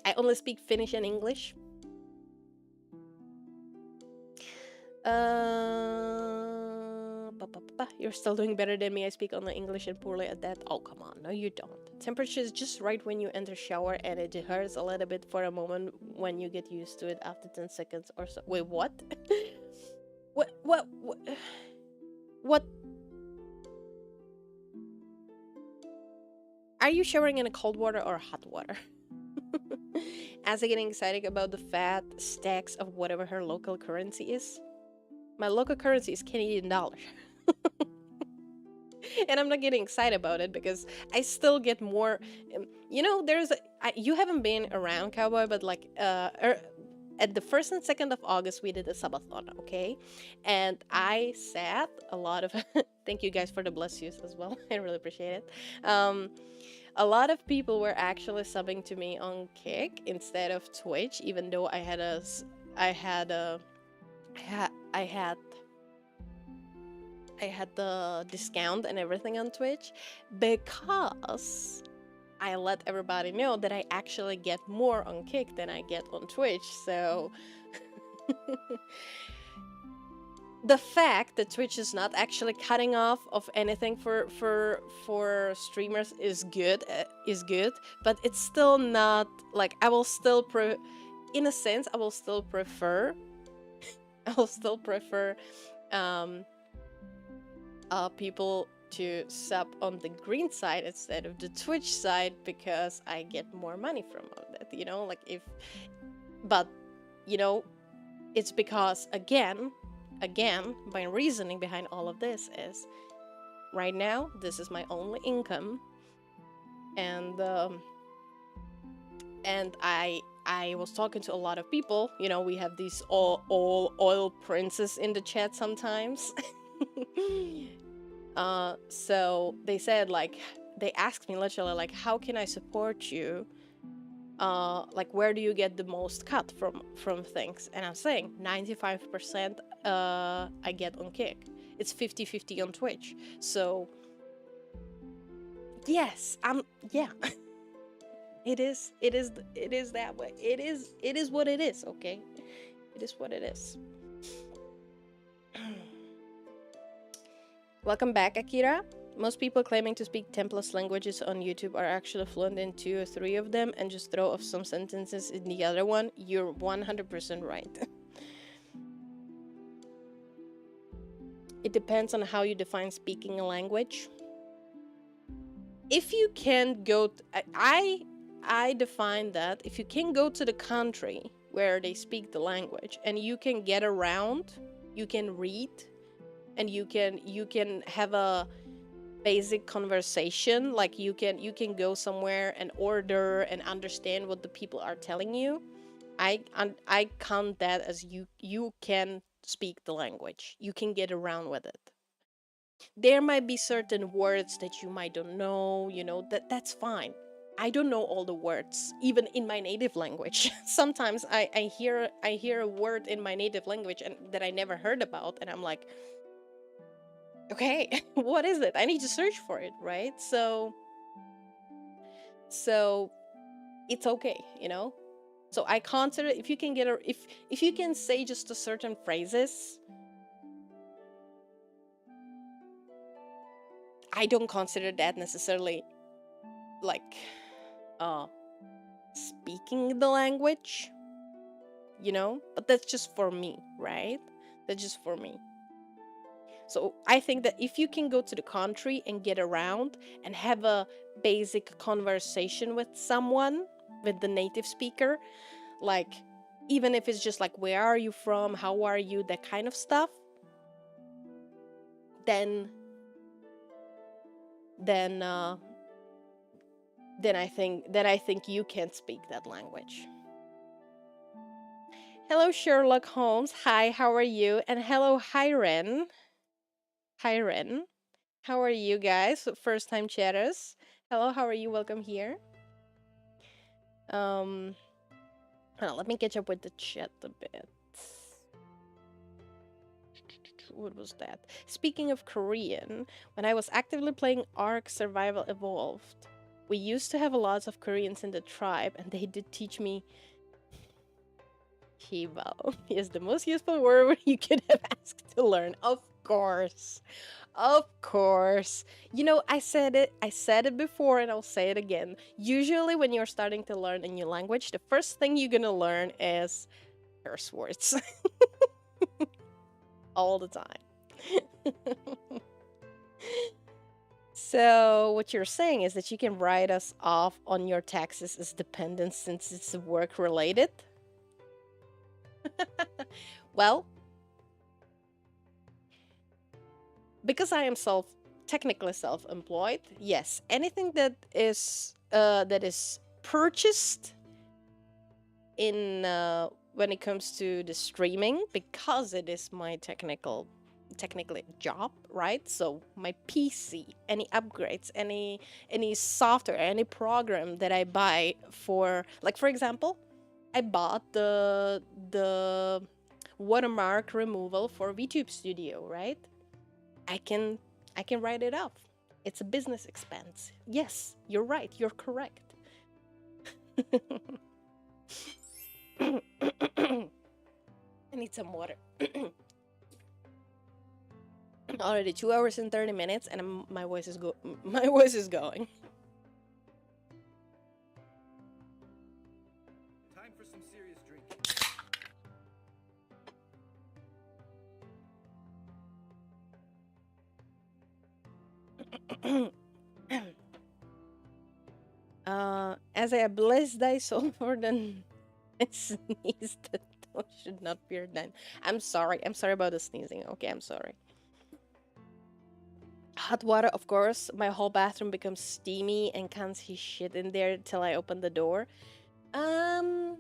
I only speak Finnish and English. You're still doing better than me. I speak only English and poorly at that. Oh, come on. No, you don't. Temperature is just right when you enter shower, and it hurts a little bit for a moment when you get used to it after 10 seconds or so. Wait, what? What? Are you showering in a cold water or hot water? As I getting excited about the fat stacks of whatever her local currency is. My local currency is Canadian dollar. And I'm not getting excited about it because I still get more. You know, you haven't been around, Cowboy, but like at the 1st and 2nd of August, we did a subathon, okay? And I sat a lot of. Thank you guys for the bless yous as well. I really appreciate it. A lot of people were actually subbing to me on Kick instead of Twitch, even though I had the discount and everything on Twitch, because I let everybody know that I actually get more on Kick than I get on Twitch. So the fact that Twitch is not actually cutting off of anything for streamers is good, but it's still not like I will still in a sense I will still prefer people to sub on the green side instead of the Twitch side because I get more money from that, you know, like but you know, it's because again, my reasoning behind all of this is right now this is my only income, and I was talking to a lot of people, you know, we have these all oil princes in the chat sometimes. So they said, like, they asked me literally, like, how can I support you? Like, where do you get the most cut from things? And I'm saying 95% I get on Kick. It's 50-50 on Twitch. So yes, yeah. It is that way. It is what it is, okay? It is what it is. Welcome back, Akira. Most people claiming to speak 10+ languages on YouTube are actually fluent in 2 or 3 of them and just throw off some sentences in the other one. You're 100% right. It depends on how you define speaking a language. if you can go, I define that if you can go to the country where they speak the language and you can get around, you can read, and you can have a basic conversation, like you can go somewhere and order and understand what the people are telling you. I count that as you can speak the language. You can get around with it. There might be certain words that you might don't know, that's fine. I don't know all the words, even in my native language. Sometimes I hear a word in my native language and that I never heard about, and I'm like, okay, what is it? I need to search for it, right? So it's okay, So I consider if you can if you can say just a certain phrases, I don't consider that necessarily like speaking the language, but that's just for me, right? That's just for me. So I think that if you can go to the country and get around and have a basic conversation with someone, with the native speaker, like even if it's just like, where are you from, how are you, that kind of stuff, then I think you can speak that language. Hello, Sherlock Holmes. Hi, how are you? And hello, Hiren. Hiren, how are you guys? First time chatters. Hello, how are you? Welcome here. Let me catch up with the chat a bit. What was that? Speaking of Korean, when I was actively playing Ark Survival Evolved, we used to have a lot of Koreans in the tribe, and they did teach me Hibao is the most useful word you could have asked to learn. Of course. Of course. I said it before and I'll say it again. Usually when you're starting to learn a new language, the first thing you're gonna learn is curse words. All the time. So what you're saying is that you can write us off on your taxes as dependents since it's work related? Well, because I am technically self-employed, yes, anything that is purchased in when it comes to the streaming, because it is my technically job, right? So my PC, any upgrades, any software, any program that I buy for, like for example, I bought the watermark removal for VTube Studio, right? I can write it off. It's a business expense. Yes, you're right. You're correct. I need some water. Already 2 hours and 30 minutes, and my voice is going. Time for some serious drinking. As I bless thy soul for the sneeze that should not be done. I'm sorry about the sneezing. Okay, I'm sorry. Hot water, of course. My whole bathroom becomes steamy and can't see shit in there till I open the door. Do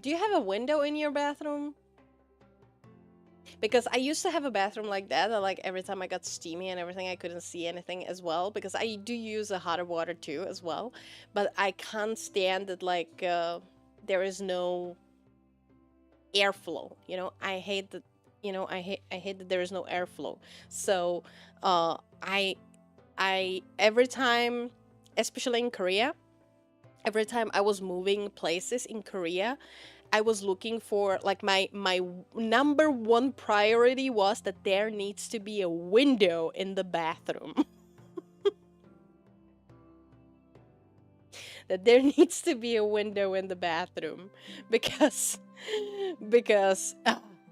you have a window in your bathroom? Because I used to have a bathroom like that, like every time I got steamy and everything, I couldn't see anything as well, because I do use a hotter water too as well, but I can't stand it, like there is no airflow, I hate that, I hate that there is no airflow. So I every time, especially in Korea, every time I was moving places in Korea, I was looking for, like, my number one priority was that there needs to be a window in the bathroom. That there needs to be a window in the bathroom, because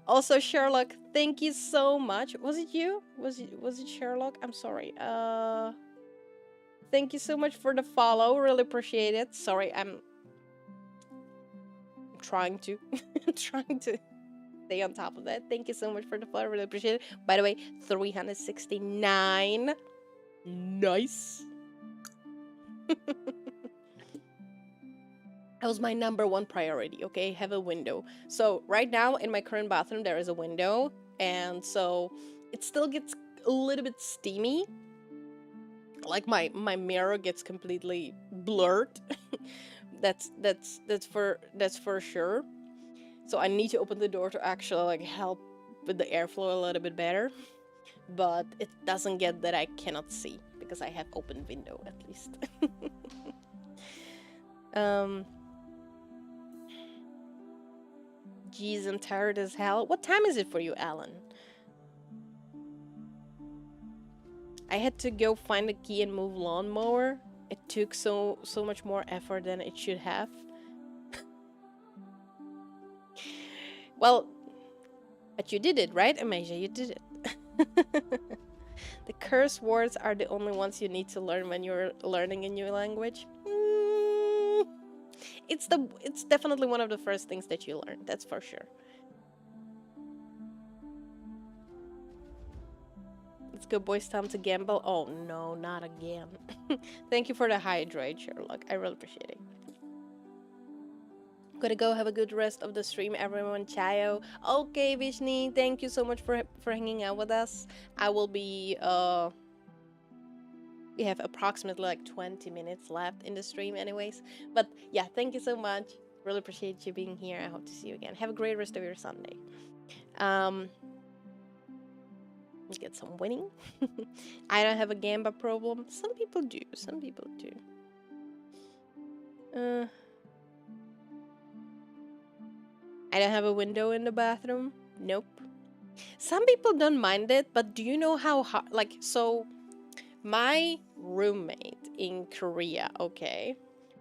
Also, Sherlock, thank you so much. Was it you? Was it Sherlock? I'm sorry. Thank you so much for the follow. Really appreciate it. Sorry, I'm trying to trying to stay on top of that. Thank you so much for the follow. Really appreciate it. By the way, 369. Nice. That was my number one priority, okay? Have a window. So right now in my current bathroom there is a window, and so it still gets a little bit steamy. Like my mirror gets completely blurred. that's for sure. So I need to open the door to actually like help with the airflow a little bit better. But it doesn't get that I cannot see because I have open window at least. Jeez, I'm tired as hell. What time is it for you, Alan? I had to go find the key and move lawnmower. It took so much more effort than it should have. Well, but you did it, right, Amasia? You did it. The curse words are the only ones you need to learn when you're learning a new language. It's definitely one of the first things that you learn, that's for sure. Let's go, boys, time to gamble. Oh no, not again. Thank you for the hydrate, Sherlock. I really appreciate it. Gotta go. Have a good rest of the stream, everyone. Chayo. Okay, Vishni, thank you so much for hanging out with us. I will be we have approximately like 20 minutes left in the stream anyways. But yeah, thank you so much. Really appreciate you being here. I hope to see you again. Have a great rest of your Sunday. Get some winning. I don't have a gamba problem. Some people do. Some people do. I don't have a window in the bathroom. Nope. Some people don't mind it, but do you know how hard? Like, so my roommate in Korea, okay,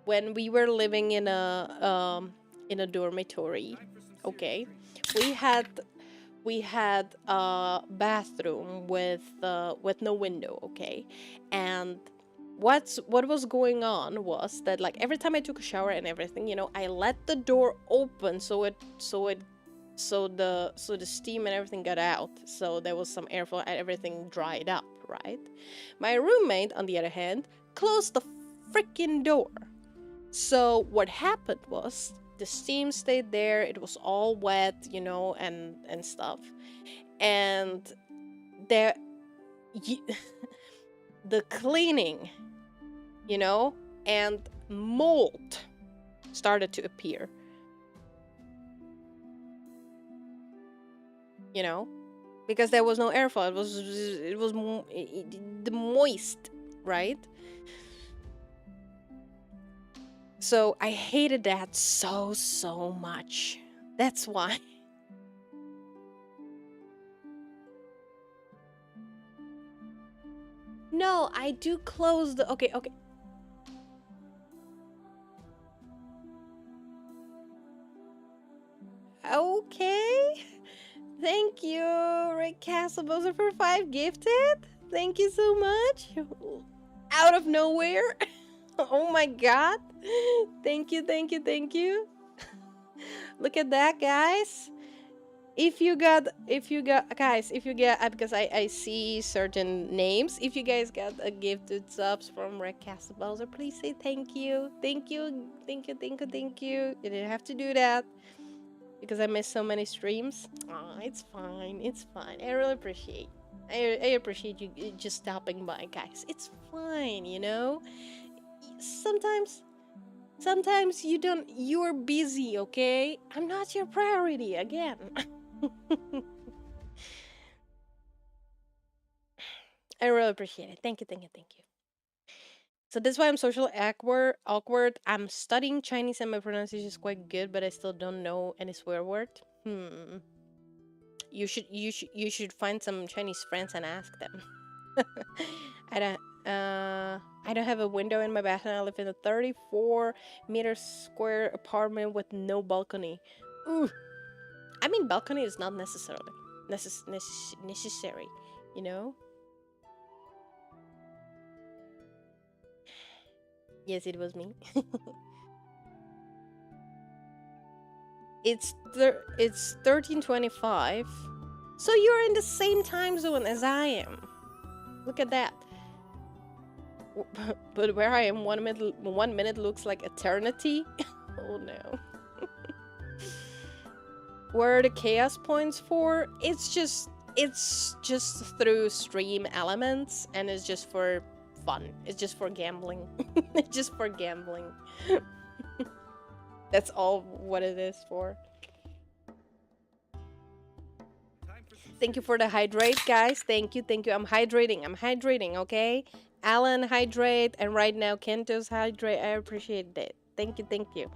when we were living in a dormitory, okay, we had a bathroom with no window, okay, and what was going on was that like every time I took a shower and everything, you know, I let the door open so the steam and everything got out, so there was some airflow and everything dried up, right? My roommate, on the other hand, closed the freaking door. So what happened was the steam stayed there, it was all wet, you know, and stuff. And there the cleaning, you know, and mold started to appear. You know, because there was no airflow. It was the moist, right? So I hated that so much. That's why. No, I do close the... Okay. Okay. Thank you, Rick Castlebuzer, for 5 gifted. Thank you so much. Out of nowhere. Oh my god. Thank you. Look at that, guys. If you get because I see certain names. If you guys got a gifted subs from Rick Castlebuzer, please say thank you. Thank you. You didn't have to do that because I missed so many streams. Oh, it's fine. I really appreciate. I appreciate you just stopping by, guys. It's fine, you know. Sometimes you're busy, okay? I'm not your priority again. I really appreciate it. Thank you. So that's why I'm socially awkward. I'm studying Chinese and my pronunciation is quite good, but I still don't know any swear word. You should find some Chinese friends and ask them. I don't have a window in my bathroom. I live in a 34-meter square apartment with no balcony. Ooh. I mean, balcony is not necessarily necessary, you know. Yes, it was me. It's 13:25, so you're in the same time zone as I am. Look at that. But where I am, 1 minute looks like eternity. Oh no. Where are the chaos points for? It's just through stream elements, and it's just for fun. It's just for gambling. It's just for gambling. That's all what it is for. Thank you for the hydrate, guys. Thank you. I'm hydrating, okay? Alan, hydrate. And right now, Kento's hydrate. I appreciate that. Thank you.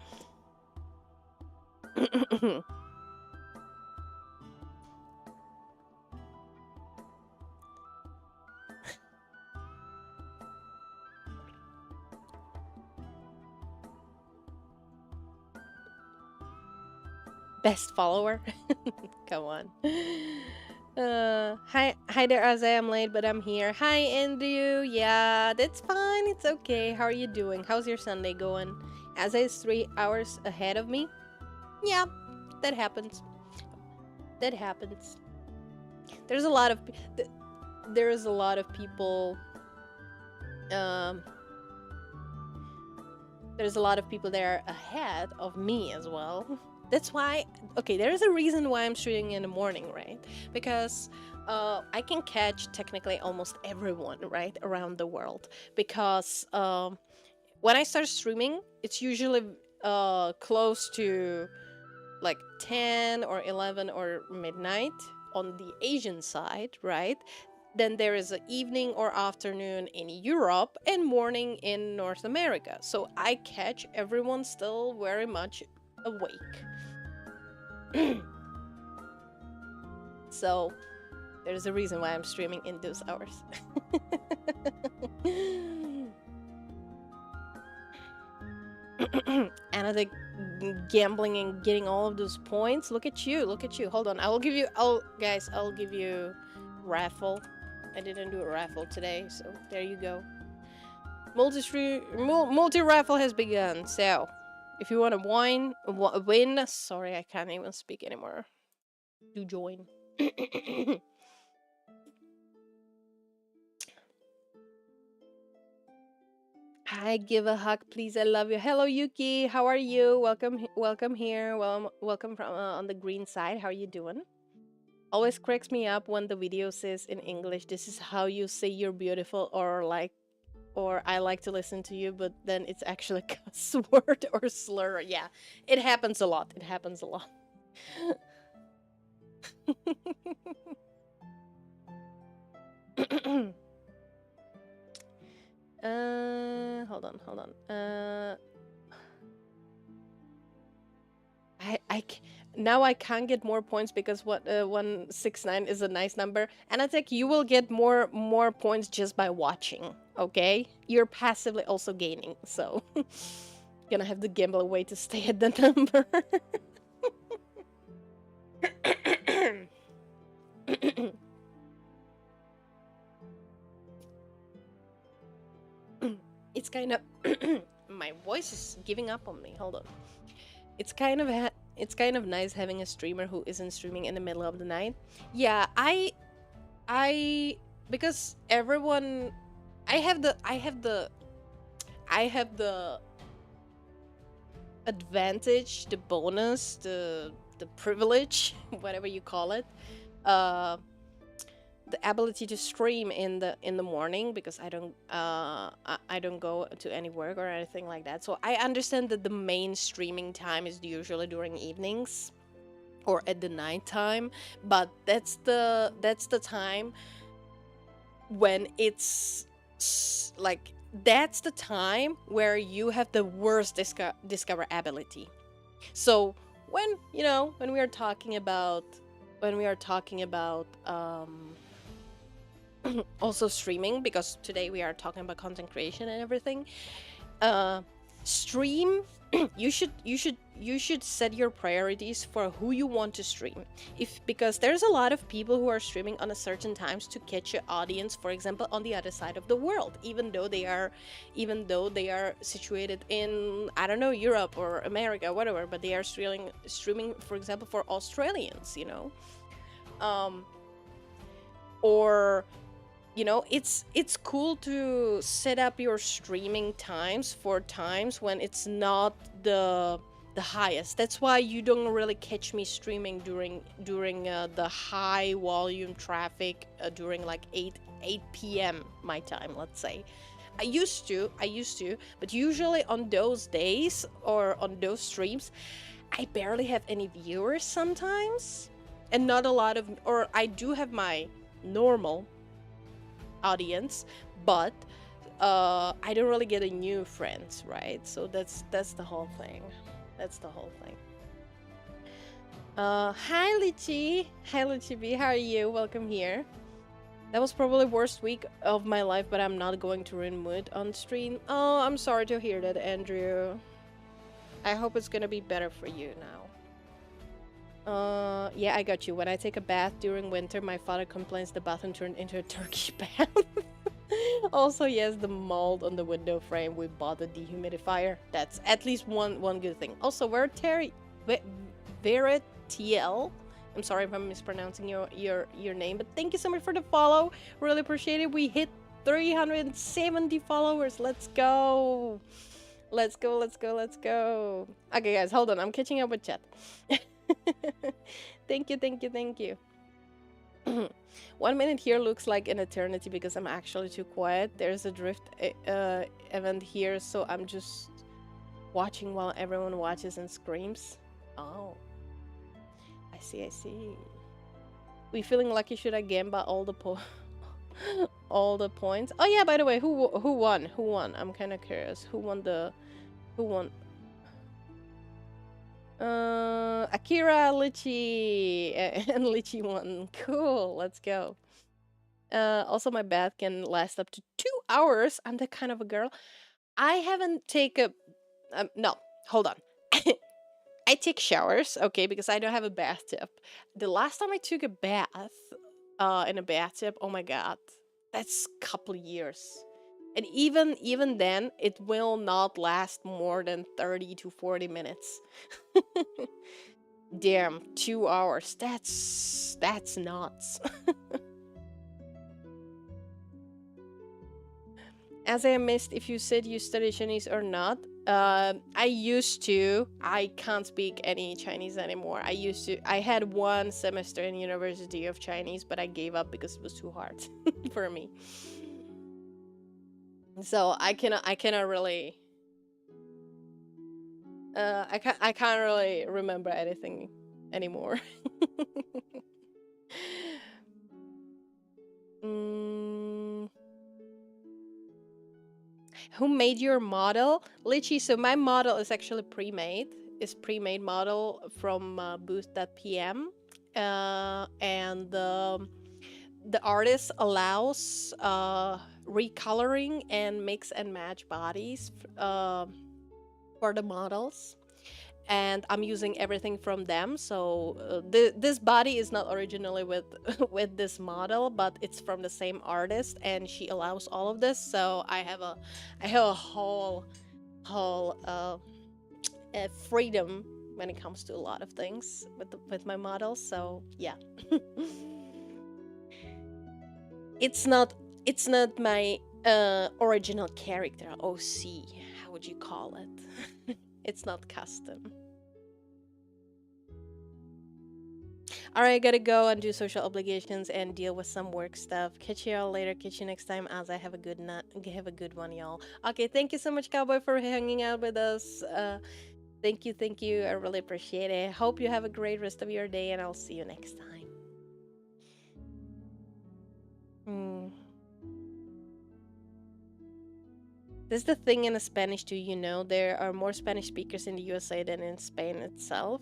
Best follower. Come on. Hi there, as I am late, but I'm here. Hi, Andrew. Yeah, that's fine. It's okay. How are you doing? How's your Sunday going? As is 3 hours ahead of me. Yeah, that happens. There's a lot of people. There's a lot of people there ahead of me as well. That's why, okay, there is a reason why I'm streaming in the morning, right? Because I can catch technically almost everyone, right, around the world. Because when I start streaming, it's usually close to like 10 or 11 or midnight on the Asian side, right? Then there is an evening or afternoon in Europe and morning in North America. So I catch everyone still very much awake. So there's a reason why I'm streaming in those hours. And I think gambling and getting all of those points. Look at you. Hold on. I'll give you raffle. I didn't do a raffle today, so there you go. Multi raffle has begun. So if you want to win, sorry, I can't even speak anymore. Do join. Hi, give a hug, please. I love you. Hello, Yuki. How are you? Welcome here. Welcome from on the green side. How are you doing? Always cracks me up when the video says in English, "This is how you say you're beautiful," or "I like to listen to you," but then it's actually a cuss word or slur. Yeah, it happens a lot. Hold on. Now I can't get more points because 169 is a nice number, and I think you will get more points just by watching. Okay, you're passively also gaining, so gonna have to gamble away to stay at the number. It's kind of my voice is giving up on me. Hold on. It's kind of nice having a streamer who isn't streaming in the middle of the night. Yeah, because everyone, I have the advantage, the bonus, the privilege, whatever you call it, the ability to stream in the morning, because I don't go to any work or anything like that. So I understand that the main streaming time is usually during evenings or at the night time, but that's the time when it's like, that's the time where you have the worst discoverability. So when we are talking about also streaming, because today we are talking about content creation and everything, stream. you should set your priorities for who you want to stream, because there's a lot of people who are streaming on a certain times to catch an audience, for example, on the other side of the world, even though they are situated in, I don't know, Europe or America, whatever, but they are streaming, for example, for Australians, or it's cool to set up your streaming times for times when it's not the highest. That's why you don't really catch me streaming during the high volume traffic, during like 8 p.m. my time, let's say. I used to, but usually on those days or on those streams, I barely have any viewers sometimes, and not a lot of, or I do have my normal audience, but I don't really get a new friends, right? So that's the whole thing. Hi Lychee B, how are you? Welcome here. That was probably the worst week of my life, but I'm not going to ruin mood on stream. Oh, I'm sorry to hear that, Andrew. I hope it's gonna be better for you now. Yeah, I got you. When I take a bath during winter, my father complains the bathroom turned into a turkey bath. Also, yes, the mold on the window frame. We bought a dehumidifier. That's at least one good thing. Also, Veritiel. I'm sorry if I'm mispronouncing your name, but thank you so much for the follow. Really appreciate it. We hit 370 followers. Let's go. Let's go. Okay, guys, hold on. I'm catching up with chat. Thank you. 1 minute here looks like an eternity because I'm actually too quiet. There's a drift event here, so I'm just watching while everyone watches and screams. Oh, I see. We feeling lucky? Should I gamble all the all the points? Oh yeah, by the way, who won? I'm kind of curious. Who won? Akira, Lychee, and Lychee won. Cool, let's go. Also, my bath can last up to 2 hours. I'm that kind of a girl. I haven't taken no, hold on. I take showers, okay, because I don't have a bathtub. The last time I took a bath in a bathtub, oh my god, that's a couple of years. And even then, it will not last more than 30 to 40 minutes. Damn, 2 hours. That's nuts. As I missed if you said you study Chinese or not. I used to. I can't speak any Chinese anymore. I had 1 semester in University of Chinese, but I gave up because it was too hard for me. So I cannot really I can't really remember anything anymore. Who made your model? Lychee, so my model is actually pre-made. It's pre-made model from booth.pm. And the artist allows recoloring and mix and match bodies for the models, and I'm using everything from them. So this body is not originally with with this model, but it's from the same artist, and she allows all of this. So I have a whole freedom when it comes to a lot of things with my models. So yeah. It's not my original character, OC, how would you call it? It's not custom. Alright, I gotta go and do social obligations and deal with some work stuff. Catch you all later. Catch you next time, as I have a good one, y'all. Okay, thank you so much, Cowboy, for hanging out with us. Thank you. I really appreciate it. Hope you have a great rest of your day, and I'll see you next time. This is the thing in Spanish too, there are more Spanish speakers in the USA than in Spain itself.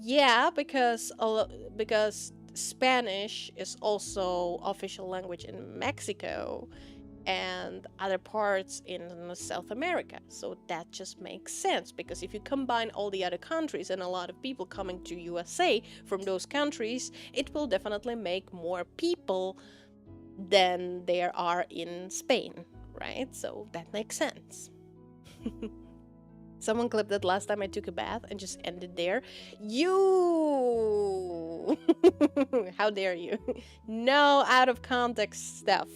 Yeah, because Spanish is also official language in Mexico, and other parts in South America. So that just makes sense, because if you combine all the other countries and a lot of people coming to USA from those countries, it will definitely make more people than there are in Spain, right? So that makes sense. Someone clipped that last time I took a bath and just ended there. You! How dare you? No out of context stuff.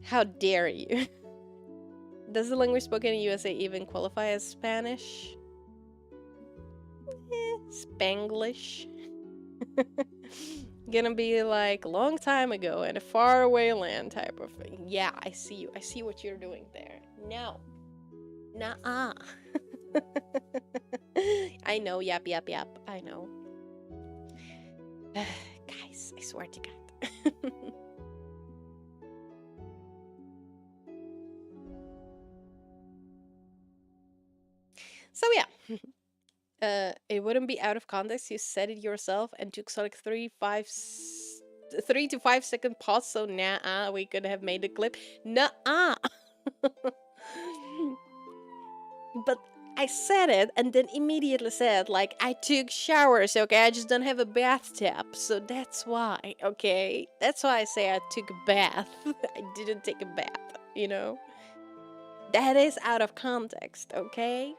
How dare you? Does the language spoken in USA even qualify as Spanish? Spanglish. Gonna be like long time ago in a faraway land type of thing. Yeah, I see you. I see what you're doing there. No. Nuh-uh. I know. Yap, yap, yap. I know. Guys, I swear to God. So yeah, it wouldn't be out of context. You said it yourself and took like 3 to 5 second pause. So nah, we could have made a clip. Nah. But I said it and then immediately said like I took showers. Okay, I just don't have a bathtub, so that's why. Okay, that's why I say I took a bath. I didn't take a bath. You know, that is out of context. Okay.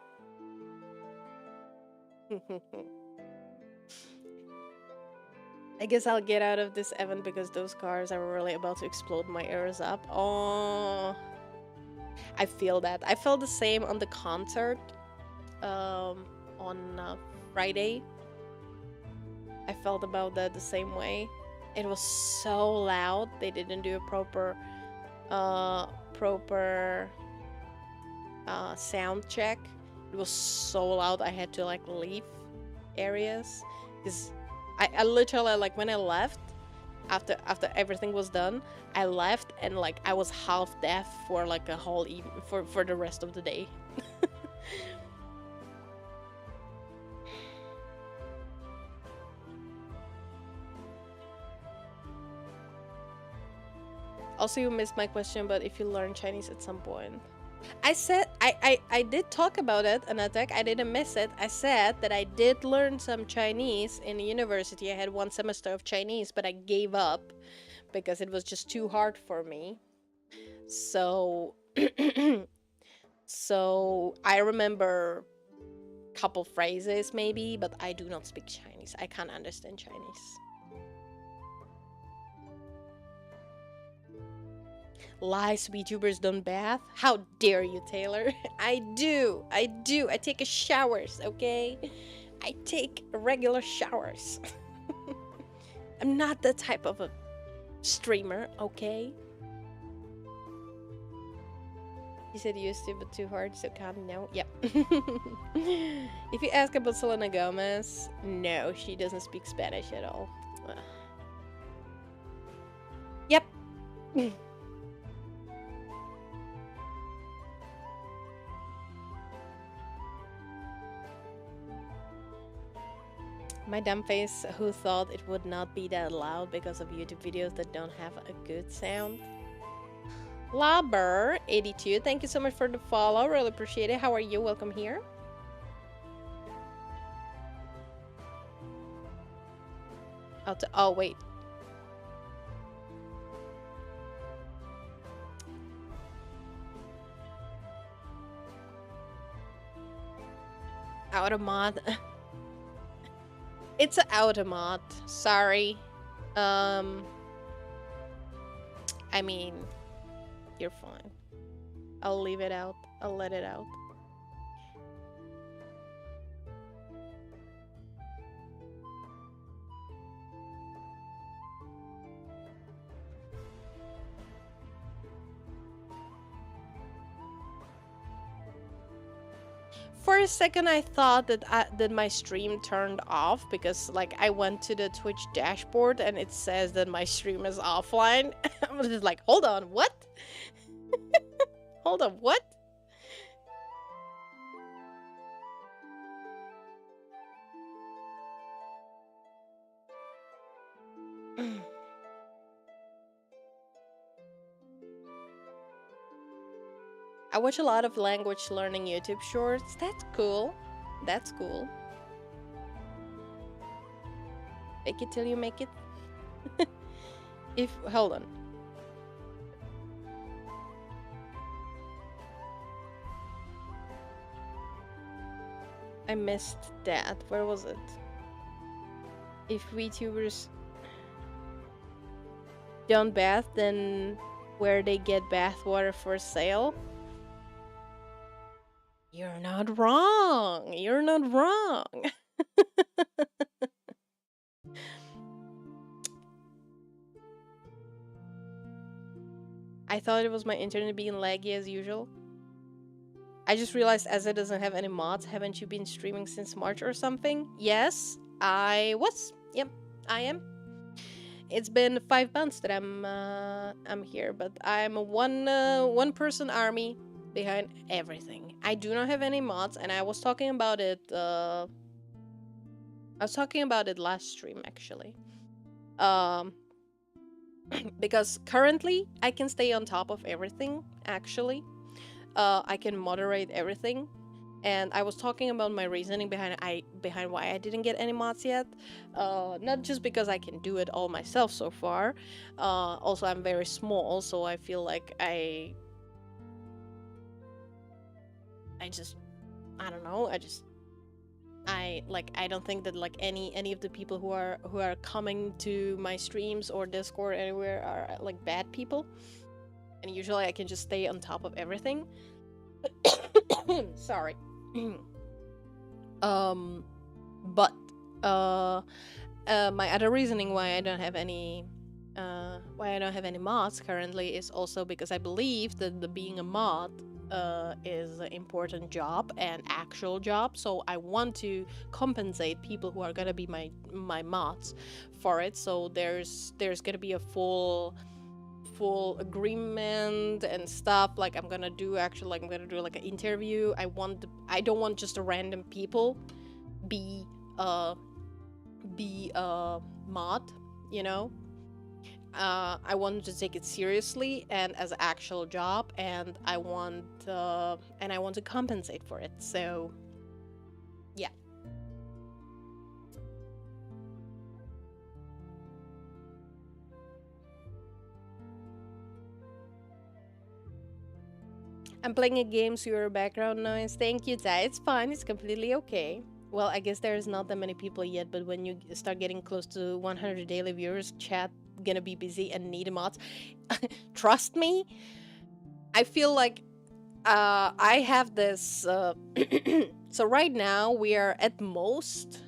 I guess I'll get out of this event because those cars are really about to explode my ears up. Oh, I feel that. I felt the same on the concert on Friday. I felt about that the same way. It was so loud. They didn't do a proper sound check. It was so loud. I had to like leave areas because I literally like when I left after everything was done, I left and like I was half deaf for like a whole for the rest of the day. Also, you missed my question, but if you learn Chinese at some point. I said I did talk about it in Attack. I didn't miss it. I said that I did learn some Chinese in university. I had 1 semester of Chinese, but I gave up because it was just too hard for me. So so I remember a couple phrases maybe, but I do not speak Chinese. I can't understand Chinese. Lies, Vtubers don't bath? How dare you, Taylor? I do. I take a showers, okay? I take regular showers. I'm not that type of a streamer, okay? You said used to, but too hard, so can't know. Yep. If you ask about Selena Gomez, no, she doesn't speak Spanish at all. Yep. My dumb face, who thought it would not be that loud because of YouTube videos that don't have a good sound. Labber82, thank you so much for the follow. Really appreciate it. How are you? Welcome here. Oh, wait. Automat. It's an automat. Sorry. I mean, you're fine. I'll leave it out. I'll let it out. For a second, I thought that my stream turned off because, like, I went to the Twitch dashboard and it says that my stream is offline. I was just like, hold on, what? Hold on, what? I watch a lot of language learning YouTube shorts. That's cool. That's cool. Fake it till you make it. Hold on. I missed that. Where was it? If VTubers don't bath, then where they get bath water for sale? You're not wrong. You're not wrong. I thought it was my internet being laggy as usual. I just realized as it doesn't have any mods, haven't you been streaming since March or something? Yes, I was. Yep, I am. It's been 5 months that I'm here, but I'm a one person army behind everything. I do not have any mods, and I was talking about it. I was talking about it last stream actually. Because currently I can stay on top of everything. Actually, I can moderate everything. And I was talking about my reasoning behind why I didn't get any mods yet. Not just because I can do it all myself so far. Also, I'm very small, so I feel like I don't know. I don't think that like any of the people who are coming to my streams or Discord anywhere are like bad people. And usually I can just stay on top of everything. Sorry. But my other reasoning why I don't have any mods currently is also because I believe that being a mod is an important job and actual job, so I want to compensate people who are gonna be my mods for it. So there's gonna be a full agreement and stuff. Like I'm gonna do like an interview. I don't want just a random people be a mod, you know. I want to take it seriously and as an actual job, and I want to compensate for it. So yeah. I'm playing a game, so your background noise. Thank you, Tai. It's fine. It's completely okay. Well, I guess there's not that many people yet, but when you start getting close to 100 daily viewers, chat gonna be busy and need mods. Trust me, I feel like I have this. So right now we are at most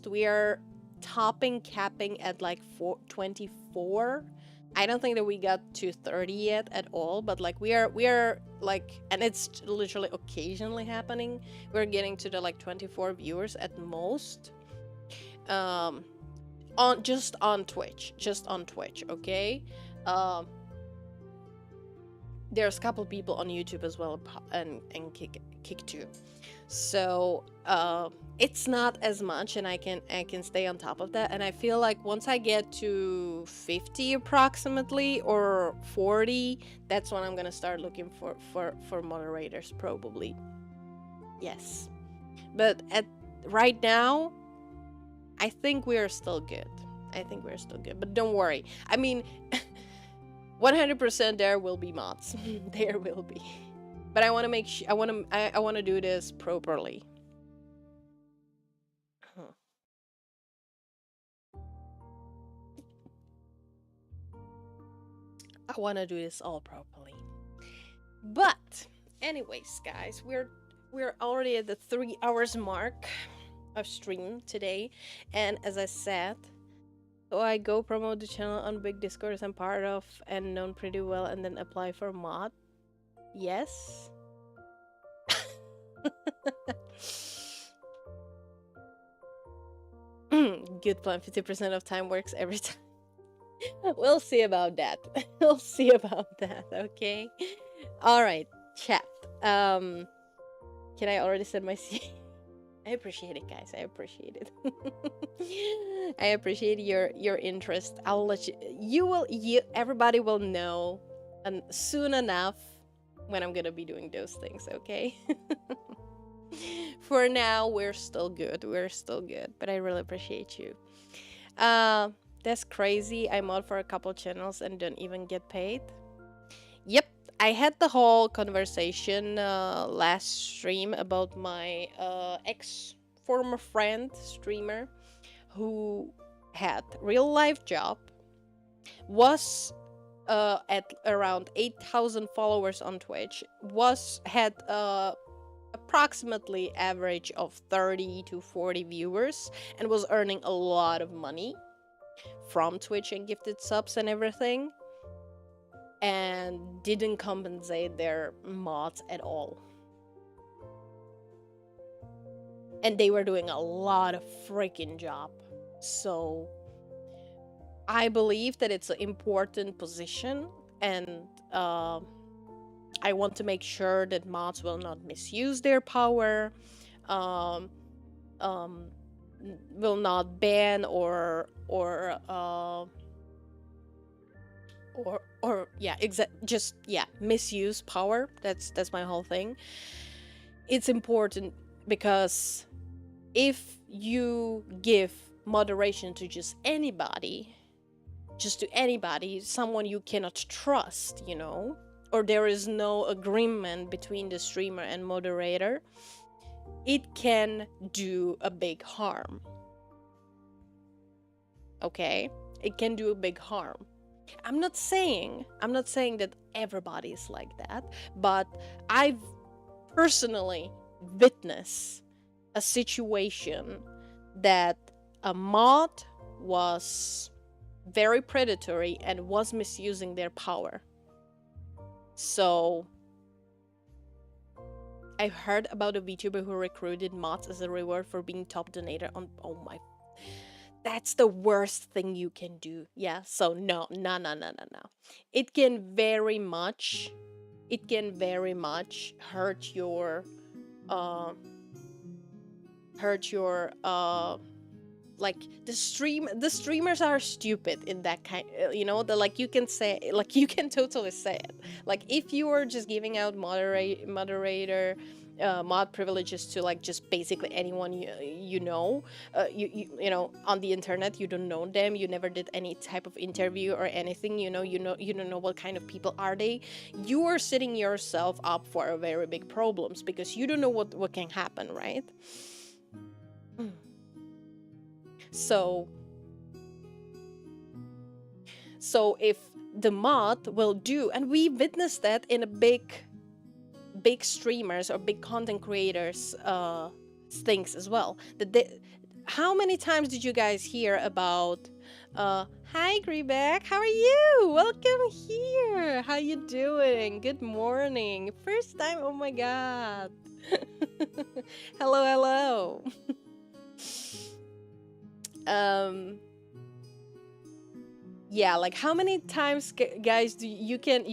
we are capping at like 24. I don't think that we got to 30 yet at all, but like we are like, and it's literally occasionally happening. We're getting to the like 24 viewers at most. On Twitch, okay? There's a couple people on YouTube as well, and Kick too. So it's not as much, and I can stay on top of that. And I feel like once I get to 50 approximately or 40, that's when I'm gonna start looking for moderators probably. Yes, but right now, I think we are still good. But don't worry. I mean, 100% there will be mods. There will be. But I want to make sure. I want to do this properly. I want to do this all properly. But anyways, guys, we're already at the 3 hours mark of stream today, and as I said, so I go promote the channel on big Discords I'm part of and known pretty well, and then apply for mod. Yes. Good plan. 50% of time works every time. We'll see about that. We'll see about that. Okay. All right, chat. Can I already send my C? I appreciate it, guys. I appreciate it. I appreciate your interest. I'll let everybody will know soon enough when I'm gonna be doing those things, okay? For now, we're still good. We're still good. But I really appreciate you. That's crazy. I mod for a couple channels and don't even get paid. Yep, I had the whole conversation last stream about my ex former friend streamer who had real life job, was at around 8,000 followers on Twitch, had approximately average of 30 to 40 viewers, and was earning a lot of money from Twitch and gifted subs and everything, and didn't compensate their mods at all. And they were doing a lot of freaking job. So I believe that it's an important position, and I want to make sure that mods will not misuse their power, will not ban or misuse power. That's my whole thing. It's important because if you give moderation to just anybody, someone you cannot trust, you know, or there is no agreement between the streamer and moderator, it can do a big harm. Okay? It can do a big harm. I'm not saying that everybody is like that, but I've personally witnessed a situation that a mod was very predatory and was misusing their power. So I've heard about a VTuber who recruited mods as a reward for being top donator on, oh my, that's the worst thing you can do. Yeah, so no. It can very much hurt your like the streamers are stupid in that kind, you know, the, like, you can totally say it. Like, if you are just giving out moderator mod privileges to, like, just basically anyone you know on the internet, you don't know them, you never did any type of interview or anything, you don't know what kind of people are they, you are setting yourself up for a very big problems, because you don't know what can happen, right? So if the mod will do, and we witnessed that in a big streamers or big content creators things as well, that how many times did you guys hear about hi Greeback, how are you? Welcome here. How you doing? Good morning. First time, oh my god. hello. Yeah, like, how many times, guys, do you can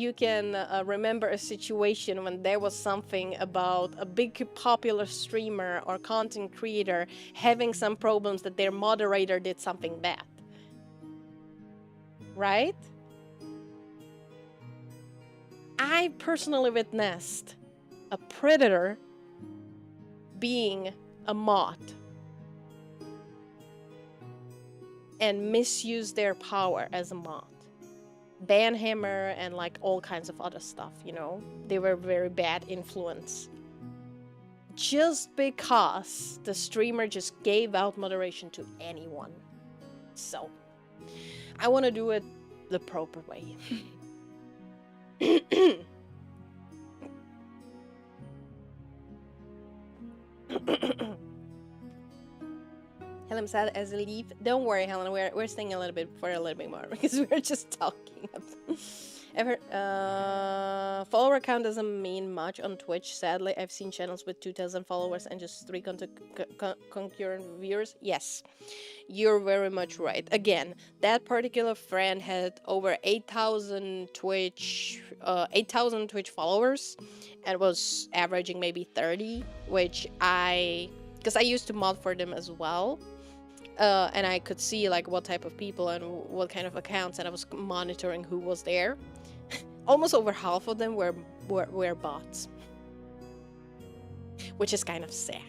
remember a situation when there was something about a big popular streamer or content creator having some problems that their moderator did something bad, right? I personally witnessed a predator being a mod and misuse their power as a mod. Banhammer and, like, all kinds of other stuff, you know? They were very bad influence. Just because the streamer just gave out moderation to anyone. So, I want to do it the proper way. Helen said as a leaf. Don't worry, Helen. We're staying a little bit more because we're just talking. Follower count doesn't mean much on Twitch. Sadly, I've seen channels with 2,000 followers and just 3 concurrent viewers. Yes, you're very much right. Again, that particular friend had over 8,000 Twitch followers, and was averaging maybe 30, which because I used to mod for them as well. And I could see, like, what type of people and what kind of accounts, and I was monitoring who was there. Almost over half of them were were bots, which is kind of sad.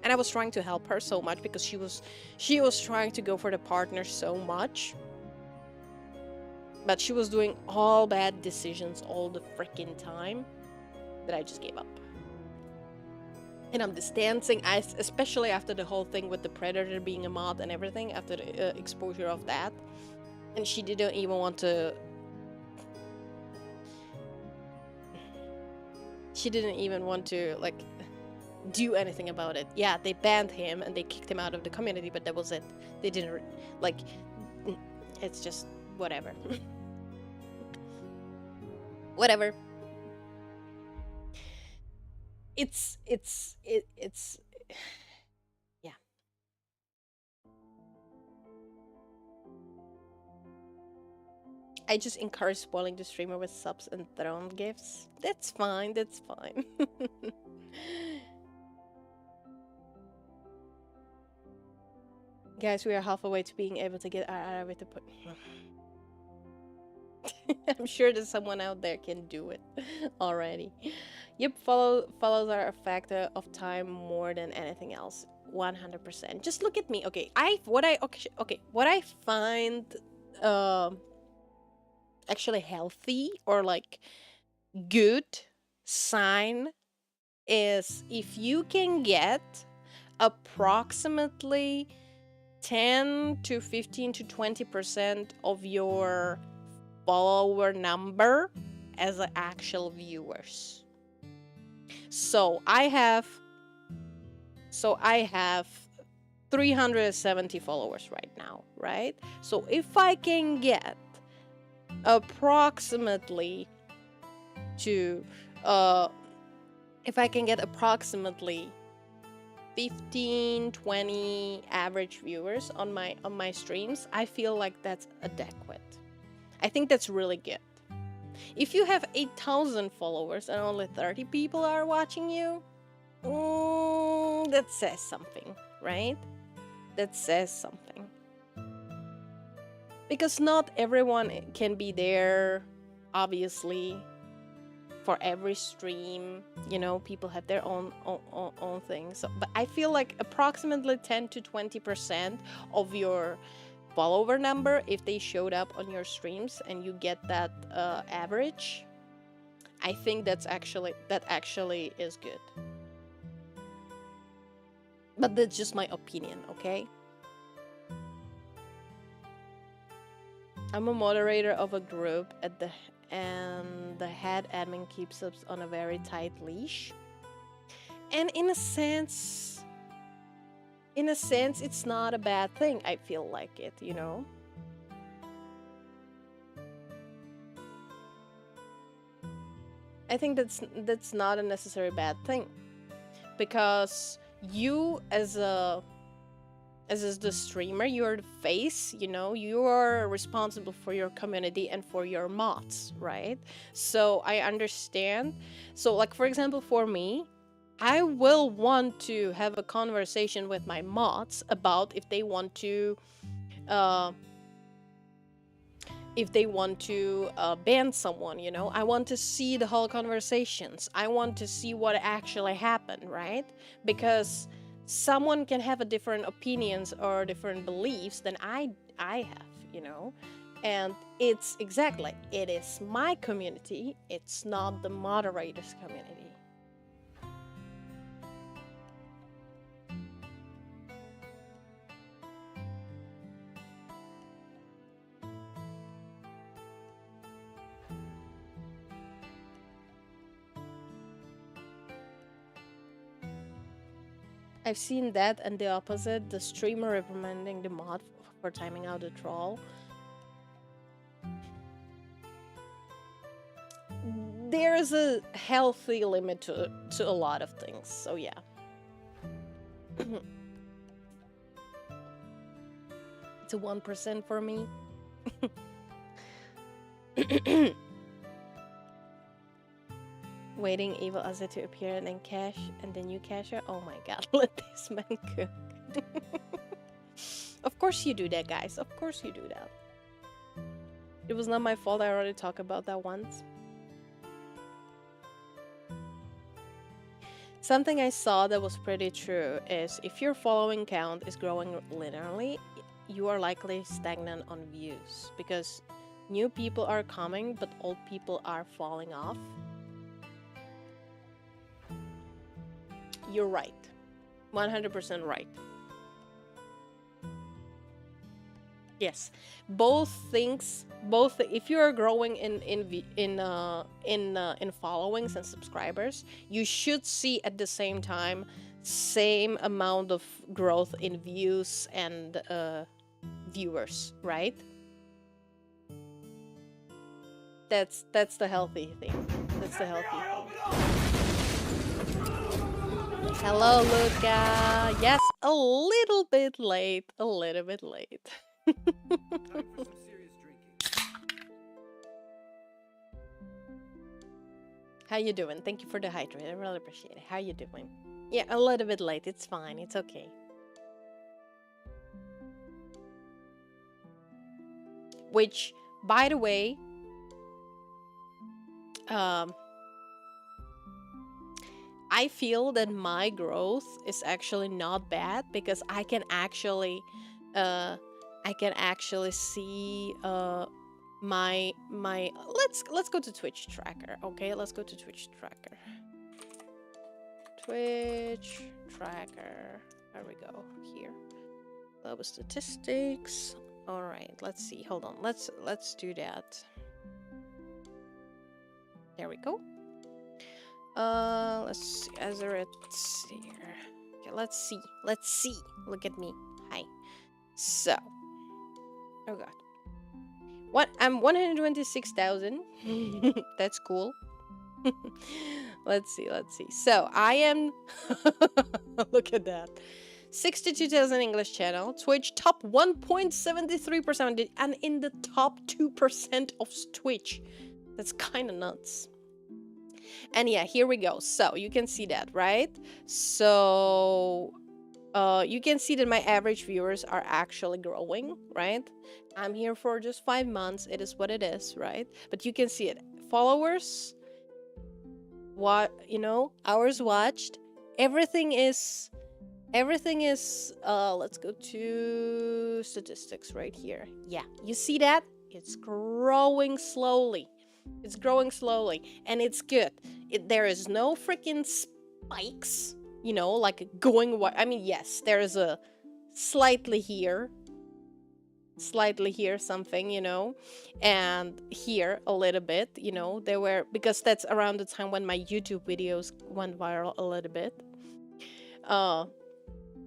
And I was trying to help her so much because she was trying to go for the partner so much, but she was doing all bad decisions all the freaking time that I just gave up. And I'm distancing, especially after the whole thing with the Predator being a mod and everything, after the exposure of that. And she didn't even want to... She didn't even want to, like, do anything about it. Yeah, they banned him and they kicked him out of the community, but that was it. They didn't, like, it's just whatever. Whatever. It's yeah. I just encourage spoiling the streamer with subs and throne gifts. That's fine, that's fine. Guys, we are halfway to being able to get our with the put. I'm sure that someone out there can do it already. Yep, follows are a factor of time more than anything else. 100%. Just look at me. Okay, what I find actually healthy or like good sign is if you can get approximately 10 to 15 to 20% of your follower number as actual viewers. So I have 370 followers right now, right? So if I can get approximately 15, 20 average viewers on my streams, I feel like that's adequate. I think that's really good. If you have 8,000 followers and only 30 people are watching you, that says something, right? That says something. Because not everyone can be there, obviously, for every stream. You know, people have their own things. So, but I feel like approximately 10 to 20% of your follower number, if they showed up on your streams and you get that average, I think that actually is good. But that's just my opinion, okay? I'm a moderator of a group and the head admin keeps us on a very tight leash. And in a sense, it's not a bad thing. I feel like it, you know? I think that's not a necessary bad thing. Because you as the streamer, you're the face, you know, you are responsible for your community and for your mods, right? So I understand. So like, for example, for me, I will want to have a conversation with my mods about if they want to ban someone, you know. I want to see the whole conversations. I want to see what actually happened, right? Because someone can have a different opinions or different beliefs than I have, you know. And it's exactly, it is my community, it's not the moderator's community. I've seen that and the opposite, the streamer reprimanding the mod for timing out a troll. There's a healthy limit to a lot of things, so yeah. It's a 1% for me. Waiting evil Azza to appear and then cash, and then you cash her. Oh my god, let this man cook. Of course you do that, guys. Of course you do that. It was not my fault. I already talked about that once. Something I saw that was pretty true is if your following count is growing linearly, you are likely stagnant on views because new people are coming, but old people are falling off. You're right. 100% right. Yes, both things. Both, if you are growing in followings and subscribers, you should see at the same time same amount of growth in views and viewers, right? That's the healthy thing. That's the healthy thing. Hello, Luca. Yes, a little bit late. A little bit late. How you doing? Thank you for the hydrate. I really appreciate it. How you doing? Yeah, a little bit late. It's fine. It's okay. Which, by the way, I feel that my growth is actually not bad because I can actually see my let's go to Twitch tracker. Okay, let's go to Twitch tracker. Twitch tracker. There we go. Here. Global statistics. All right. Let's see. Hold on. Let's do that. There we go. Let's see. Azareth here. Okay. Let's see. Let's see. Look at me. Hi. So. Oh God. What? I'm 126,000. That's cool. Let's see. So I am. Look at that. 62,000 English channel. Twitch top 1.73%, and in the top 2% of Twitch. That's kind of nuts. And yeah, here we go. So you can see that, right? So you can see that my average viewers are actually growing, right? I'm here for just 5 months. It is what it is, right? But you can see it. Followers, hours watched, everything is let's go to statistics right here. Yeah, you see that? It's growing slowly. And it's good. There is no freaking spikes, like going what I mean, yes, there is a slightly here something, and here a little bit, there were, because that's around the time when my YouTube videos went viral a little bit.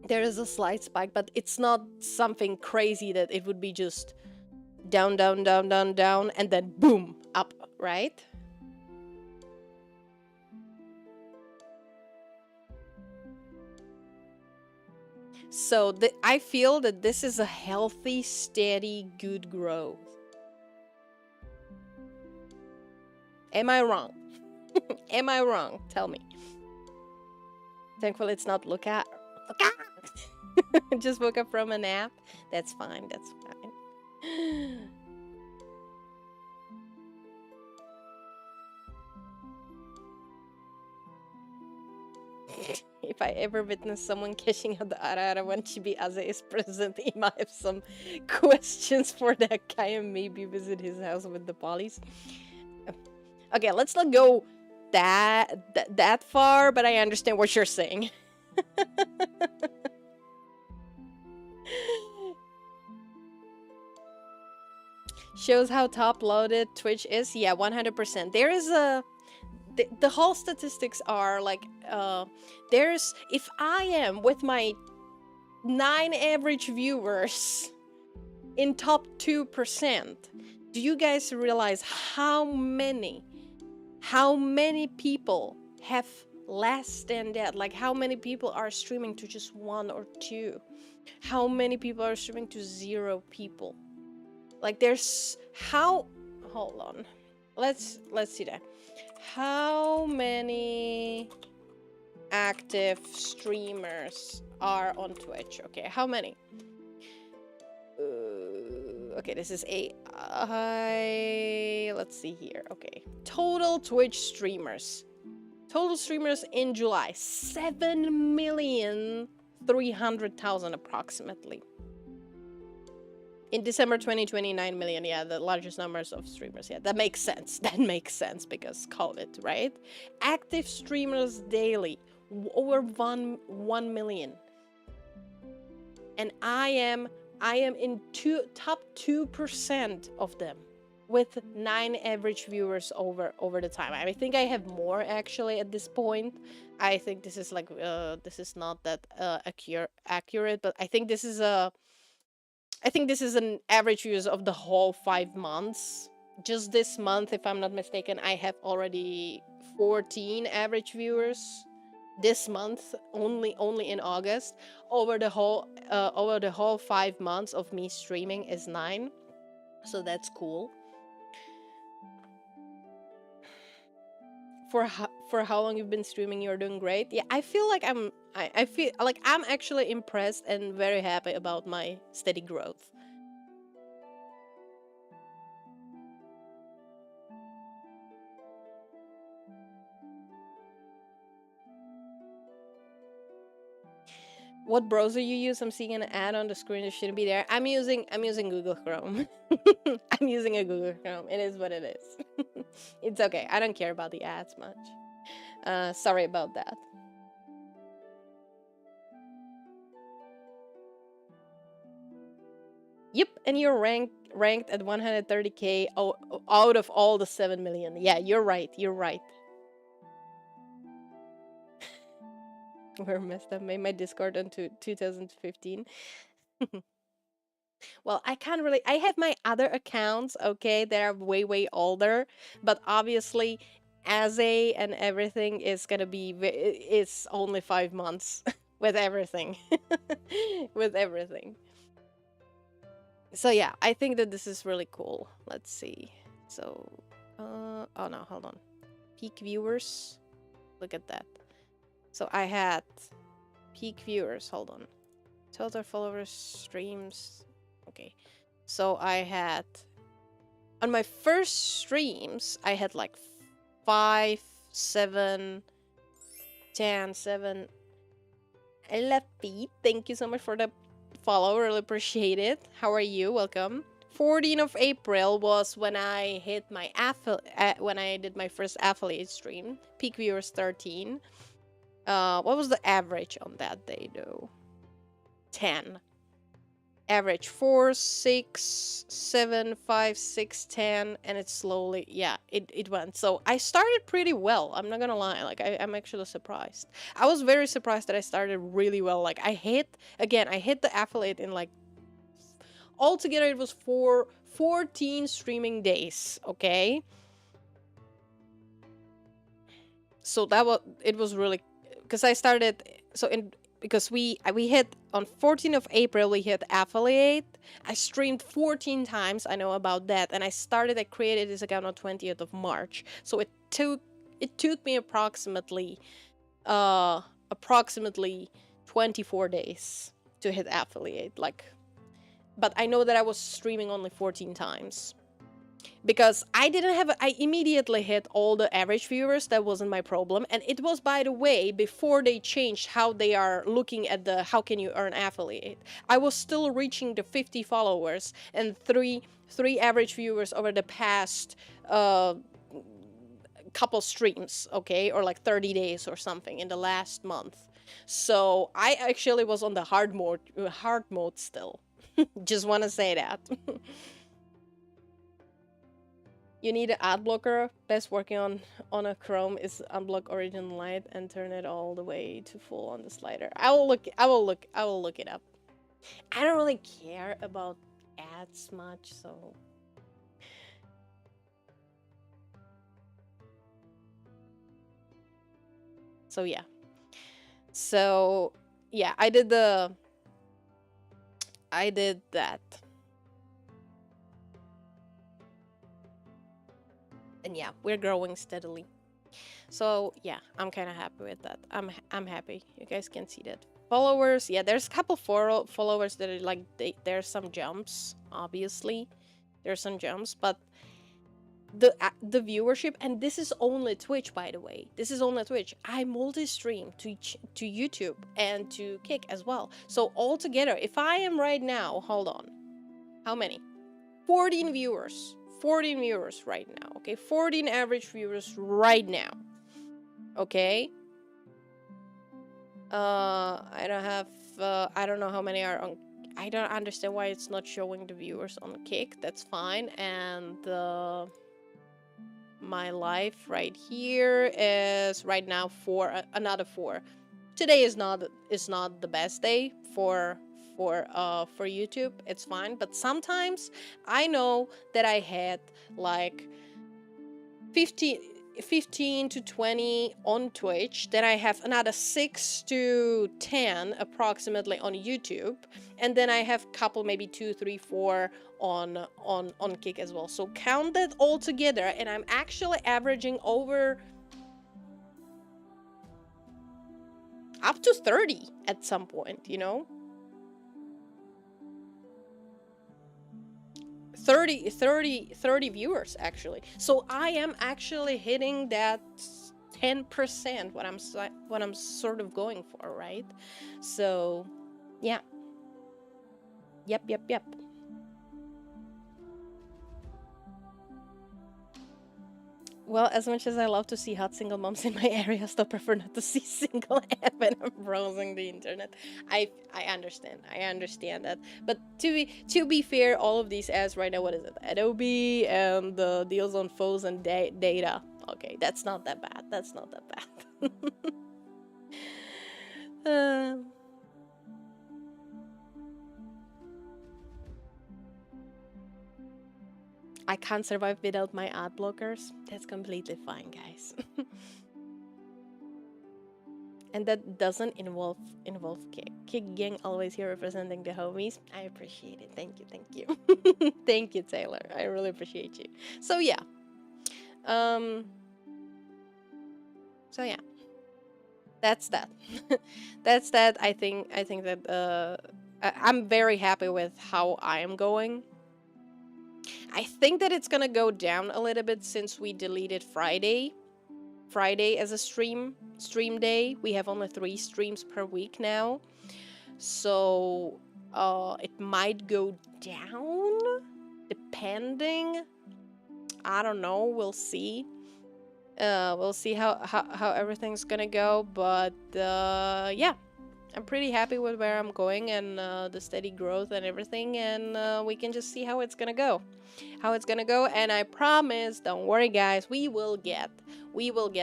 There is a slight spike, but it's not something crazy that it would be just down, down, down, down, down, and then boom, up, right? So I feel that this is a healthy, steady, good growth. Am I wrong? Am I wrong? Tell me. Thankfully, it's not look at. Just woke up from a nap. That's fine. If I ever witness someone cashing out the Arara when Chibi Aze is present, he might have some questions for that guy and maybe visit his house with the polys. Okay, let's not go that far, but I understand what you're saying. Shows how top-loaded Twitch is. Yeah, 100%. There is the whole statistics are like there's, if I am with my 9 average viewers in top 2%, do you guys realize how many people have less than that? Like, how many people are streaming to just 1 or 2? How many people are streaming to 0 people? Like, there's hold on, let's see that. How many active streamers are on Twitch? Okay, how many? Okay, this is let's see here. Okay, total Twitch streamers. Total streamers in July, 7,300,000 approximately. In December 2020, 9 million. Yeah, the largest numbers of streamers. Yeah, that makes sense. That makes sense because COVID, right? Active streamers daily, over 1 million. And I am in top 2% of them, with 9 average viewers over the time. I think I have more actually at this point. I think this is like this is not that accurate, but I think this is an average views of the whole 5 months. Just this month, if I'm not mistaken, I have already 14 average viewers. This month, only in August. Over the whole 5 months of me streaming is 9. So that's cool. For how long you've been streaming, you're doing great. Yeah, I feel like I feel like I'm actually impressed and very happy about my steady growth. What browser you use? I'm seeing an ad on the screen that shouldn't be there. I'm using Google Chrome. I'm using a Google Chrome. It is what it is. It's okay. I don't care about the ads much. Sorry about that. Yep, and you're ranked at 130k out of all the 7 million. Yeah, you're right. You're right. We're messed up. Made my Discord into 2015. Well, I can't really. I have my other accounts, okay, that are way older, but obviously, Aze and everything is gonna be. It's only 5 months with everything, with everything. So yeah, I think that this is really cool. Let's see. So, oh no, hold on. Peak viewers. Look at that. So I had peak viewers. Hold on. Total followers, streams. Okay. So I had on my first streams, I had like 5, 7, 10, 7. I love Pete. Thank you so much for the follow. Really appreciate it. How are you? Welcome. 14th of April was when I hit my when I did my first affiliate stream. Peak viewers 13. What was the average on that day though? 10. Average 4, 6, 7, 5, 6, 10, and it slowly, yeah, it went. So I started pretty well. I'm not gonna lie. Like I'm actually surprised. I was very surprised that I started really well. Like I hit the affiliate in like altogether it was 14 streaming days. Okay. So it was really because I started because we hit on 14th of April, we hit affiliate. I streamed 14 times. I know about that, and I created this account on 20th of March. So it took me approximately 24 days to hit affiliate. But I know that I was streaming only 14 times. Because I immediately hit all the average viewers. That wasn't my problem. And it was, by the way, before they changed how they are looking at how can you earn affiliate. I was still reaching the 50 followers and three average viewers over the past couple streams, okay? Or like 30 days or something in the last month. So I actually was on the hard mode still. Just want to say that. You need an ad blocker. Best working on a Chrome is unblock Origin Light and turn it all the way to full on the slider. I will look it up. I don't really care about ads much, so yeah. So yeah, I did that. And yeah, we're growing steadily. So yeah, I'm kind of happy with that. I'm happy. You guys can see that. Followers, yeah, there's a couple followers that are like there's some jumps. Obviously, there's some jumps, but the viewership, and this is only Twitch, by the way. This is only Twitch. I multi-stream to YouTube and to Kick as well. So altogether, if I am right now, hold on, how many? 14 viewers. 14 viewers right now. Okay, 14 average viewers right now. Okay. I don't have. I don't know how many are on. I don't understand why it's not showing the viewers on Kick. That's fine. And my life right here is right now another 4. Today is not the best day for YouTube. It's fine, but sometimes I know that I had like 15 to 20 on Twitch, then I have another 6 to 10 approximately on YouTube, and then I have couple, maybe 2, 3, 4 on Kick as well. So count that all together, and I'm actually averaging over up to 30 at some point, you know? 30 viewers actually. So I am actually hitting that 10% what I'm sort of going for, right? So yeah. Yep. Well, as much as I love to see hot single moms in my area, I still prefer not to see single ad when I'm browsing the internet. I understand that, but to be fair, all of these ads right now, what is it? Adobe and the deals on phones and data. Okay, that's not that bad. That's not that bad. I can't survive without my ad blockers. That's completely fine, guys. And that doesn't involve Kick. Kick gang always here representing the homies. I appreciate it. Thank you. Thank you, Taylor. I really appreciate you. So yeah. So yeah. That's that. That's that. I think that I'm very happy with how I am going. I think that it's gonna go down a little bit since we deleted Friday as a stream day. We have only 3 streams per week now, so it might go down depending. I don't know. We'll see. We'll see how everything's gonna go, but yeah. I'm pretty happy with where I'm going and the steady growth and everything, and we can just see how it's gonna go. And I promise, don't worry guys, we will get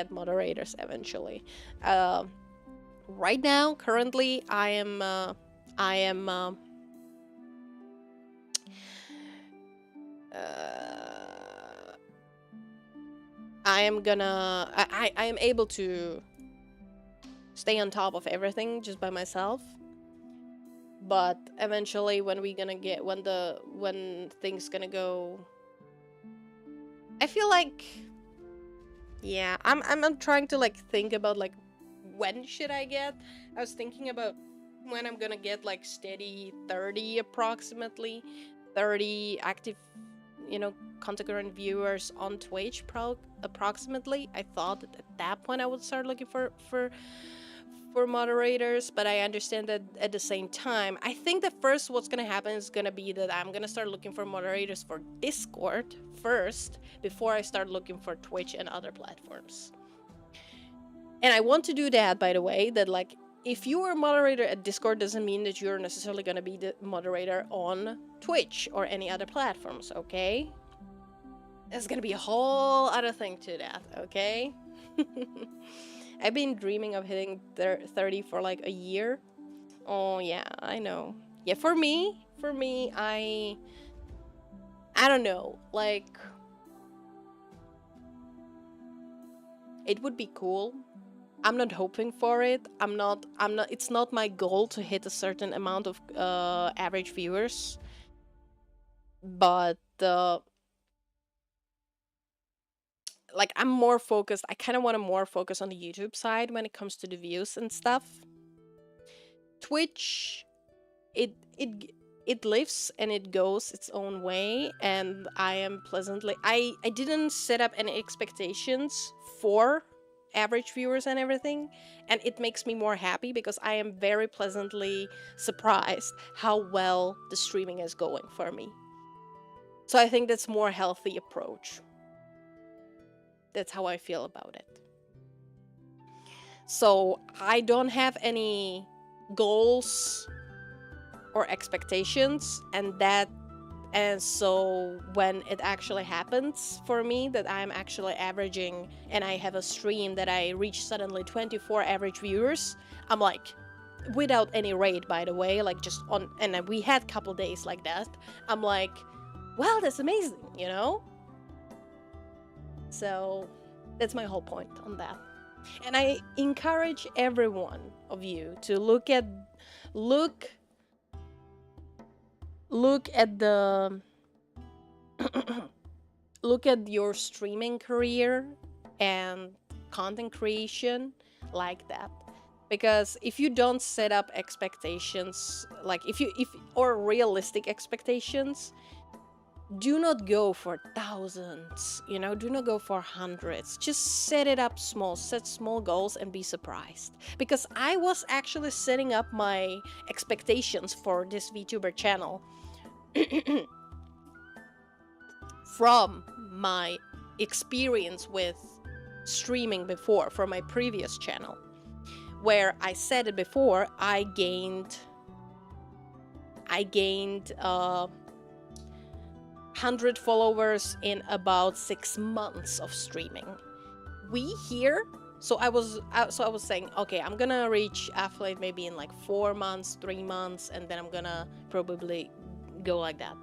moderators eventually. Right now, currently, I am able to stay on top of everything just by myself, but eventually when things gonna go, I feel like, yeah, I'm trying to like think about like when should I get. I was thinking about when I'm gonna get like steady 30 approximately 30 active, you know, concurrent viewers on Twitch approximately. I thought that at that point I would start looking for moderators, but I understand that at the same time, I think that first what's gonna happen is gonna be that I'm gonna start looking for moderators for Discord first before I start looking for Twitch and other platforms. And I want to do that, by the way, that like if you are a moderator at Discord doesn't mean that you're necessarily gonna be the moderator on Twitch or any other platforms, okay? There's gonna be a whole other thing to that, okay? I've been dreaming of hitting 30 for like a year. Oh yeah, I know. Yeah, for me, I don't know. Like, it would be cool. I'm not hoping for it. I'm not. It's not my goal to hit a certain amount of average viewers. But like, I'm more focused. I kind of want to more focus on the YouTube side when it comes to the views and stuff. Twitch, it it lives and it goes its own way, and I am pleasantly. I didn't set up any expectations for average viewers and everything, and it makes me more happy because I am very pleasantly surprised how well the streaming is going for me. So I think that's more healthy approach. That's how I feel about it. So I don't have any goals or expectations, and so when it actually happens for me that I'm actually averaging and I have a stream that I reach suddenly 24 average viewers, I'm like, without any rate, by the way, like just on, and we had a couple days like that, I'm like, well, that's amazing, you know? So that's my whole point on that. And I encourage every one of you to look at the look at your streaming career and content creation like that. Because if you don't set up expectations, like if or realistic expectations, do not go for thousands, you know, do not go for hundreds. Just set it up small, set small goals and be surprised. Because I was actually setting up my expectations for this VTuber channel from my experience with streaming before, from my previous channel, where I said it before, I gained 100 followers in about 6 months of streaming. So I was saying, okay, I'm gonna reach affiliate maybe in like 4 months, 3 months, and then I'm gonna probably go like that.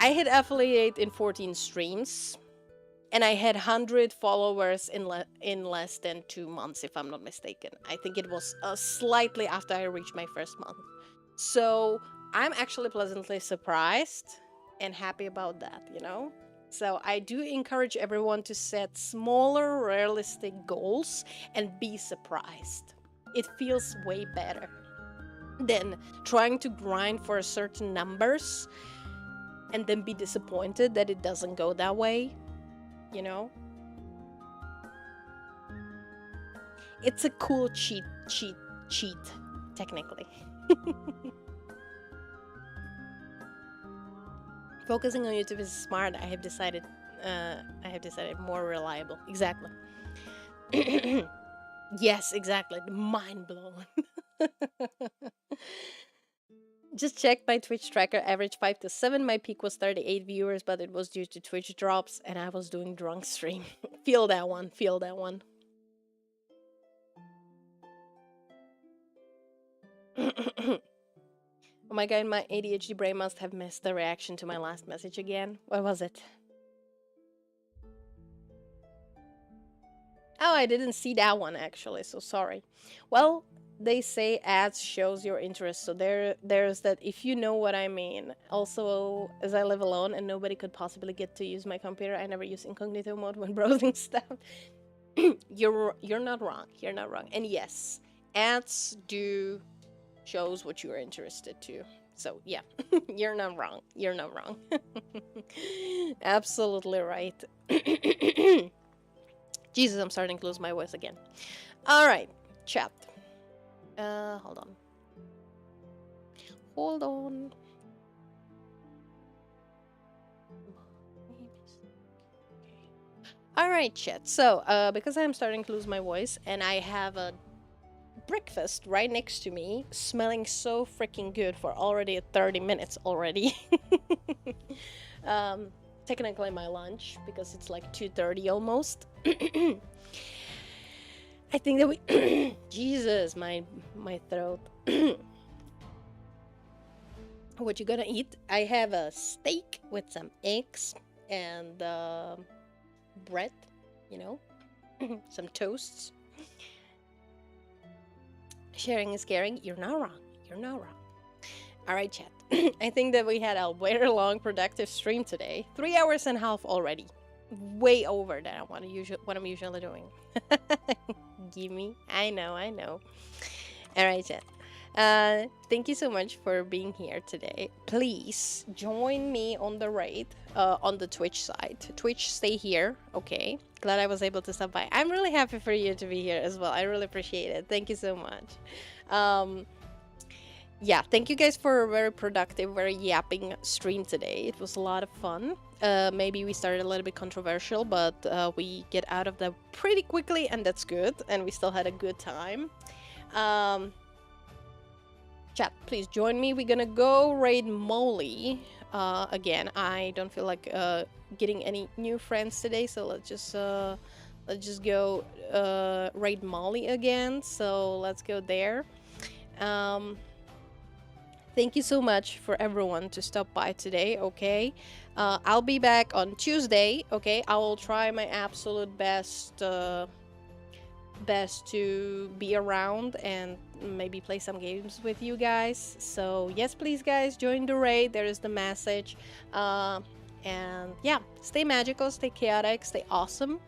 I hit affiliate in 14 streams, and I had 100 followers in less than 2 months, if I'm not mistaken. I think it was slightly after I reached my first month. So I'm actually pleasantly surprised and happy about that, you know? So I do encourage everyone to set smaller, realistic goals and be surprised. It feels way better than trying to grind for certain numbers and then be disappointed that it doesn't go that way, you know? It's a cool cheat, technically. Focusing on YouTube is smart. I have decided more reliable. Exactly. Yes, exactly. Mind blown. Just checked my Twitch tracker, average 5 to 7. My peak was 38 viewers, but it was due to Twitch drops, and I was doing drunk stream. Feel that one. Oh my god, my ADHD brain must have missed the reaction to my last message again. What was it? Oh, I didn't see that one actually, so sorry. Well, they say ads shows your interest, so there's that, if you know what I mean. Also, as I live alone and nobody could possibly get to use my computer, I never use incognito mode when browsing stuff. You're not wrong. You're not wrong. And yes, ads do shows what you're interested to. So yeah, you're not wrong. You're not wrong. Absolutely right. Jesus, I'm starting to lose my voice again. All right, chat. Hold on. All right, chat. So, because I'm starting to lose my voice and I have a breakfast right next to me, smelling so freaking good for already 30 minutes already. Technically my lunch, because it's like 2:30 almost. I think that we Jesus, my throat. What you gonna eat? I have a steak with some eggs and bread, you know, some toasts. Sharing is caring. You're not wrong. All right, chat. I think that we had a very long, productive stream today. 3 hours and a half already. Way over than what I'm usually doing. Gimme. I know. All right, chat. Thank you so much for being here today. Please join me on the raid on the Twitch side. Twitch, stay here, okay? Glad I was able to stop by. I'm really happy for you to be here as well. I really appreciate it. Thank you so much. Yeah, thank you guys for a very productive, very yapping stream today. It was a lot of fun. Maybe we started a little bit controversial, but we get out of that pretty quickly, and that's good. And we still had a good time. Chat, please join me. We're gonna go raid Molly again. I don't feel like getting any new friends today, so let's just go raid Molly again. So let's go there. Thank you so much for everyone to stop by today, okay? I'll be back on Tuesday, okay? I will try my absolute best to be around and maybe play some games with you guys. So yes, please guys, join the raid. There is the message. And yeah, stay magical, stay chaotic, stay awesome.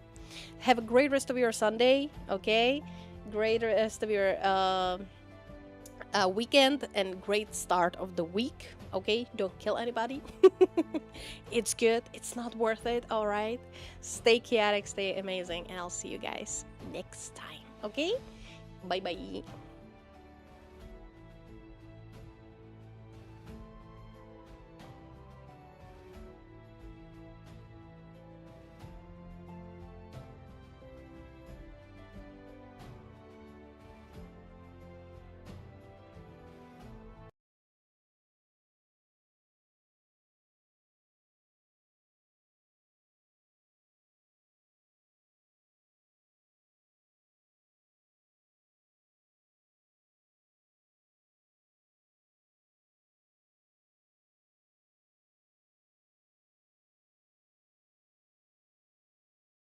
Have a great rest of your Sunday, okay? Great rest of your weekend and great start of the week, okay? Don't kill anybody. It's good. It's not worth it, all right? Stay chaotic, stay amazing, and I'll see you guys next time, okay? Bye-bye.